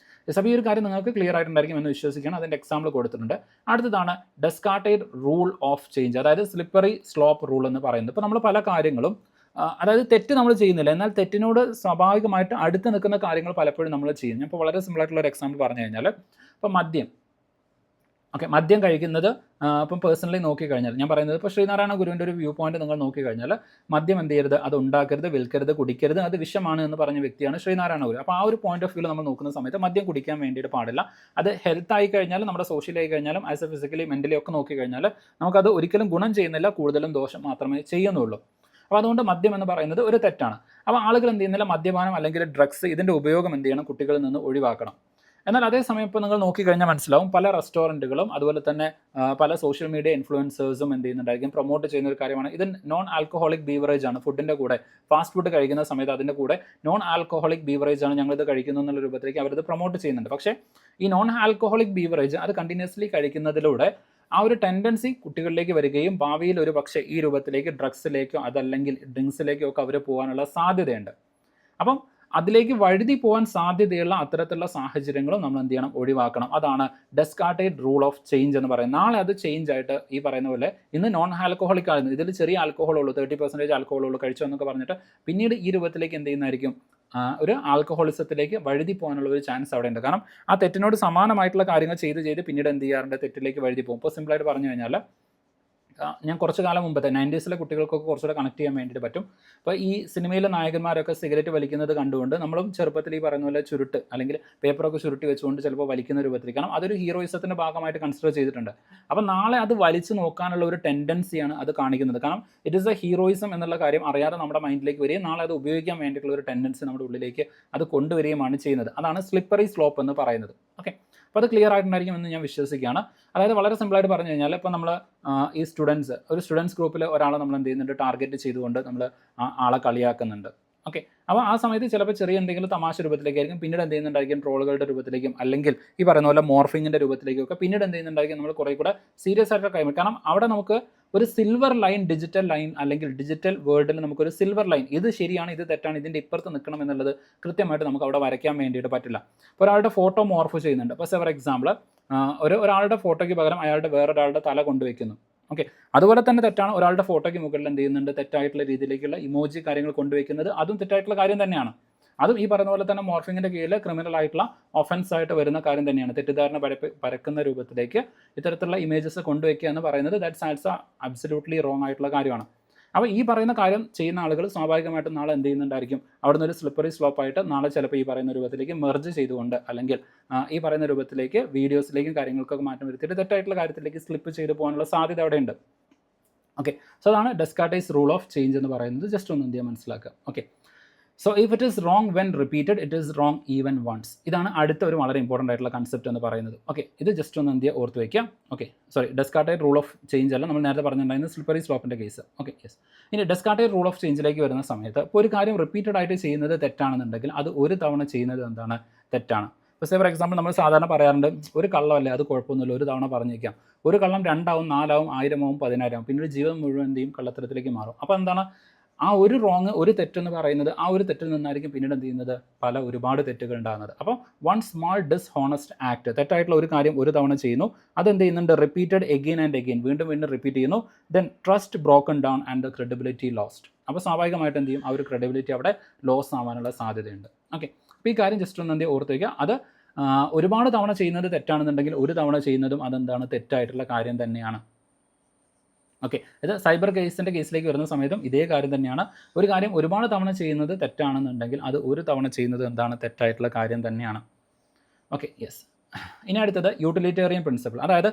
അപ്പോൾ ഈ ഒരു കാര്യം നിങ്ങൾക്ക് ക്ലിയർ ആയിട്ടുണ്ടായിരിക്കും എന്ന് വിശ്വസിക്കണം. അതിൻ്റെ എക്സാമ്പിൾ കൊടുത്തിട്ടുണ്ട്. അടുത്തതാണ് ഡെസ്കാർട്ടേഡ് റൂൾ ഓഫ് ചേഞ്ച്, അതായത് സ്ലിപ്പറി സ്ലോപ്പ് റൂൾ എന്ന് പറയുന്നത്. ഇപ്പോൾ നമ്മൾ പല കാര്യങ്ങളും അതായത് തെറ്റ് നമ്മൾ ചെയ്യുന്നില്ല, എന്നാൽ തെറ്റിനോട് സ്വാഭാവികമായിട്ട് അടുത്ത് നിൽക്കുന്ന കാര്യങ്ങൾ പലപ്പോഴും നമ്മൾ ചെയ്യും. ഞാൻ ഇപ്പോൾ വളരെ സിമ്പിളായിട്ടുള്ള ഒരു എക്സാമ്പിൾ പറഞ്ഞു കഴിഞ്ഞാൽ, ഇപ്പോൾ മദ്യം കഴിക്കുന്നത് ഇപ്പം പേഴ്സണലി നോക്കിക്കഴിഞ്ഞാൽ ഞാൻ പറയുന്നത്, ഇപ്പോൾ ശ്രീനാരായണ ഗുരുവിൻ്റെ ഒരു വ്യൂ പോയിന്റ് നിങ്ങൾ നോക്കിക്കഴിഞ്ഞാൽ മദ്യം എന്ത് ചെയ്യരുത്, അത് ഉണ്ടാക്കരുത്, വിൽക്കരുത്, കുടിക്കരുത്, അത് വിഷമാണ് എന്ന് പറഞ്ഞ വ്യക്തിയാണ് ശ്രീനാരായണ ഗുരു. അപ്പോൾ ആ ഒരു പോയിന്റ് ഓഫ് വ്യൂ നമ്മൾ നോക്കുന്ന സമയത്ത് മദ്യം കുടിക്കാൻ വേണ്ടിയിട്ട് പാടില്ല. അത് ഹെൽത്ത് ആയി കഴിഞ്ഞാലും നമ്മുടെ സോഷ്യൽ ആയി കഴിഞ്ഞാലും ആസ് എ ഫിസിക്കലി മെൻ്റലി ഒക്കെ നോക്കിക്കഴിഞ്ഞാൽ നമുക്കത് ഒരിക്കലും ഗുണം ചെയ്യുന്നില്ല, കൂടുതലും ദോഷം മാത്രമേ ചെയ്യുന്നുള്ളൂ. അപ്പോൾ അതുകൊണ്ട് മദ്യം എന്ന് പറയുന്നത് ഒരു തെറ്റാണ്. അപ്പോൾ ആളുകൾ എന്ത് ചെയ്യുന്നില്ല, മദ്യപാനം അല്ലെങ്കിൽ ഡ്രഗ്സ് ഇതിൻ്റെ ഉപയോഗം എന്ത് ചെയ്യണം, കുട്ടികളിൽ നിന്ന് ഒഴിവാക്കണം. എന്നാൽ അതേസമയം ഇപ്പോൾ നിങ്ങൾ നോക്കിക്കഴിഞ്ഞാൽ മനസ്സിലാവും, പല റെസ്റ്റോറൻറ്റുകളും അതുപോലെ തന്നെ പല സോഷ്യൽ മീഡിയ ഇൻഫ്ലുവൻസേഴ്സും എന്ത് ചെയ്യുന്നുണ്ടായിരിക്കും, പ്രൊമോട്ട് ചെയ്യുന്ന ഒരു കാര്യമാണ് ഇത്. നോൺ ആൽക്കഹോളിക് ബീവറേജ് ആണ്. ഫുഡിൻ്റെ കൂടെ ഫാസ്റ്റ് ഫുഡ് കഴിക്കുന്ന സമയത്ത് അതിൻ്റെ കൂടെ നോൺ ആൽക്കഹോളിക് ബീവറേജ് ആണ് ഞങ്ങളിത് കഴിക്കുന്നു എന്നുള്ള രൂപത്തിലേക്ക് അവരിത് പ്രൊമോട്ട് ചെയ്യുന്നുണ്ട്. പക്ഷേ ഈ നോൺ ആൽക്കഹോളിക് ബീവറേജ് അത് കണ്ടിന്യൂസ്ലി കഴിക്കുന്നതിലൂടെ ആ ഒരു ടെൻഡൻസി കുട്ടികളിലേക്ക് വരികയും ഭാവിയിൽ ഒരു പക്ഷേ ഈ രൂപത്തിലേക്ക് ഡ്രഗ്സിലേക്കോ അതല്ലെങ്കിൽ ഡ്രിങ്ക്സിലേക്കോ ഒക്കെ അവർ പോകാനുള്ള സാധ്യതയുണ്ട്. അപ്പം അതിലേക്ക് വഴുതി പോകാൻ സാധ്യതയുള്ള അത്തരത്തിലുള്ള സാഹചര്യങ്ങളും നമ്മൾ എന്ത് ചെയ്യണം, ഒഴിവാക്കണം. അതാണ് ഡെസ്കാർട്ടേഡ് റൂൾ ഓഫ് ചേഞ്ച് എന്ന് പറയുന്നത്. നാളെ അത് ചേഞ്ച് ആയിട്ട് ഈ പറയുന്ന പോലെ ഇന്ന് നോൺ ആൽക്കഹോളിക് ആയിരുന്നു, ഇതിൽ ചെറിയ ആൽക്കഹോളുള്ളൂ, 30% ആൽക്കഹോളുള്ളൂ, കഴിച്ചോ എന്നൊക്കെ പറഞ്ഞിട്ട് പിന്നീട് ഈ രൂപത്തിലേക്ക് എന്ത് ചെയ്യുന്നതായിരിക്കും, ഒരു ആൽക്കഹോളിസത്തിലേക്ക് വഴുതി പോകാനുള്ള ഒരു ചാൻസ് അവിടെ ഉണ്ട്. കാരണം ആ തെറ്റിനോട് സമാനമായിട്ടുള്ള കാര്യങ്ങൾ ചെയ്ത് പിന്നീട് എന്ത് ചെയ്യാറുണ്ട്, തെറ്റിലേക്ക് വഴുതി പോകും. ഇപ്പോൾ സിമ്പിളായിട്ട് പറഞ്ഞു കഴിഞ്ഞാൽ ഞാൻ കുറച്ച് കാലം മുമ്പത്തെ 90s കുട്ടികൾക്കൊക്കെ കുറച്ചുകൂടെ കണക്ട് ചെയ്യാൻ വേണ്ടിയിട്ട് പറ്റും. അപ്പോൾ ഈ സിനിമയിലെ നായകന്മാരൊക്കെ സിഗരറ്റ് വലിക്കുന്നത് കണ്ടുകൊണ്ട് നമ്മളും ചെറുപ്പത്തിൽ ഈ പറയുന്ന പോലെ ചുരുട്ട് അല്ലെങ്കിൽ പേപ്പറൊക്കെ ചുരുട്ടി വെച്ചുകൊണ്ട് ചിലപ്പോൾ വലിക്കുന്ന രൂപത്തിലേക്ക്, കാരണം അതൊരു ഹീറോയിസത്തിൻ്റെ ഭാഗമായിട്ട് കൺസിഡർ ചെയ്തിട്ടുണ്ട്. അപ്പോൾ നാളെ അത് വലിച്ചു നോക്കാനുള്ള ഒരു ടെൻഡൻസിയാണ് അത് കാണിക്കുന്നത്. കാരണം ഇറ്റ് ഈസ് എ ഹീറോയിസം എന്നുള്ള കാര്യം അറിയാതെ നമ്മുടെ മൈൻഡിലേക്ക് വരികയും നാളെ അത് ഉപയോഗിക്കാൻ വേണ്ടിയിട്ടുള്ള ഒരു ടെൻഡൻസി നമ്മുടെ ഉള്ളിലേക്ക് അത് കൊണ്ടുവരികയുമാണ് ചെയ്യുന്നത്. അതാണ് സ്ലിപ്പറി സ്ലോപ്പ് എന്ന് പറയുന്നത്. ഓക്കെ, അപ്പോൾ അത് ക്ലിയർ ആയിട്ടുണ്ടായിരിക്കും എന്ന് ഞാൻ വിശ്വസിക്കുകയാണ്. അതായത് വളരെ സിമ്പിളായിട്ട് പറഞ്ഞു കഴിഞ്ഞാൽ, ഇപ്പോൾ നമ്മൾ ഈ ഒരു സ്റ്റുഡൻസ് ഗ്രൂപ്പിൽ ഒരാളെ നമ്മൾ എന്ത് ചെയ്യുന്നുണ്ട്, ടാർഗറ്റ് ചെയ്തുകൊണ്ട് നമ്മൾ ആളെ കളിയാക്കുന്നുണ്ട്. ഓക്കെ, അപ്പോൾ ആ സമയത്ത് ചിലപ്പോൾ ചെറിയ എന്തെങ്കിലും തമാശ രൂപത്തിലേക്കായിരിക്കും, പിന്നീട് എന്ത് ചെയ്യുന്നുണ്ടായിരിക്കും, ട്രോളുകളുടെ രൂപത്തിലേക്കും അല്ലെങ്കിൽ ഈ പറയുന്ന പോലെ മോർഫിങ്ങിൻ്റെ രൂപത്തിലേക്കും ഒക്കെ പിന്നീട് എന്ത് ചെയ്യുന്നുണ്ടായിരിക്കും, നമ്മൾ കുറേ കൂടെ സീരിയസ് ആയിട്ടുള്ള കാര്യം. കാരണം അവിടെ നമുക്ക് ഒരു സിൽവർ ലൈൻ, ഡിജിറ്റൽ ലൈൻ അല്ലെങ്കിൽ ഡിജിറ്റൽ വേൾഡിൽ നമുക്കൊരു സിൽവർ ലൈൻ, ഇത് ശരിയാണ്, ഇത് തെറ്റാണ്, ഇതിൻ്റെ ഇപ്പുറത്ത് നിൽക്കണം എന്നുള്ളത് കൃത്യമായിട്ട് നമുക്ക് അവിടെ വരയ്ക്കാൻ വേണ്ടിയിട്ട് പറ്റില്ല. ഇപ്പോൾ ഒരാളുടെ ഫോട്ടോ മോർഫ് ചെയ്യുന്നുണ്ട്. ഇപ്പോൾ ഫോർ എക്സാമ്പിൾ ഒരാളുടെ ഫോട്ടോയ്ക്ക് പകരം അയാളുടെ വേറൊരാളുടെ തല കൊണ്ടുവയ്ക്കുന്നു. ഓക്കെ, അതുപോലെ തന്നെ തെറ്റാണ് ഒരാളുടെ ഫോട്ടോയ്ക്ക് മുകളിൽ എന്ത് ചെയ്യുന്നുണ്ട്, തെറ്റായിട്ടുള്ള രീതിയിലേക്കുള്ള ഇമോജി കാര്യങ്ങൾ കൊണ്ടുവയ്ക്കുന്നത്, അതും തെറ്റായിട്ടുള്ള കാര്യം തന്നെയാണ്. അതും ഈ പറയുന്ന പോലെ തന്നെ മോർഫിങ്ങിൻ്റെ കീഴിൽ ക്രിമിനൽ ആയിട്ടുള്ള ഒഫൻസ് ആയിട്ട് വരുന്ന കാര്യം തന്നെയാണ്. തെറ്റിദ്ധാരണ പരക്കുന്ന രൂപത്തിലേക്ക് ഇത്തരത്തിലുള്ള ഇമേജസ് കൊണ്ടുവയ്ക്കുക എന്ന് പറയുന്നത് ദാറ്റ്സ് ആൾസോ അബ്സല്യൂട്ട്ലി റോങ് ആയിട്ടുള്ള കാര്യമാണ്. അപ്പോൾ ഈ പറയുന്ന കാര്യം ചെയ്യുന്ന ആളുകൾ സ്വാഭാവികമായിട്ടും നാളെ എന്ത് ചെയ്യുന്നുണ്ടായിരിക്കും, അവിടെ നിന്ന് ഒരു സ്ലിപ്പറി സ്ലോപ്പായിട്ട് നാളെ ചിലപ്പോൾ ഈ പറയുന്ന രൂപത്തിലേക്ക് മെർജ് ചെയ്തുകൊണ്ട് അല്ലെങ്കിൽ ഈ പറയുന്ന രൂപത്തിലേക്ക് വീഡിയോസിലേക്കും കാര്യങ്ങൾക്കൊക്കെ മാറ്റം വരുത്തിയിട്ട് തെറ്റായിട്ടുള്ള കാര്യത്തിലേക്ക് സ്ലിപ്പ് ചെയ്ത് പോകാനുള്ള സാധ്യത അവിടെയുണ്ട്. ഓക്കെ, സോ അതാണ് ഡെസ്കാർട്ടേസ് റൂൾ ഓഫ് ചേഞ്ച് എന്ന് പറയുന്നത്. ജസ്റ്റ് ഒന്ന് എന്ത് ചെയ്യുക, മനസ്സിലാക്കുക. Okay, so if it is wrong when repeated it is wrong even once. ഇതാണ് അടുത്ത ഒരു വളരെ ഇമ്പോർട്ടൻ്റ് ആയിട്ടുള്ള കൺസെപ്റ്റ് എന്ന് പറയുന്നത്. ഓക്കെ, ഇത് ജസ്റ്റ് ഒന്ന് എന്ത് ചെയ്യുക, ഓർത്ത് വയ്ക്കുക. ഓക്കെ, ഡെസ്കാർട്ടേഡ് റൂൾ ഓഫ് ചേഞ്ച് അല്ല, നമ്മൾ നേരത്തെ പറഞ്ഞിട്ടുണ്ടായിരുന്നത് സ്ലിപ്പറി സ്ലോപ്പിൻ്റെ കേസ്. Okay, yes. ഇനി ഡെസ്കാർട്ടേഡ് റൂൾ ഓഫ് ചേഞ്ചിലേക്ക് വരുന്ന സമയത്ത് ഇപ്പോൾ ഒരു കാര്യം റിപ്പീറ്റഡ് ആയിട്ട് ചെയ്യുന്നത് തെറ്റാണെന്നുണ്ടെങ്കിൽ അത് ഒരു തവണ ചെയ്യുന്നത് എന്താണ്, തെറ്റാണ്. ഇപ്പോൾ ഫോർ എക്സാമ്പിൾ നമ്മൾ സാധാരണ പറയാറുണ്ട്, ഒരു കള്ളമല്ലേ, അത് കുഴപ്പമൊന്നുമില്ല, ഒരു തവണ പറഞ്ഞേക്കാം. ഒരു കള്ളം 2 ആവും, 4 ആവും, 1000 ആവും, 10,000 ആവും, പിന്നീട് ജീവിതം മുഴുവൻ എന്ത് ചെയ്യും, കള്ളത്തരത്തിലേക്ക് മാറും. അപ്പോൾ എന്താണ്, ആ ഒരു റോങ്, ഒരു തെറ്റെന്ന് പറയുന്നത് ആ ഒരു തെറ്റിൽ നിന്നായിരിക്കും പിന്നീട് എന്ത് ചെയ്യുന്നത്, ഒരുപാട് തെറ്റുകൾ ഉണ്ടാകുന്നത്. അപ്പോൾ വൺ സ്മാൾ ഡിസ്ഹോണസ്റ്റ് ആക്ട്, തെറ്റായിട്ടുള്ള ഒരു കാര്യം ഒരു തവണ ചെയ്യുന്നു, അതെന്ത് ചെയ്യുന്നുണ്ട്, റിപ്പീറ്റഡ് എഗെയിൻ ആൻഡ് എഗെയിൻ, വീണ്ടും വീണ്ടും റിപ്പീറ്റ് ചെയ്യുന്നു, then trust broken down and the credibility lost. അപ്പോൾ സ്വാഭാവികമായിട്ട് എന്ത് ചെയ്യും, ആ ഒരു ക്രെഡിബിലിറ്റി അവിടെ ലോസ് ആവാനുള്ള സാധ്യതയുണ്ട്. ഓക്കെ, അപ്പോൾ ഈ കാര്യം ജസ്റ്റ് ഒന്ന് എന്ത് ഓർത്ത് വയ്ക്കുക. അത് ഒരുപാട് തവണ ചെയ്യുന്നത് തെറ്റാണെന്നുണ്ടെങ്കിൽ ഒരു തവണ ചെയ്യുന്നതും അതെന്താണ്, തെറ്റായിട്ടുള്ള കാര്യം തന്നെയാണ്. ഓക്കെ, ഇത് സൈബർ കേസിലേക്ക് വരുന്ന സമയത്തും ഇതേ കാര്യം തന്നെയാണ്. ഒരു കാര്യം ഒരുപാട് തവണ ചെയ്യുന്നത് തെറ്റാണെന്നുണ്ടെങ്കിൽ അത് ഒരു തവണ ചെയ്യുന്നത് എന്താണ്, തെറ്റായിട്ടുള്ള കാര്യം തന്നെയാണ്. Okay, yes. ഇനി അടുത്തത് യൂട്ടിലിറ്റേറിയൻ പ്രിൻസിപ്പിൾ. അതായത്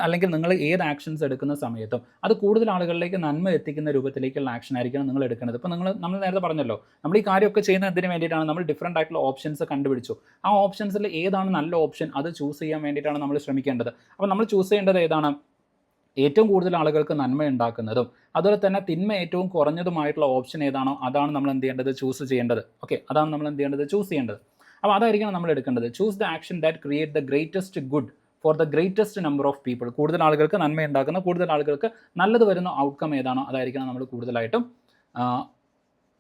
അല്ലെങ്കിൽ നിങ്ങൾ ഏത് ആക്ഷൻസ് എടുക്കുന്ന സമയത്തും അത് കൂടുതൽ ആളുകളിലേക്ക് നന്മ എത്തിക്കുന്ന രൂപത്തിലേക്കുള്ള ആക്ഷൻ ആയിരിക്കണം നിങ്ങൾ എടുക്കുന്നത്. ഇപ്പോൾ നമ്മൾ നേരത്തെ പറഞ്ഞല്ലോ, നമ്മൾ ഈ കാര്യമൊക്കെ ചെയ്യുന്ന എന്തിനു വേണ്ടിയിട്ടാണ്, നമ്മൾ ഡിഫറെൻ്റ് ആയിട്ടുള്ള ഓപ്ഷൻസ് കണ്ടുപിടിച്ചു. ആ ഓപ്ഷൻസിൽ ഏതാണ് നല്ല ഓപ്ഷൻ അത് ചൂസ് ചെയ്യാൻ വേണ്ടിയിട്ടാണ് നമ്മൾ ശ്രമിക്കേണ്ടത്. അപ്പോൾ നമ്മൾ ചൂസ് ചെയ്യേണ്ടത് ഏതാണ്, ഏറ്റവും കൂടുതൽ ആളുകൾക്ക് നന്മ ഉണ്ടാക്കുന്നതും അതുപോലെ തന്നെ തിന്മ ഏറ്റവും കുറഞ്ഞതുമായിട്ടുള്ള ഓപ്ഷൻ ഏതാണോ അതാണ് നമ്മൾ എന്ത് ചെയ്യേണ്ടത്, ചൂസ് ചെയ്യേണ്ടത്. ഓക്കെ, അതാണ് നമ്മൾ എന്ത് ചെയ്യേണ്ടത്, ചൂസ് ചെയ്യേണ്ടത്. അപ്പോൾ അതായിരിക്കണം നമ്മൾ എടുക്കേണ്ടത്. Choose the action that create the greatest good for the greatest number of people. കൂടുതൽ ആളുകൾക്ക് നന്മ ഉണ്ടാക്കുന്ന, കൂടുതൽ ആളുകൾക്ക് നല്ലത് വരുന്ന ഔട്ട്കം ഏതാണോ അതായിരിക്കണം നമ്മൾ കൂടുതലായിട്ടും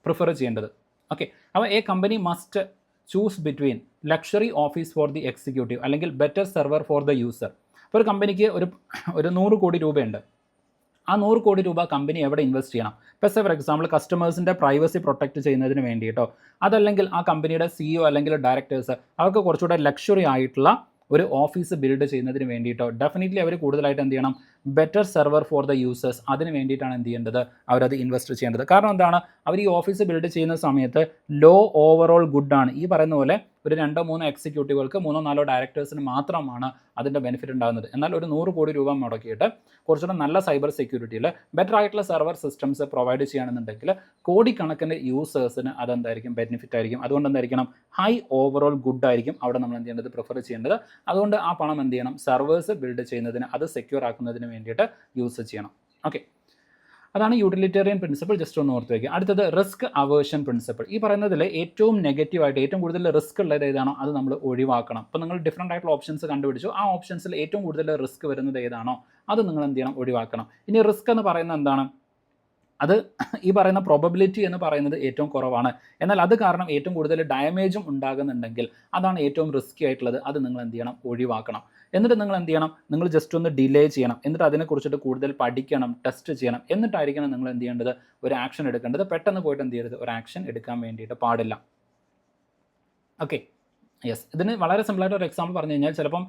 പ്രിഫർ ചെയ്യേണ്ടത്. ഓക്കെ, അപ്പോൾ a company must choose between luxury office for the executive അല്ലെങ്കിൽ better server for the user. ഇപ്പോൾ ഒരു കമ്പനിക്ക് ഒരു 100 കോടി രൂപയുണ്ട്. ആ 100 കോടി രൂപ കമ്പനി എവിടെ ഇൻവെസ്റ്റ് ചെയ്യണം? ഇപ്പോൾ ഫോർ എക്സാമ്പിൾ കസ്റ്റമേഴ്സിൻ്റെ പ്രൈവസി പ്രൊട്ടക്റ്റ് ചെയ്യുന്നതിന് വേണ്ടിയിട്ടോ, അതല്ലെങ്കിൽ ആ കമ്പനിയുടെ CEO അല്ലെങ്കിൽ ഡയറക്ടേഴ്സ് അവർക്ക് കുറച്ചുകൂടെ ലക്ഷറി ആയിട്ടുള്ള ഒരു ഓഫീസ് ബിൽഡ് ചെയ്യുന്നതിന് വേണ്ടിയിട്ടോ ഡെഫിനറ്റ്ലി അവർ കൂടുതലായിട്ട് എന്ത് ചെയ്യണം, better server for the users, അതിന് വേണ്ടിയിട്ടാണ് എന്ത് ചെയ്യേണ്ടത്, അവരത് ഇൻവെസ്റ്റ് ചെയ്യേണ്ടത്. കാരണം എന്താണ്, അവർ ഈ ഓഫീസ് ബിൽഡ് ചെയ്യുന്ന സമയത്ത് ലോ ഓവറോൾ ഗുഡാണ്. ഈ പറയുന്ന പോലെ ഒരു 2-3 എക്സിക്യൂട്ടീവുകൾക്ക് 3-4 ഡയറക്ടേഴ്സിന് മാത്രമാണ് അതിൻ്റെ ബെനിഫിറ്റ് ഉണ്ടാകുന്നത്. എന്നാൽ ഒരു 100 കോടി രൂപ മുടക്കിയിട്ട് കുറച്ചുകൂടെ നല്ല സൈബർ സെക്യൂരിറ്റിയിൽ ബെറ്റർ ആയിട്ടുള്ള സെർവർ സിസ്റ്റംസ് പ്രൊവൈഡ് ചെയ്യുകയാണെന്നുണ്ടെങ്കിൽ കോടിക്കണക്കിന് യൂസേഴ്സിന് അതെന്തായിരിക്കും, ബെനിഫിറ്റ് ആയിരിക്കും. അതുകൊണ്ട് എന്തായിരിക്കണം, ഹൈ ഓവറോൾ ഗുഡ് ആയിരിക്കും അവിടെ നമ്മൾ എന്ത് ചെയ്യേണ്ടത്, പ്രിഫർ ചെയ്യേണ്ടത്. അതുകൊണ്ട് ആ പണം എന്ത് ചെയ്യണം, സെർവേഴ്സ് ബിൽഡ് ചെയ്യുന്നതിന്, അത് സെക്യൂർ ആക്കുന്നതിന് വേണ്ടിയിട്ട് യൂസ് ചെയ്യണം. ഓക്കെ, അതാണ് യൂട്ടിലിറ്റേറിയൻ പ്രിൻസിപ്പിൾ. ജസ്റ്റ് ഒന്ന് ഓർത്ത് വയ്ക്കുക. അടുത്തത് റിസ്ക് അവേർഷൻ പ്രിൻസിപ്പിൾ. ഈ പറയുന്നതിൽ ഏറ്റവും നെഗറ്റീവായിട്ട് ഏറ്റവും കൂടുതൽ റിസ്ക് ഉള്ളത് ഏതാണോ അത് നമ്മൾ ഒഴിവാക്കണം. അപ്പോൾ നിങ്ങൾ ഡിഫറെൻ്റ് ആയിട്ടുള്ള ഓപ്ഷൻസ് കണ്ടുപിടിച്ചു, ആ ഓപ്ഷൻസിൽ ഏറ്റവും കൂടുതൽ റിസ്ക് വരുന്നത് ഏതാണോ അത് നിങ്ങൾ എന്ത് ചെയ്യണം, ഒഴിവാക്കണം. ഇനി റിസ്ക് എന്ന് പറയുന്നത് എന്താണ്, അത് ഈ പറയുന്ന പ്രോബബിലിറ്റി എന്ന് പറയുന്നത് ഏറ്റവും കുറവാണ്. എന്നാൽ അത് കാരണം ഏറ്റവും കൂടുതൽ ഡാമേജും ഉണ്ടാകുന്നുണ്ടെങ്കിൽ അതാണ് ഏറ്റവും റിസ്കി ആയിട്ടുള്ളത്. അത് നിങ്ങൾ എന്ത് ചെയ്യണം, ഒഴിവാക്കണം. എന്നിട്ട് നിങ്ങൾ എന്ത് ചെയ്യണം, നിങ്ങൾ ജസ്റ്റ് ഒന്ന് ഡിലേ ചെയ്യണം. എന്നിട്ട് അതിനെക്കുറിച്ചിട്ട് കൂടുതൽ പഠിക്കണം, ടെസ്റ്റ് ചെയ്യണം. എന്നിട്ടായിരിക്കണം നിങ്ങൾ എന്ത് ചെയ്യേണ്ടത്, ഒരു ആക്ഷൻ എടുക്കേണ്ടത്. പെട്ടെന്ന് പോയിട്ട് എന്ത് ചെയ്യരുത്, ഒരു ആക്ഷൻ എടുക്കാൻ വേണ്ടിയിട്ട് പാടില്ല. Okay, yes. ഇതിന് വളരെ സിമ്പിളായിട്ട് ഒരു എക്സാമ്പിൾ പറഞ്ഞു കഴിഞ്ഞാൽ, ചിലപ്പം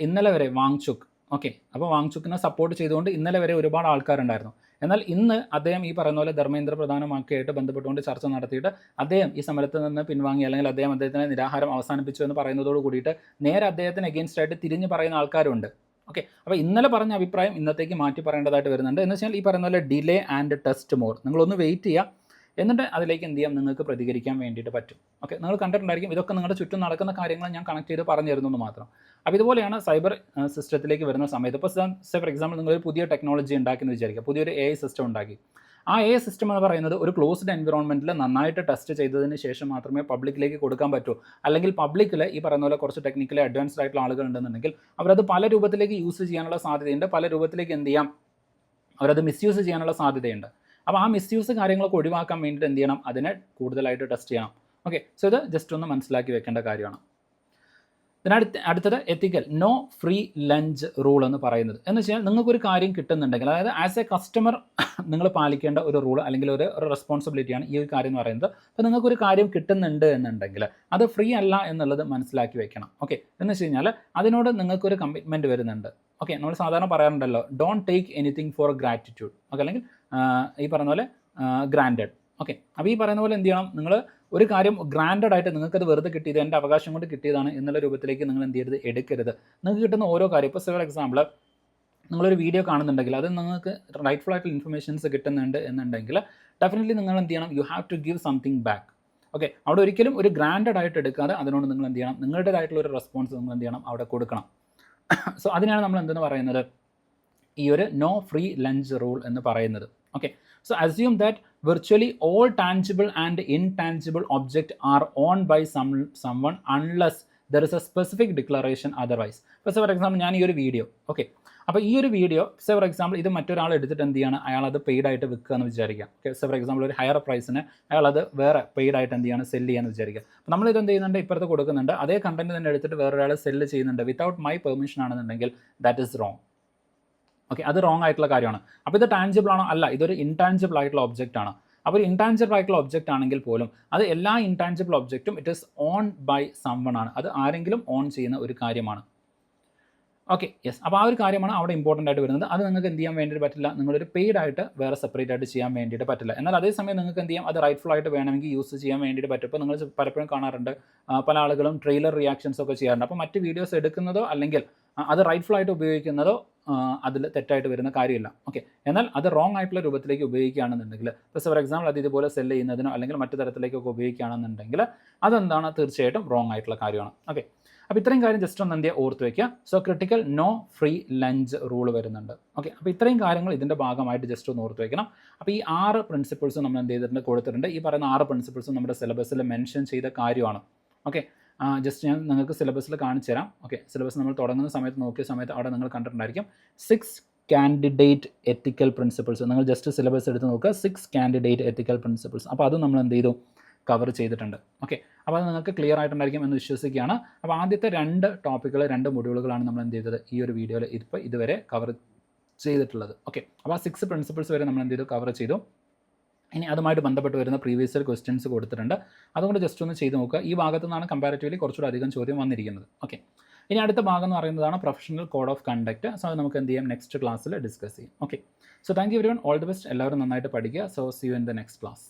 ഇന്നലെ വരെ വാങ്ചുക്, ഓക്കെ, അപ്പോൾ വാങ്ചുക്കിനെ സപ്പോർട്ട് ചെയ്തുകൊണ്ട് ഇന്നലെ വരെ ഒരുപാട് ആൾക്കാരുണ്ടായിരുന്നു. എന്നാൽ ഇന്ന് അദ്ദേഹം ഈ പറയുന്ന പോലെ ധർമ്മേന്ദ്ര പ്രധാനമൊക്കെയായിട്ട് ബന്ധപ്പെട്ടുകൊണ്ട് ചർച്ച നടത്തിയിട്ട് അദ്ദേഹം ഈ സമരത്തിൽ നിന്ന് പിൻവാങ്ങി, അല്ലെങ്കിൽ അദ്ദേഹത്തിന് നിരാഹാരം അവസാനിപ്പിച്ചു എന്ന് പറയുന്നതോട് കൂടിയിട്ട് നേരെ അദ്ദേഹത്തിന് എഗെയിൻസ്റ്റ് ആയിട്ട് തിരിഞ്ഞ് പറയുന്ന ആൾക്കാരുണ്ട്. ഓക്കെ, അപ്പോൾ ഇന്നലെ പറഞ്ഞ അഭിപ്രായം ഇന്നത്തേക്ക് മാറ്റി പറയേണ്ടതായിട്ട് വരുന്നുണ്ട്. എന്ന് വെച്ചാൽ ഈ പറയുന്ന പോലെ ഡിലേ ആൻഡ് ടെസ്റ്റ് മോർ, നിങ്ങളൊന്ന് വെയിറ്റ് ചെയ്യുക, എന്നിട്ട് അതിലേക്ക് എന്ത് ചെയ്യാം, നിങ്ങൾക്ക് പ്രതികരിക്കാൻ വേണ്ടിയിട്ട് പറ്റും. ഓക്കെ, നിങ്ങൾ കണ്ടിട്ടുണ്ടായിരിക്കും, ഇതൊക്കെ നിങ്ങളുടെ ചുറ്റും നടക്കുന്ന കാര്യങ്ങൾ ഞാൻ കണക്ട് ചെയ്ത് പറഞ്ഞു തരുന്നു മാത്രം. അപ്പോൾ ഇതുപോലെയാണ് സൈബർ സിസ്റ്റത്തിലേക്ക് വരുന്ന സമയത്ത്. ഇപ്പോൾ ഫോർ എക്സാമ്പിൾ നിങ്ങളൊരു പുതിയ ടെക്നോളജി ഉണ്ടാക്കിയെന്ന് വിചാരിക്കുക, പുതിയൊരു AI സിസ്റ്റം ഉണ്ടാക്കി. ആ AI സിസ്റ്റം എന്ന് പറയുന്നത് ഒരു ക്ലോസ്ഡ് എൻവിറോൺമെൻറ്റിൽ നന്നായിട്ട് ടെസ്റ്റ് ചെയ്തതിന് ശേഷം മാത്രമേ പബ്ലിക്കിലേക്ക് കൊടുക്കാൻ പറ്റൂ. അല്ലെങ്കിൽ പബ്ലിക്കിൽ ഈ പറയുന്ന പോലെ കുറച്ച് ടെക്നിക്കലി അഡ്വാൻസ്ഡ് ആയിട്ടുള്ള ആളുകൾ ഉണ്ടെന്നുണ്ടെങ്കിൽ അവരത് പല രൂപത്തിലേക്ക് യൂസ് ചെയ്യാനുള്ള സാധ്യതയുണ്ട്. പല രൂപത്തിലേക്ക് എന്ത് ചെയ്യാം, അവരത് മിസ്യൂസ് ചെയ്യാനുള്ള സാധ്യതയുണ്ട്. അപ്പോൾ ആ മിസ്യൂസ് കാര്യങ്ങളൊക്കെ ഒഴിവാക്കാൻ വേണ്ടിയിട്ട് എന്ത് ചെയ്യണം, അതിനെ കൂടുതലായിട്ട് ടെസ്റ്റ് ചെയ്യണം. ഓക്കെ, സോ ഇത് ജസ്റ്റ് ഒന്ന് മനസ്സിലാക്കി വെക്കേണ്ട കാര്യമാണ്. അടുത്തത് എത്തിക്കൽ നോ ഫ്രീ ലഞ്ച് റൂൾ എന്ന് പറയുന്നത്. എന്ന് വെച്ചാൽ നിങ്ങൾക്കൊരു കാര്യം കിട്ടുന്നുണ്ടെങ്കിൽ, അതായത് ആസ് എ കസ്റ്റമർ നിങ്ങൾ പാലിക്കേണ്ട ഒരു റൂൾ അല്ലെങ്കിൽ ഒരു റെസ്പോൺസിബിലിറ്റിയാണ് ഈ ഒരു കാര്യം എന്ന് പറയുന്നത്. അപ്പോൾ നിങ്ങൾക്കൊരു കാര്യം കിട്ടുന്നുണ്ട് എന്നുണ്ടെങ്കിൽ അത് ഫ്രീ അല്ല എന്നുള്ളത് മനസ്സിലാക്കി വെക്കണം. ഓക്കെ, എന്ന് വെച്ച് കഴിഞ്ഞാൽ അതിനോട് നിങ്ങൾക്കൊരു കമ്മിറ്റ്മെൻറ്റ് വരുന്നുണ്ട്. ഓക്കെ, നമ്മൾ സാധാരണ പറയാറുണ്ടല്ലോ, don't take anything four gratitude. Okay, അല്ലെങ്കിൽ ഈ പറയുന്ന പോലെ ഗ്രാൻഡഡ്. ഓക്കെ, അപ്പോൾ ഈ പറയുന്ന പോലെ എന്ത് ചെയ്യണം, നിങ്ങൾ ഒരു കാര്യം ഗ്രാൻഡഡ് ആയിട്ട് നിങ്ങൾക്കത് വെറുതെ കിട്ടിയത് എൻ്റെ അവകാശം കൊണ്ട് കിട്ടിയതാണ് എന്നുള്ള രൂപത്തിലേക്ക് നിങ്ങൾ എന്ത് ചെയ്യരുത്, എടുക്കരുത്. നിങ്ങൾക്ക് കിട്ടുന്ന ഓരോ കാര്യം, ഇപ്പോൾ ഫോർ എക്സാമ്പിൾ നിങ്ങളൊരു വീഡിയോ കാണുന്നുണ്ടെങ്കിൽ അത് നിങ്ങൾക്ക് റൈറ്റ്ഫുൾ ആയിട്ടുള്ള ഇൻഫർമേഷൻസ് കിട്ടുന്നുണ്ട് എന്നുണ്ടെങ്കിൽ ഡെഫിനറ്റ്ലി നിങ്ങൾ എന്ത് ചെയ്യണം, you have to give something back. Okay, അവിടെ ഒരിക്കലും ഒരു ഗ്രാൻഡഡ് ആയിട്ട് എടുക്കാതെ അതിനോട് നിങ്ങൾ എന്ത് ചെയ്യണം, നിങ്ങളുടേതായിട്ടുള്ള ഒരു റെസ്പോൺസ് നിങ്ങൾ എന്ത് ചെയ്യണം, അവിടെ കൊടുക്കണം. സോ അതിനാണ് നമ്മൾ എന്തെന്ന് പറയുന്നത്, ഈ ഒരു നോ ഫ്രീ ലഞ്ച് റൂൾ എന്ന് പറയുന്നത്. Okay, so assume that virtually all tangible and intangible objects are owned by someone unless there is a specific declaration otherwise. For example, ഞാൻ ഈ ഒരു വീഡിയോ, ഓക്കെ, അപ്പോൾ ഈ ഒരു വീഡിയോ ഫോർ എക്സാമ്പിൾ ഇത് മറ്റൊരാൾ എടുത്തിട്ട് എന്ത് ചെയ്യാണ്, അയാൾ അത് പെയ്ഡ് ആയിട്ട് വിൽക്കുക എന്ന് വിചാരിക്കുക. ഓക്കെ, ഫോർ എക്സാമ്പിൾ ഒരു ഹയർ പ്രൈസിന് അയാൾ അത് വേറെ പെയ്ഡ് ആയിട്ട് എന്ത് ചെയ്യാണ്, സെല്ല് ചെയ്യാന്ന് വിചാരിക്കുക. അപ്പോൾ നമ്മളിത് എന്ത് ചെയ്യുന്നുണ്ട്, ഇപ്പുറത്ത് കൊടുക്കുന്നുണ്ട്, അതേ കണ്ടന്റ് തന്നെ എടുത്തിട്ട് വേറൊരാൾ സെല്ല് ചെയ്യുന്നുണ്ട് വിത്തൗട്ട് മൈ പെർമിഷൻ ആണെന്നുണ്ടെങ്കിൽ ദാറ്റ് ഈസ് റോങ്. ഓക്കെ, അത് റോങ് ആയിട്ടുള്ള കാര്യമാണ്. അപ്പോൾ ഇത് ടാൻജിബിൾ ആണോ? അല്ല, ഇതൊരു ഇൻടാൻജിബിൾ ആയിട്ടുള്ള ഒബ്ജക്റ്റ് ആണ്. അപ്പോൾ ഒരു ഇൻടാൻജിബിൾ ആയിട്ടുള്ള ഒബ്ജക്റ്റ് ആണെങ്കിൽ പോലും അത് എല്ലാ ഇൻടാൻജിബിൾ ഒബ്ജക്റ്റും it is own by someone ആണ്. അത് ആരെങ്കിലും ഓൺ ചെയ്യുന്ന ഒരു കാര്യമാണ്. Okay, yes. അപ്പോൾ ആ ഒരു കാര്യമാണ് അവിടെ ഇമ്പോർട്ടൻ്റ് ആയിട്ട് വരുന്നത്. അത് നിങ്ങൾക്ക് എന്ത് ചെയ്യാൻ വേണ്ടിയിട്ട് പറ്റില്ല, നിങ്ങളൊരു പെയ്ഡ് ആയിട്ട് വേറെ സെപ്പറേറ്റ് ആയിട്ട് ചെയ്യാൻ വേണ്ടിയിട്ട് പറ്റില്ല. എന്നാൽ അതേസമയം നിങ്ങൾക്ക് എന്ത് ചെയ്യാം, അത് റൈറ്റ്ഫുൾ ആയിട്ട് വേണമെങ്കിൽ യൂസ് ചെയ്യാൻ വേണ്ടിയിട്ട് പറ്റും. ഇപ്പോൾ നിങ്ങൾ പലപ്പോഴും കാണാറുണ്ട്, പല ആളുകളും ട്രെയിലർ റിയാക്ഷൻസ് ഒക്കെ ചെയ്യാറുണ്ട്. അപ്പോൾ മറ്റ് വീഡിയോസ് എടുക്കുന്നതോ അല്ലെങ്കിൽ അത് റൈറ്റ്ഫുൾ ആയിട്ട് ഉപയോഗിക്കുന്നതോ അതിൽ തെറ്റായിട്ട് വരുന്ന കാര്യമില്ല. ഓക്കെ, എന്നാൽ അത് റോങ് ആയിട്ടുള്ള രൂപത്തിലേക്ക് ഉപയോഗിക്കുകയാണെന്നുണ്ടെങ്കിൽ, ഇപ്പോൾ ഫോർ എക്സാമ്പിൾ അത് ഇതുപോലെ സെല്ല് ചെയ്യുന്നതിനോ അല്ലെങ്കിൽ മറ്റു തരത്തിലേക്കൊക്കെ ഉപയോഗിക്കുകയാണെന്നുണ്ടെങ്കിൽ അതെന്താണ്, തീർച്ചയായിട്ടും റോങ് ആയിട്ടുള്ള കാര്യമാണ്. ഓക്കെ, അപ്പോൾ ഇത്രയും കാര്യം ജസ്റ്റ് ഒന്ന് എന്ത് ഓർത്ത് വയ്ക്കുക. So critical no free lunch rule വരുന്നുണ്ട്. ഓക്കെ, അപ്പോൾ ഇത്രയും കാര്യങ്ങൾ ഇതിൻ്റെ ഭാഗമായിട്ട് ജസ്റ്റ് ഒന്ന് ഓർത്ത് വയ്ക്കണം. അപ്പോൾ ഈ 6 പ്രിൻസിപ്പിൾസും നമ്മൾ എന്ത് ചെയ്തിട്ടുണ്ട്, കൊടുത്തിട്ടുണ്ട്. ഈ പറയുന്ന 6 പ്രിൻസിപ്പിൾസും നമ്മുടെ സിലബസിൽ മെൻഷൻ ചെയ്ത കാര്യമാണ്. ഓക്കെ, ജസ്റ്റ് ഞാൻ നിങ്ങൾക്ക് സിലബസിൽ കാണിച്ചു തരാം. ഓക്കെ, സിലബസ് നമ്മൾ തുടങ്ങുന്ന സമയത്ത് നോക്കിയ സമയത്ത് അവിടെ നിങ്ങൾ കണ്ടിട്ടുണ്ടായിരിക്കും 6 കാൻഡിഡേറ്റ് എത്തിക്കൽ പ്രിൻസിപ്പിൾസ്. നിങ്ങൾ ജസ്റ്റ് സിലബസ് എടുത്ത് നോക്കുക, 6 കാൻഡിഡേറ്റ് എത്തിക്കൽ പ്രിൻസിപ്പിൾസ്. അപ്പോൾ അത് നമ്മൾ എന്ത് ചെയ്തു, കവർ ചെയ്തിട്ടുണ്ട്. ഓക്കെ, അപ്പോൾ അത് നിങ്ങൾക്ക് ക്ലിയർ ആയിട്ടുണ്ടായിരിക്കും എന്ന് വിശ്വസിക്കുകയാണ്. അപ്പോൾ ആദ്യത്തെ 2 ടോപ്പിക്കുകൾ 2 മൊഡ്യൂളുകളാണ് നമ്മൾ എന്ത് ചെയ്തത്, ഈ ഒരു വീഡിയോയിൽ ഇപ്പോൾ ഇതുവരെ കവർ ചെയ്തിട്ടുള്ളത്. ഓക്കെ, അപ്പോൾ ആ 6 പ്രിൻസിപ്പിൾസ് വരെ നമ്മൾ എന്ത് ചെയ്തു, കവർ ചെയ്തു. ഇനി അതുമായിട്ട് ബന്ധപ്പെട്ട് വരുന്ന പ്രീവിയസ് ഇയർ ക്വസ്റ്റ്യൻസ് കൊടുത്തിട്ടുണ്ട്. അതുകൊണ്ട് ജസ്റ്റ് ഒന്ന് ചെയ്ത് നോക്കുക. ഈ ഭാഗത്തു നിന്നാണ് കമ്പാരിറ്റീവ്ലി കുറച്ചുകൂടി അധികം ചോദ്യം വന്നിരിക്കുന്നത്. ഓക്കെ, ഇനി അടുത്ത ഭാഗം എന്ന് പറയുന്നതാണ് professional code of conduct. So അത് നമുക്ക് എന്ത് ചെയ്യാം, നെക്സ്റ്റ് ക്ലാസ്സിൽ ഡിസ്കസ് ചെയ്യും. Okay, so thank you everyone, all the best. എല്ലാവരും നന്നായിട്ട് പഠിക്കുക. So see you in the next class.